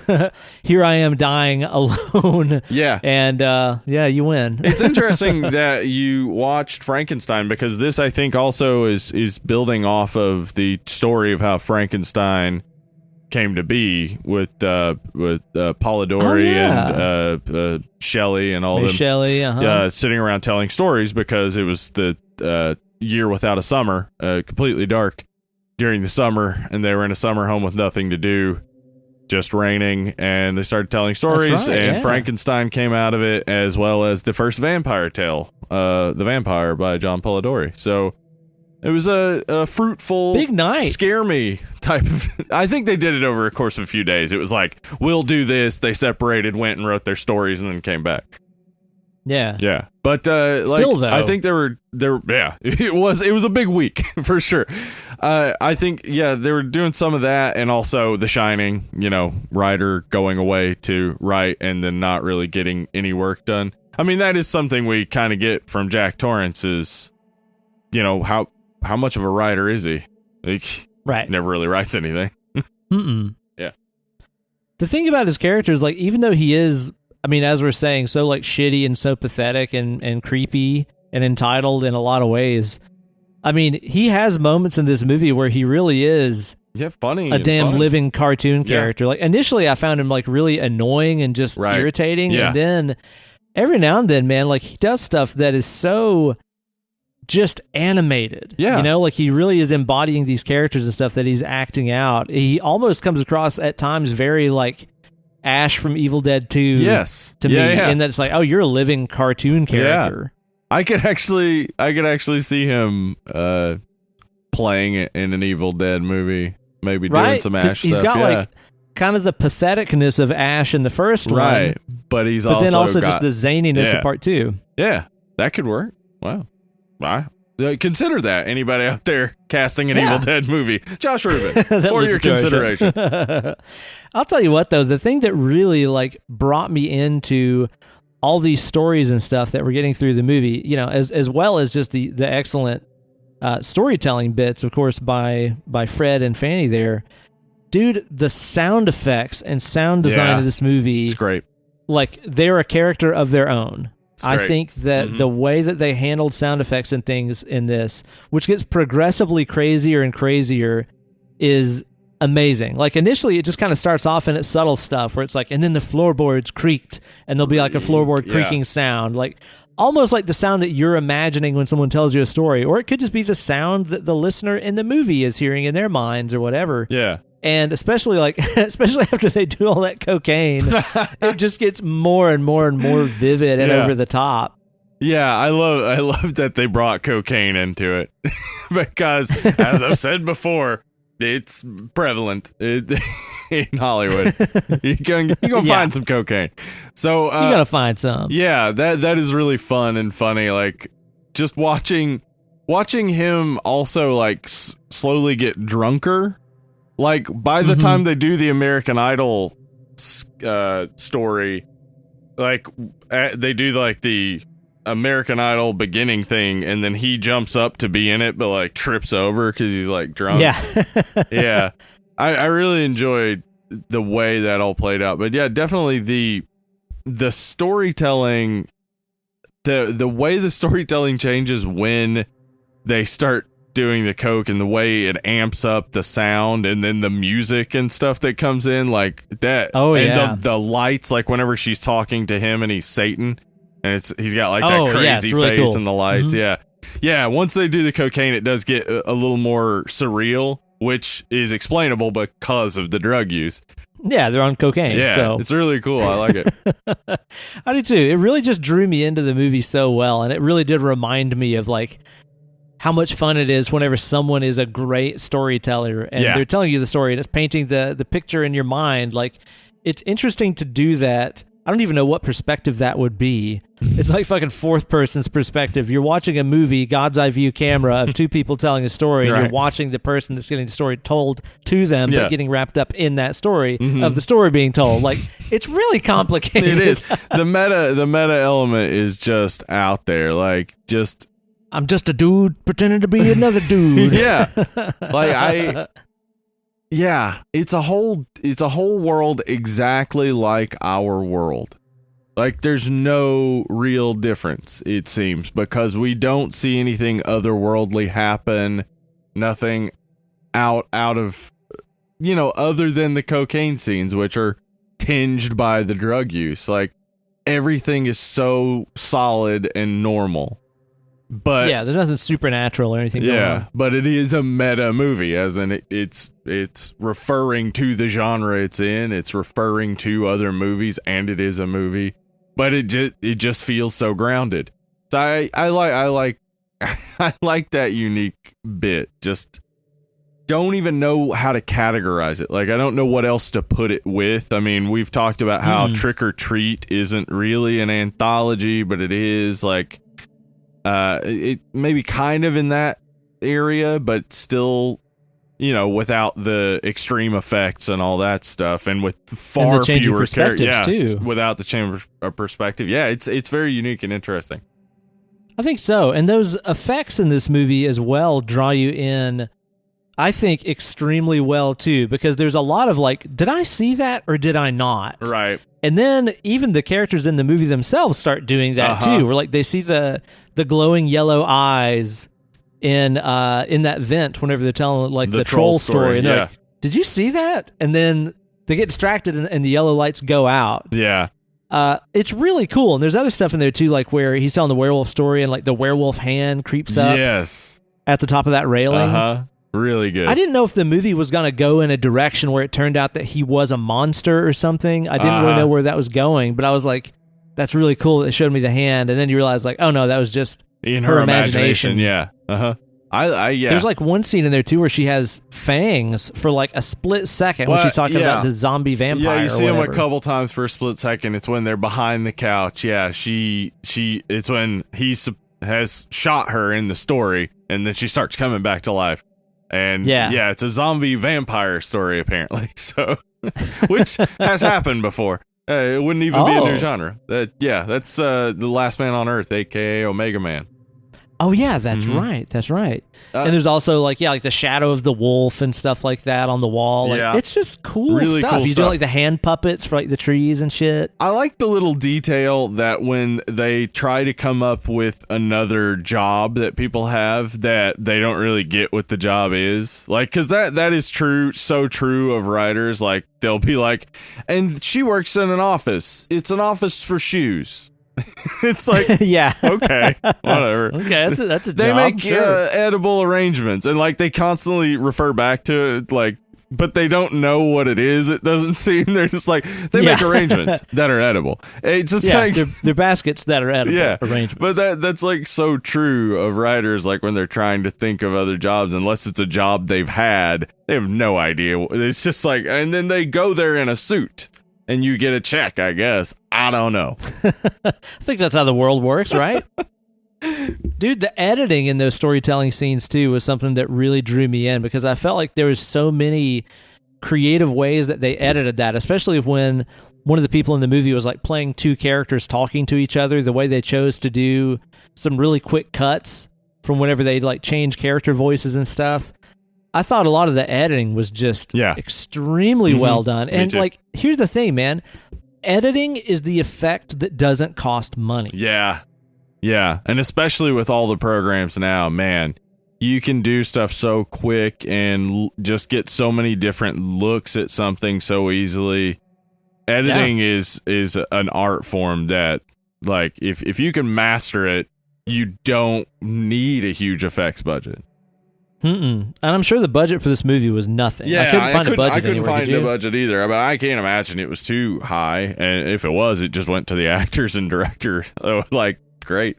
here I am dying alone. Yeah. And you win. It's interesting that you watched Frankenstein because this, I think, also is building off of the story of how Frankenstein came to be with Polidori and Shelley and all Mary them Shelley, sitting around telling stories because it was the year without a summer, completely dark during the summer, and they were in a summer home with nothing to do, just raining, and they started telling stories, That's right, and yeah. Frankenstein came out of it, as well as the first vampire tale, The Vampire by John Polidori. So it was a fruitful, big night, scare me type of. I think they did it over a course of a few days. It was like, we'll do this. They separated, went and wrote their stories, and then came back. Yeah. Yeah, but like, Still, though. I think there. Yeah, it was a big week for sure. I think they were doing some of that, and also The Shining. You know, writer going away to write and then not really getting any work done. I mean, that is something we kind of get from Jack Torrance. Is, you know, how much of a writer is he? Like, Right. never really writes anything. Mm-mm. Yeah. The thing about his character is, like, even though he is, I mean, as we're saying, so like shitty and so pathetic and creepy and entitled in a lot of ways, I mean, he has moments in this movie where he really is Funny. a damn fun. living cartoon character. Like, initially I found him like really annoying and just irritating. Yeah. And then every now and then, man, like, he does stuff that is so just animated. Yeah. You know, like, he really is embodying these characters and stuff that he's acting out. He almost comes across at times very like Ash from Evil Dead 2 Yes. to me, and that it's like, oh, you're a living cartoon character. I could actually see him playing it in an Evil Dead movie, maybe doing some Ash He's stuff. got like kind of the patheticness of Ash in the first one, right? But then also got, just the zaniness of part 2. Yeah, that could work. Wow. Consider that, anybody out there casting an Evil Dead movie. Josh Rubin, for your consideration. I'll tell you what, though, the thing that really like brought me into all these stories and stuff that we're getting through the movie, you know, as well as just the excellent storytelling bits, of course, by Fred and Fanny there. Dude, the sound effects and sound design of this movie, it's great. Like, they're a character of their own. I think that the way that they handled sound effects and things in this, which gets progressively crazier and crazier, is amazing. Like, initially, it just kind of starts off in its subtle stuff where it's like, and then the floorboards creaked, and there'll be like a floorboard creaking sound, like almost like the sound that you're imagining when someone tells you a story, or it could just be the sound that the listener in the movie is hearing in their minds or whatever. Yeah. And especially after they do all that cocaine, it just gets more and more and more vivid and over the top. Yeah, I love that they brought cocaine into it because, as I've said before, it's prevalent in Hollywood. You're gonna find some cocaine. So you gotta find some. Yeah, that is really fun and funny. Like, just watching him also like slowly get drunker. Like, by the time they do the American Idol story, like, they do like the American Idol beginning thing, and then he jumps up to be in it, but like trips over because he's like drunk. Yeah. Yeah. I really enjoyed the way that all played out. But yeah, definitely the storytelling, the way the storytelling changes when they start doing the coke, and the way it amps up the sound, and then the music and stuff that comes in like that. Oh, and yeah. the lights, like whenever she's talking to him and he's Satan, and he's got like that crazy really face cool. and the lights. Yeah, once they do the cocaine, it does get a little more surreal, which is explainable because of the drug use. Yeah, they're on cocaine. Yeah, so. it's really cool. I like it. I do too. It really just drew me into the movie so well, and it really did remind me of like how much fun it is whenever someone is a great storyteller and they're telling you the story and it's painting the picture in your mind. Like, it's interesting to do that. I don't even know what perspective that would be. It's like fucking fourth person's perspective. You're watching a movie, God's eye view camera of two people telling a story, and you're watching the person that's getting the story told to them, but getting wrapped up in that story of the story being told. Like, it's really complicated. It is. The meta element is just out there. Like, just, I'm just a dude pretending to be another dude. Yeah. Like, it's a whole world exactly like our world. Like, there's no real difference, it seems, because we don't see anything otherworldly happen, nothing out of, other than the cocaine scenes, which are tinged by the drug use. Like, everything is so solid and normal. But yeah, there's nothing supernatural or anything going on. But it is a meta movie, as in it's referring to the genre it's in, it's referring to other movies, and it is a movie. But it just feels so grounded. So I like I like that unique bit. Just don't even know how to categorize it. Like, I don't know what else to put it with. I mean, we've talked about how Trick or Treat isn't really an anthology, but it is like, it maybe kind of in that area, but still, without the extreme effects and all that stuff, and with far fewer characters too. Without the change of perspective, it's very unique and interesting. I think so, and those effects in this movie as well draw you in, I think, extremely well too, because there's a lot of like, did I see that or did I not? Right. And then even the characters in the movie themselves start doing that too, where like they see the glowing yellow eyes in that vent whenever they're telling like the troll story, and they're like, did you see that? And then they get distracted and the yellow lights go out. Yeah. It's really cool. And there's other stuff in there too, like where he's telling the werewolf story and like the werewolf hand creeps up at the top of that railing. Really good. I didn't know if the movie was going to go in a direction where it turned out that he was a monster or something. I didn't really know where that was going, but I was like, that's really cool that they showed me the hand. And then you realize like, oh no, that was just in her imagination. Yeah. There's like one scene in there too where she has fangs for like a split second when she's talking about the zombie vampire. Yeah, you see them a couple times for a split second. It's when they're behind the couch. Yeah, it's when he has shot her in the story, and then she starts coming back to life. And it's a zombie vampire story apparently. So, which has happened before. It wouldn't even be a new genre. That's The Last Man on Earth, aka Omega Man. Oh yeah, that's right. That's right. And there's also like the shadow of the wolf and stuff like that on the wall. Like, it's just cool really stuff. Cool you do like the hand puppets for like the trees and shit. I like the little detail that when they try to come up with another job that people have, that they don't really get what the job is. Like, because that is true, so true of writers. Like, they'll be like, and she works in an office. It's an office for shoes. It's like, okay, whatever. Okay, that's a job. They make edible arrangements, and like they constantly refer back to it, like, but they don't know what it is. It doesn't seem. They're just like, they make arrangements that are edible. It's just like they're baskets that are edible. Arrangements. But that's like so true of writers. Like when they're trying to think of other jobs, unless it's a job they've had, they have no idea. It's just like, and then they go there in a suit. And you get a check, I guess. I don't know. I think that's how the world works, right? Dude, the editing in those storytelling scenes, too, was something that really drew me in because I felt like there was so many creative ways that they edited that, especially when one of the people in the movie was like playing two characters talking to each other, the way they chose to do some really quick cuts from whenever they like change character voices and stuff. I thought a lot of the editing was just extremely well done. And like, here's the thing, man. Editing is the effect that doesn't cost money. Yeah. Yeah. And especially with all the programs now, man, you can do stuff so quick and just get so many different looks at something so easily. Editing is an art form that, like, if you can master it, you don't need a huge effects budget. And I'm sure the budget for this movie was nothing. Yeah, I couldn't find a budget either, but I can't imagine it was too high. And if it was, it just went to the actors and director. Like, great.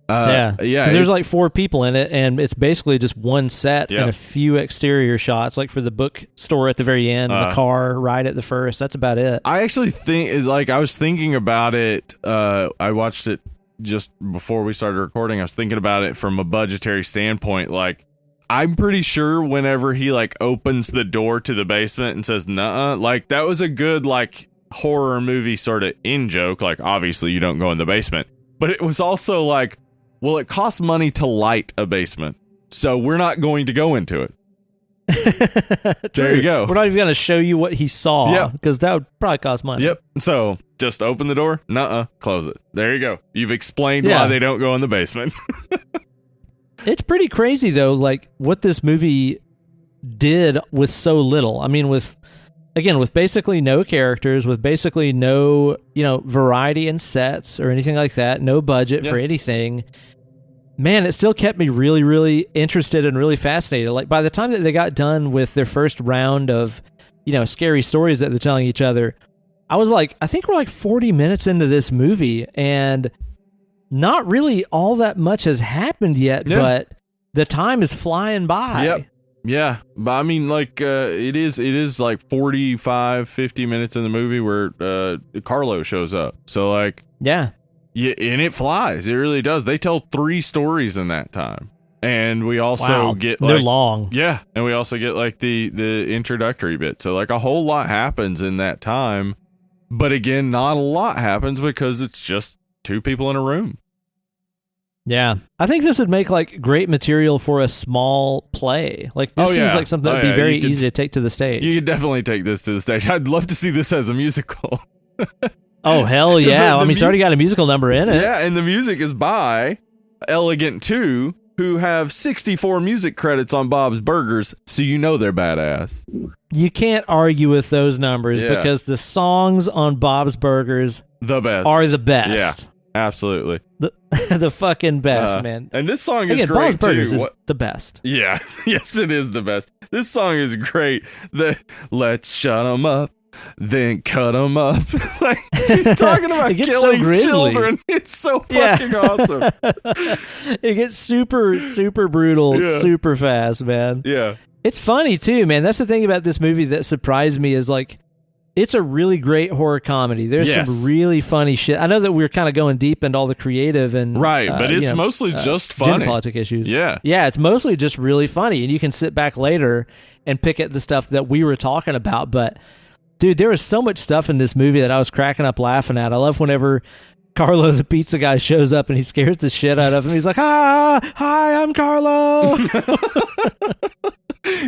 Because there's like 4 people in it, and it's basically just one set and a few exterior shots, like for the bookstore at the very end, and the car right at the first. That's about it. I actually think, like, I was thinking about it. I watched it just before we started recording. I was thinking about it from a budgetary standpoint, like, I'm pretty sure whenever he like opens the door to the basement and says nuh-uh, like that was a good like horror movie sort of in joke. Like obviously you don't go in the basement, but it was also like, well, it costs money to light a basement, so we're not going to go into it. There you go. We're not even going to show you what he saw because that would probably cost money. Yep. So just open the door, nuh-uh, close it. There you go. You've explained why they don't go in the basement. It's pretty crazy, though, like, what this movie did with so little. I mean, with basically no characters, with basically no, variety in sets or anything like that, no budget for anything. Man, it still kept me really, really interested and really fascinated. Like, by the time that they got done with their first round of, scary stories that they're telling each other, I was like, I think we're like 40 minutes into this movie, and not really all that much has happened yet, but the time is flying by. Yep. Yeah, but I mean, like, it is like 45, 50 minutes in the movie where Carlo shows up. So, like, Yeah. yeah, and it flies. It really does. They tell 3 stories in that time, and we also get like, they're long. Yeah, and we also get like the introductory bit. So, like, a whole lot happens in that time, but again, not a lot happens because it's just 2 people in a room. Yeah. I think this would make like great material for a small play. Like this seems like something that would be very easy to take to the stage. You could definitely take this to the stage. I'd love to see this as a musical. Oh, hell yeah. I mean, it's already got a musical number in it. Yeah, and the music is by Elegant 2, who have 64 music credits on Bob's Burgers, so you know they're badass. You can't argue with those numbers because the songs on Bob's Burgers the best are the best. Yeah, absolutely. The fucking best, man. And this song is Again, great, Bob's Burgers too. is the best. Yeah, yes, it is the best. This song is great. Let's shut 'em up, then cut 'em up. Like, she's talking about killing children. It's so fucking awesome. It gets super, super brutal, super fast, man. Yeah. It's funny, too, man. That's the thing about this movie that surprised me is, like, it's a really great horror comedy. There's some really funny shit. I know that we're kind of going deep into all the creative and but it's mostly just funny. Geopolitic issues. Yeah. Yeah, it's mostly just really funny, and you can sit back later and pick at the stuff that we were talking about. But, dude, there was so much stuff in this movie that I was cracking up laughing at. I love whenever Carlo the pizza guy shows up and he scares the shit out of him. He's like, hi, I'm Carlo.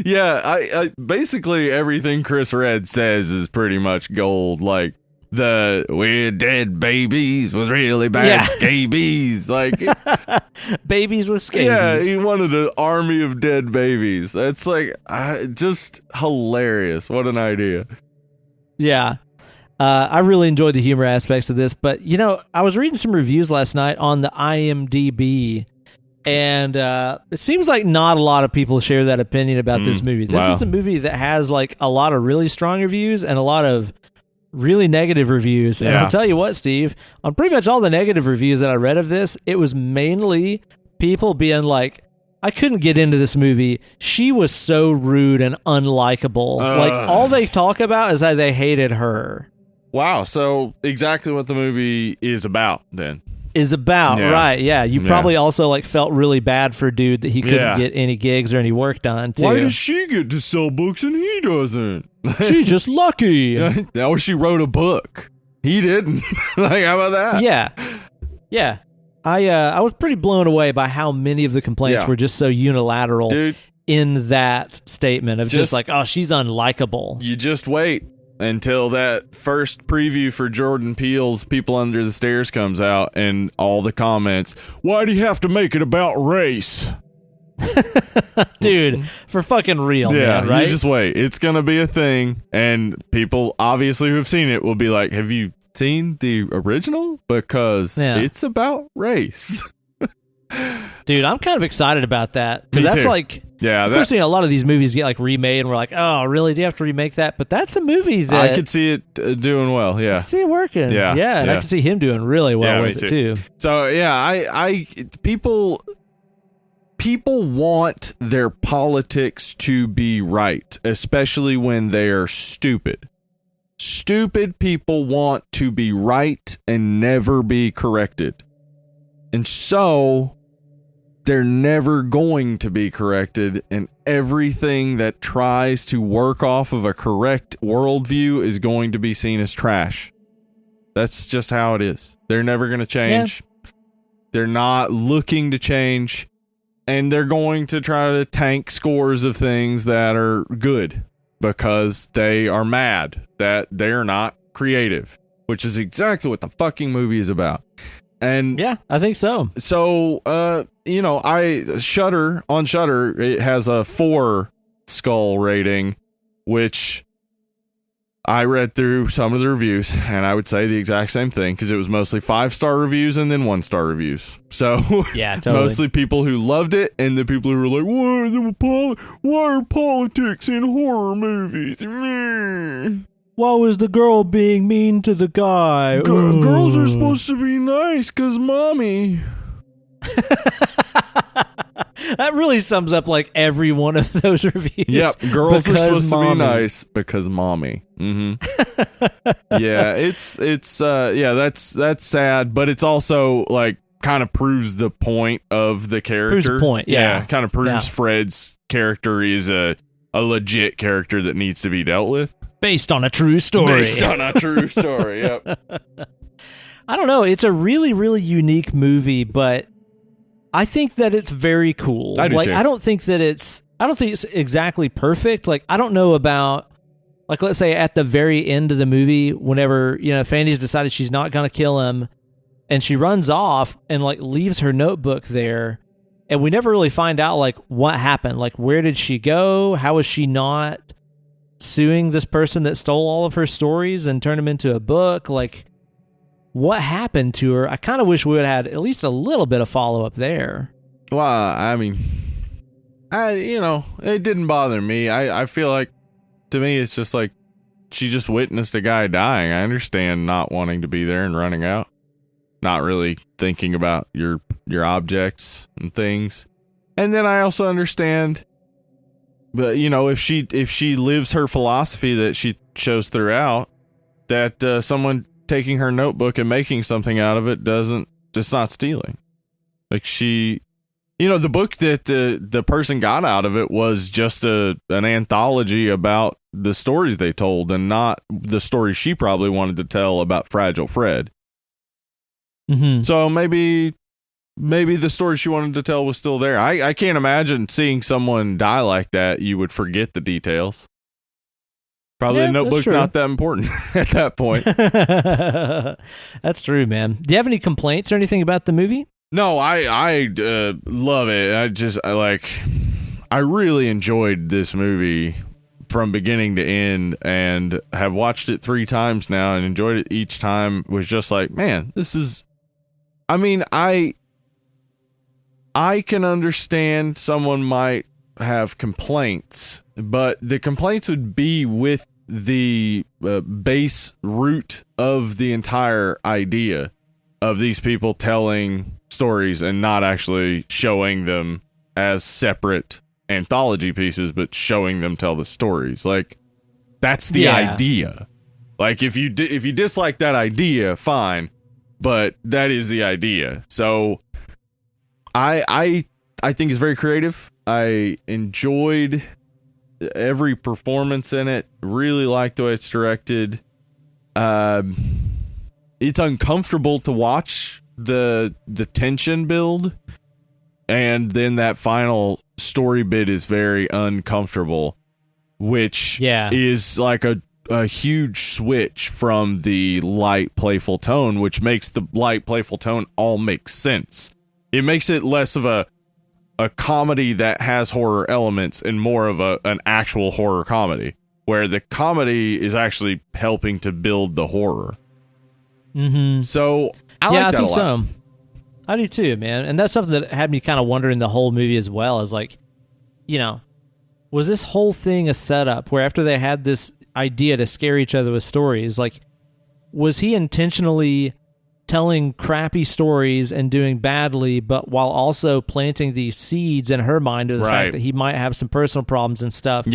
Yeah, I basically everything Chris Red says is pretty much gold. Like, we're dead babies with really bad scabies. Like, babies with scabies. Yeah, he wanted an army of dead babies. That's like just hilarious. What an idea. Yeah. I really enjoyed the humor aspects of this, but I was reading some reviews last night on the IMDb, and it seems like not a lot of people share that opinion about this movie. This is a movie that has like a lot of really strong reviews and a lot of really negative reviews. And I'll tell you what, Steve, on pretty much all the negative reviews that I read of this, it was mainly people being like, I couldn't get into this movie. She was so rude and unlikable. Like, all they talk about is how they hated her. Wow, so exactly what the movie is about then. Right, yeah. You probably also like felt really bad for dude that he couldn't get any gigs or any work done, too. Why does she get to sell books and he doesn't? She's just lucky. Or she wrote a book. He didn't. Like, how about that? Yeah. I was pretty blown away by how many of the complaints were just so unilateral in that statement of just like, oh, she's unlikable. You just wait until that first preview for Jordan Peele's People Under the Stairs comes out and all the comments, why do you have to make it about race? Dude, for fucking real, man, right? You just wait. It's going to be a thing, and people obviously who have seen it will be like, have you seen the original? Because it's about race. Dude, I'm kind of excited about that, because that's like, a lot of these movies get like remade and we're like, oh, really? Do you have to remake that? But that's a movie that I could see it doing well. Yeah, I could see it working. And I can see him doing really well with it too. So people want their politics to be right, especially when they are stupid. Stupid people want to be right and never be corrected. And so they're never going to be corrected, and everything that tries to work off of a correct worldview is going to be seen as trash. That's just how it is. They're never going to change. They're not looking to change, and they're going to try to tank scores of things that are good because they are mad that they're not creative, which is exactly what the fucking movie is about. And yeah, I think so. So, Shudder, it has a 4 skull rating, which I read through some of the reviews, and I would say the exact same thing, because it was mostly 5-star reviews and then 1-star reviews. So, yeah, totally. Mostly people who loved it, and the people who were like, why are politics in horror movies? Why was the girl being mean to the guy? Girls are supposed to be nice, because mommy. That That really sums up like every one of those reviews. Yep, girls are supposed mommy. to be nice because mommy. Yeah, that's sad, but it's also like kind of proves the point of the character. Proves the point, yeah. Kind of proves Fred's character is a legit character that needs to be dealt with. Based on a true story. Yep. I don't know. It's a really, really unique movie, but I think that it's very cool. I do too. I don't think it's exactly perfect. Like, I don't know about, like, let's say at the very end of the movie, whenever, Fanny's decided she's not going to kill him, and she runs off and, like, leaves her notebook there, and we never really find out, like, what happened. Like, where did she go? How is she not suing this person that stole all of her stories and turned them into a book? Like, what happened to her? I kind of wish we would have had at least a little bit of follow-up there. Well, I mean, it didn't bother me. I feel like, to me, it's just like she just witnessed a guy dying. I understand not wanting to be there and running out, not really thinking about your objects and things. And then I also understand, but if she lives her philosophy that she shows throughout, that someone taking her notebook and making something out of it it's not stealing. Like she, the book that the person got out of it was just an anthology about the stories they told and not the stories she probably wanted to tell about Fragile Fred. Mm-hmm. So maybe the story she wanted to tell was still there. I can't imagine seeing someone die like that. You would forget the details. Probably the notebook's not that important at that point. That's true, man. Do you have any complaints or anything about the movie? No, I love it. I really enjoyed this movie from beginning to end and have watched it 3 times now and enjoyed it each time. Was just like, man, this is, I mean, I can understand someone might have complaints, but the complaints would be with the base root of the entire idea of these people telling stories and not actually showing them as separate anthology pieces, but showing them tell the stories. Like, that's the idea. Like, if you dislike that idea, fine, but that is the idea. So I think it's very creative. I enjoyed every performance in it. Really like the way it's directed. It's uncomfortable to watch the tension build, and then that final story bit is very uncomfortable, which is like a huge switch from the light playful tone, which makes the light playful tone all make sense. It makes it less of a comedy that has horror elements and more of an actual horror comedy, where the comedy is actually helping to build the horror. Mm-hmm. So I like that a lot. So. I do too, man. And that's something that had me kind of wondering the whole movie as well, is like, was this whole thing a setup where after they had this idea to scare each other with stories, like, was he intentionally telling crappy stories and doing badly, but while also planting these seeds in her mind of the fact that he might have some personal problems and stuff,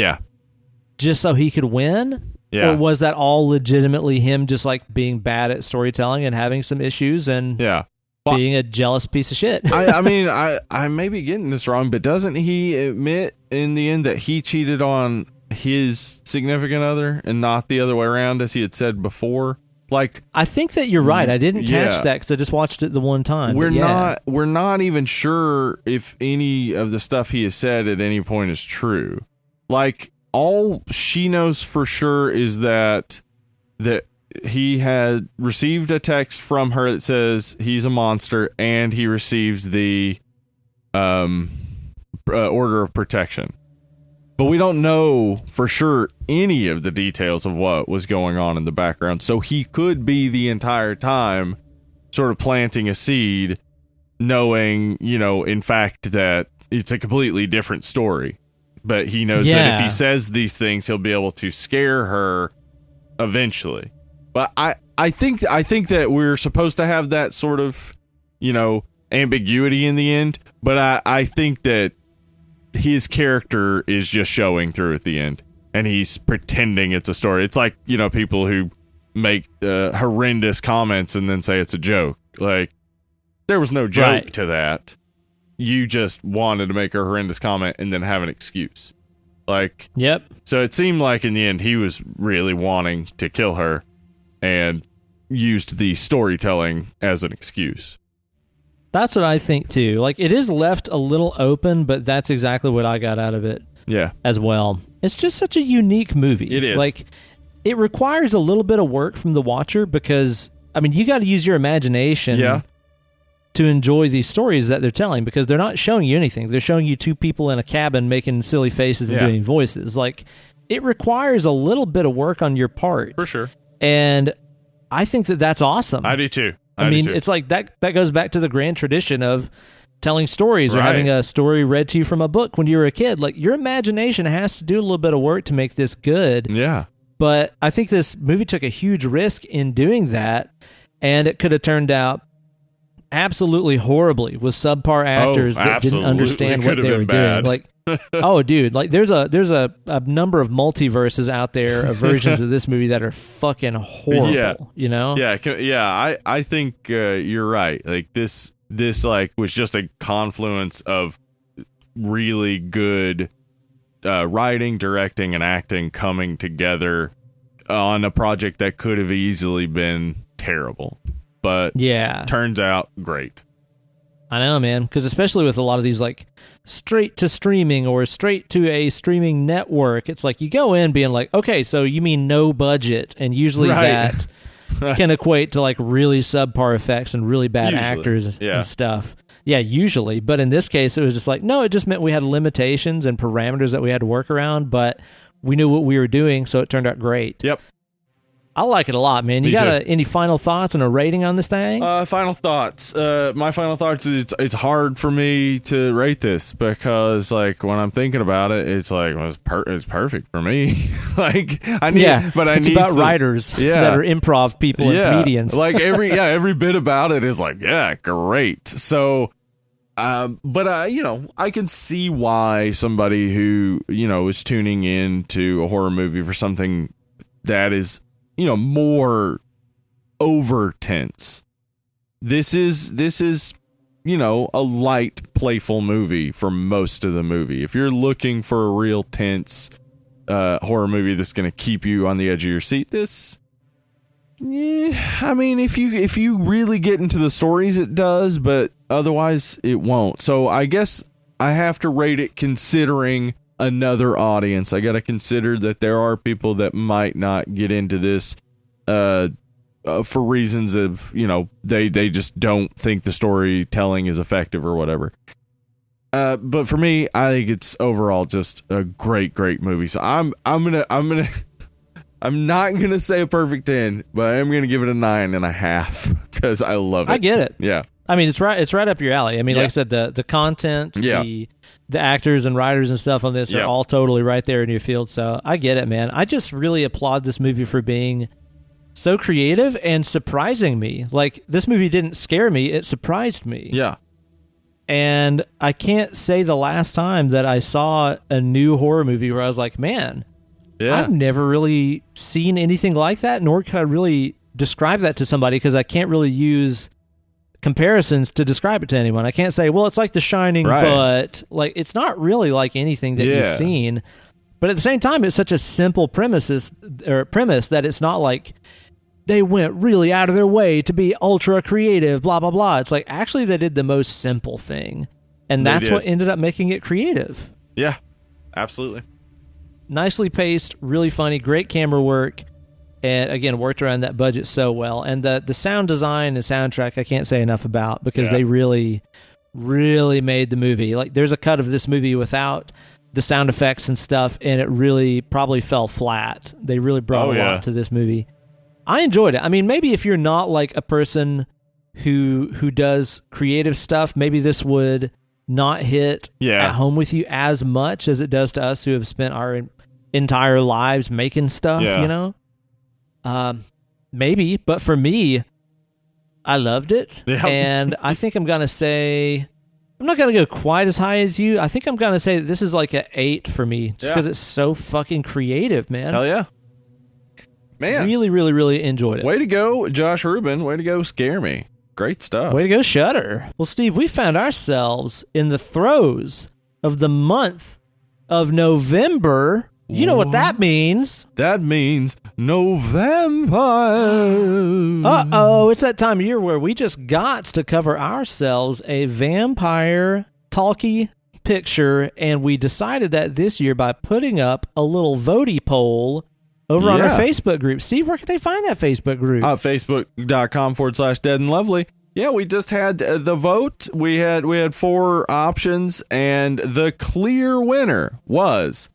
just so he could win? Or was that all legitimately him just like being bad at storytelling and having some issues and being a jealous piece of shit? I mean, I may be getting this wrong, but doesn't he admit in the end that he cheated on his significant other and not the other way around, as he had said before? Like, I think that you're right. I didn't catch that because I just watched it the one time. We're not even sure if any of the stuff he has said at any point is true. Like, all she knows for sure is that he had received a text from her that says he's a monster, and he receives the order of protection. But we don't know for sure any of the details of what was going on in the background. So he could be the entire time sort of planting a seed, knowing, in fact, that it's a completely different story. But he knows that if he says these things, he'll be able to scare her eventually. But I think that we're supposed to have that sort of, ambiguity in the end. But I think that his character is just showing through at the end, and he's pretending it's a story. It's like, people who make horrendous comments and then say it's a joke. Like, there was no joke to that. You just wanted to make a horrendous comment and then have an excuse. Like, yep. So it seemed like in the end he was really wanting to kill her and used the storytelling as an excuse. That's what I think too. Like, it is left a little open, but that's exactly what I got out of it. Yeah. As well. It's just such a unique movie. It is. Like, it requires a little bit of work from the watcher because, I mean, you got to use your imagination to enjoy these stories that they're telling, because they're not showing you anything. They're showing you two people in a cabin making silly faces and doing voices. Like, it requires a little bit of work on your part. For sure. And I think that that's awesome. I do too. I mean, it's like that goes back to the grand tradition of telling stories or having a story read to you from a book when you were a kid. Like, your imagination has to do a little bit of work to make this good. Yeah. But I think this movie took a huge risk in doing that, and it could have turned out absolutely horribly with subpar actors that didn't understand what they were doing. Like, oh, dude, like there's a number of multiverses out there of versions of this movie that are fucking horrible. I think you're right. Like, this like was just a confluence of really good writing, directing, and acting coming together on a project that could have easily been terrible, but turns out great. I know, man, because especially with a lot of these, like, straight to streaming or straight to a streaming network, it's like you go in being like, okay, so you mean no budget, and usually that can equate to like really subpar effects and really bad actors and stuff. Yeah, usually. But in this case, it was just like, no, it just meant we had limitations and parameters that we had to work around, but we knew what we were doing, so it turned out great. Yep. I like it a lot, man. You got any final thoughts and a rating on this thing? Final thoughts. My final thoughts is it's hard for me to rate this because, like, when I'm thinking about it, it's like, well, it's perfect for me. Like, I need, it's about writers that are improv people and comedians. Like every bit about it is like, great. So, but I can see why somebody who is tuning in to a horror movie for something that is more over tense. This is a light, playful movie for most of the movie. If you're looking for a real tense horror movie that's going to keep you on the edge of your seat, I mean, if you really get into the stories, it does, but otherwise it won't. So I guess I have to rate it considering another audience. I got to consider that there are people that might not get into this for reasons of, they just don't think the storytelling is effective or whatever. But for me, I think it's overall just a great movie. So I'm not gonna say a perfect 10, but I am gonna give it a 9.5 because I love it. I get it. Yeah. I mean, it's right up your alley. I mean, like I said, the content, the actors and writers and stuff on this are all totally right there in your field. So I get it, man. I just really applaud this movie for being so creative and surprising me. Like, this movie didn't scare me; it surprised me. Yeah. And I can't say the last time that I saw a new horror movie where I was like, man, I've never really seen anything like that, nor can I really describe that to somebody because I can't really use comparisons to describe it to anyone. I can't say, well, it's like The Shining, but like it's not really like anything that you've seen. But at the same time, it's such a simple premise that it's not like they went really out of their way to be ultra creative, blah, blah, blah. It's like, actually, they did the most simple thing. And that's what ended up making it creative. Yeah, absolutely. Nicely paced, really funny, great camera work. And again, worked around that budget so well. And the sound design and soundtrack, I can't say enough about because they really, really made the movie. Like, there's a cut of this movie without the sound effects and stuff, and it really probably fell flat. They really brought a lot to this movie. I enjoyed it. I mean, maybe if you're not like a person who does creative stuff, maybe this would not hit at home with you as much as it does to us who have spent our entire lives making stuff, maybe, but for me, I loved it. And I think I'm going to say I'm not going to go quite as high as you. I think I'm going to say that this is like an 8 for me just because it's so fucking creative, man. Hell yeah. Man. Really, really, really enjoyed it. Way to go, Josh Rubin. Way to go, Scare Me. Great stuff. Way to go, Shudder. Well, Steve, we found ourselves in the throes of the month of November. You know what that means. That means November. Uh-oh, it's that time of year where we just got to cover ourselves a vampire talkie picture, and we decided that this year by putting up a little votey poll over on our Facebook group. Steve, where can they find that Facebook group? Facebook.com/Dead and Lovely. Yeah, we just had the vote. We had 4 options, and the clear winner was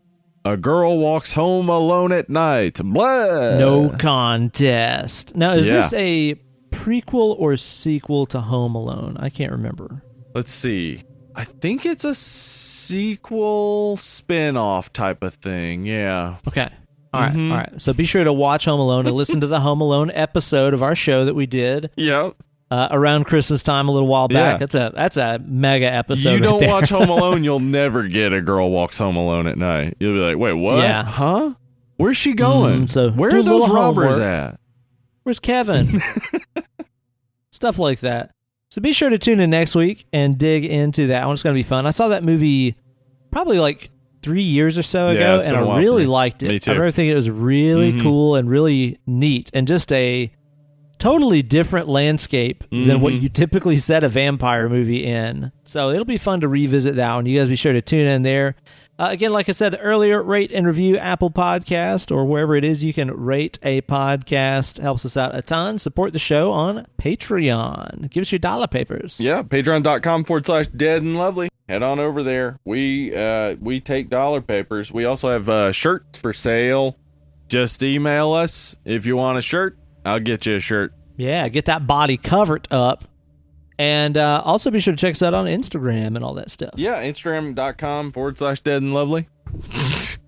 A Girl Walks Home Alone at Night. Blah. No contest. Now, is this a prequel or sequel to Home Alone? I can't remember. Let's see. I think it's a sequel spin-off type of thing. Yeah. Okay. All right. So be sure to watch Home Alone and listen to the Home Alone episode of our show that we did. Yep. Around Christmas time a little while back. Yeah. That's a mega episode. You don't watch Home Alone, you'll never get A Girl Walks Home Alone at Night. You'll be like, wait, what? Yeah. Huh? Where's she going? Where are those robbers at? Where's Kevin? Stuff like that. So be sure to tune in next week and dig into that one. It's going to be fun. I saw that movie probably like 3 years or so ago, and I really liked it. Me too. I remember thinking it was really cool and really neat, and just a totally different landscape than what you typically set a vampire movie in. So it'll be fun to revisit that one. You guys be sure to tune in there. Again, like I said earlier, rate and review Apple Podcast or wherever it is you can rate a podcast. Helps us out a ton. Support the show on Patreon. Give us your dollar papers. Yeah, patreon.com/Dead and Lovely. Head on over there. We take dollar papers. We also have shirts for sale. Just email us if you want a shirt. I'll get you a shirt. Yeah, get that body covered up. And also be sure to check us out on Instagram and all that stuff. Yeah, Instagram.com/Dead and Lovely.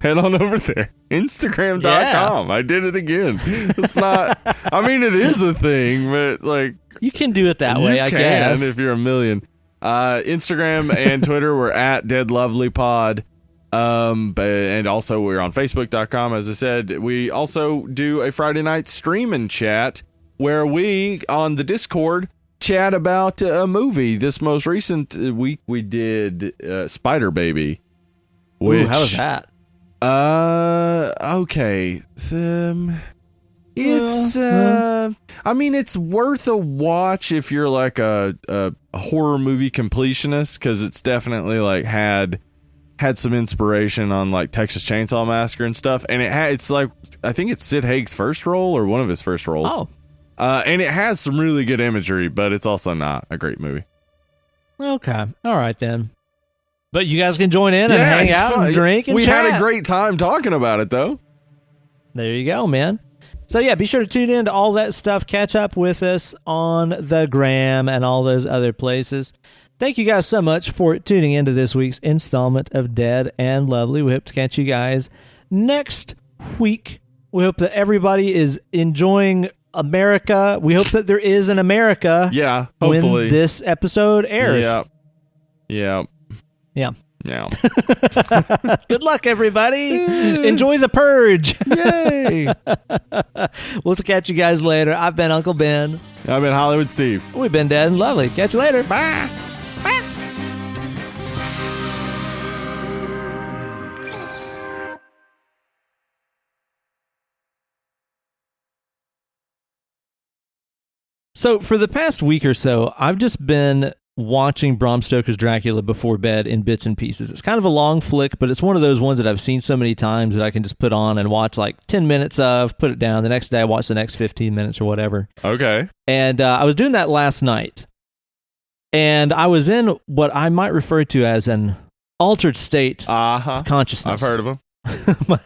Head on over there. Instagram.com. I did it again. It's not, I mean, it is a thing, but like. You can do it that way, I guess. If you're a million. Instagram and Twitter, we're at Dead Lovely Pod. And also we're on Facebook.com. As I said, we also do a Friday night stream and chat where we, on the Discord, chat about a movie. This most recent week we did Spider Baby. Which, ooh, how was that? Okay. It's I mean, it's worth a watch if you're like a horror movie completionist, because it's definitely like had some inspiration on like Texas Chainsaw Massacre and stuff, and it's like, I think it's Sid Haig's first role or one of his first roles. Oh. And it has some really good imagery, but it's also not a great movie. Okay. All right, then. But you guys can join in and hang out fun. And drink and chat. We had a great time talking about it, though. There you go, man. So, yeah, be sure to tune in to all that stuff. Catch up with us on the gram and all those other places. Thank you guys so much for tuning into this week's installment of Dead and Lovely. We hope to catch you guys next week. We hope that everybody is enjoying America. We hope that there is an America. Yeah, hopefully. When this episode airs. Yeah. Good luck, everybody. Enjoy the purge. Yay. We'll catch you guys later. I've been Uncle Ben. I've been Hollywood Steve. We've been Dead and Lovely. Catch you later. Bye. So for the past week or so, I've just been watching Bram Stoker's Dracula before bed in bits and pieces. It's kind of a long flick, but it's one of those ones that I've seen so many times that I can just put on and watch like 10 minutes of, put it down. The next day I watch the next 15 minutes or whatever. Okay. And I was doing that last night. And I was in what I might refer to as an altered state of consciousness. I've heard of them.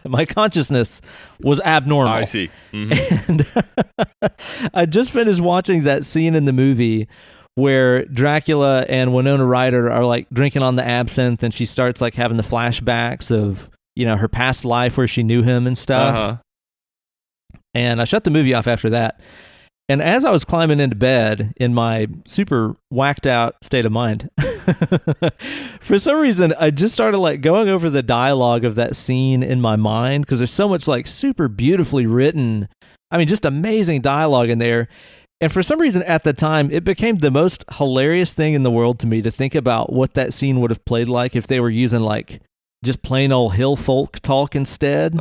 my consciousness was abnormal. I see. Mm-hmm. And I just finished watching that scene in the movie where Dracula and Winona Ryder are like drinking on the absinthe, and she starts like having the flashbacks of, you know, her past life where she knew him and stuff. And I shut the movie off after that. And as I was climbing into bed in my super whacked out state of mind, for some reason, I just started like going over the dialogue of that scene in my mind because there's so much like super beautifully written, I mean, just amazing dialogue in there. And for some reason at the time, it became the most hilarious thing in the world to me to think about what that scene would have played like if they were using like just plain old hill folk talk instead.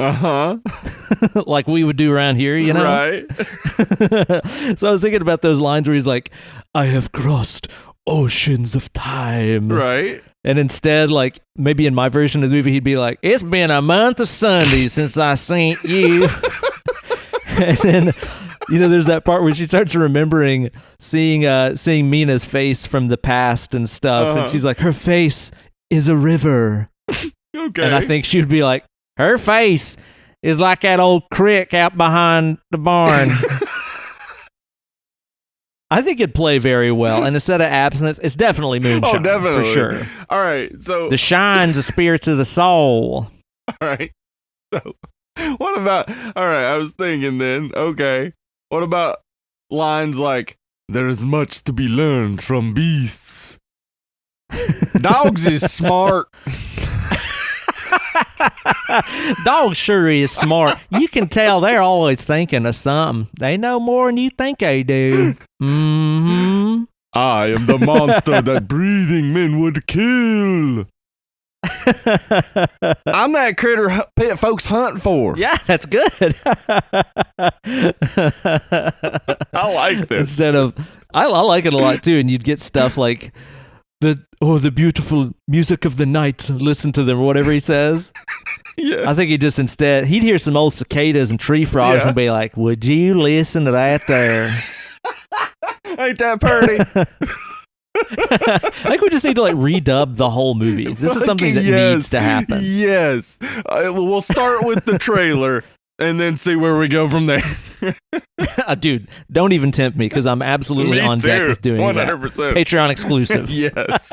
Like we would do around here, you know? Right. So I was thinking about those lines where he's like, I have crossed oceans of time. Right. And instead, like, maybe in my version of the movie, he'd be like, it's been a month of Sundays since I seen you. And then, you know, there's that part where she starts remembering seeing Mina's face from the past and stuff. And she's like, her face is a river. Okay. And I think she would be like, her face is like that old crick out behind the barn. I think it'd play very well. And instead of absinthe, it's definitely moonshine. Oh, definitely. For sure. All right. So the shine's the spirits of the soul. All right. So what about, all right, I was thinking then, okay, what about lines like, there is much to be learned from beasts. Dogs is smart. Dogs sure is smart. You can tell they're always thinking of something. They know more than you think they do. Mm-hmm. I am the monster that breathing men would kill. I'm that critter pit folks hunt for. Yeah, that's good. I like this. Instead of, I like it a lot too. And you'd get stuff like the beautiful music of the night. Listen to them, or whatever he says. Yeah. I think he'd hear some old cicadas and tree frogs and be like, would you listen to that there? Ain't that pretty? I think we just need to like redub the whole movie. This is something that needs to happen. Yes. We'll start with the trailer and then see where we go from there. Dude, don't even tempt me because I'm absolutely on deck with doing 100%. that. Patreon exclusive. Yes.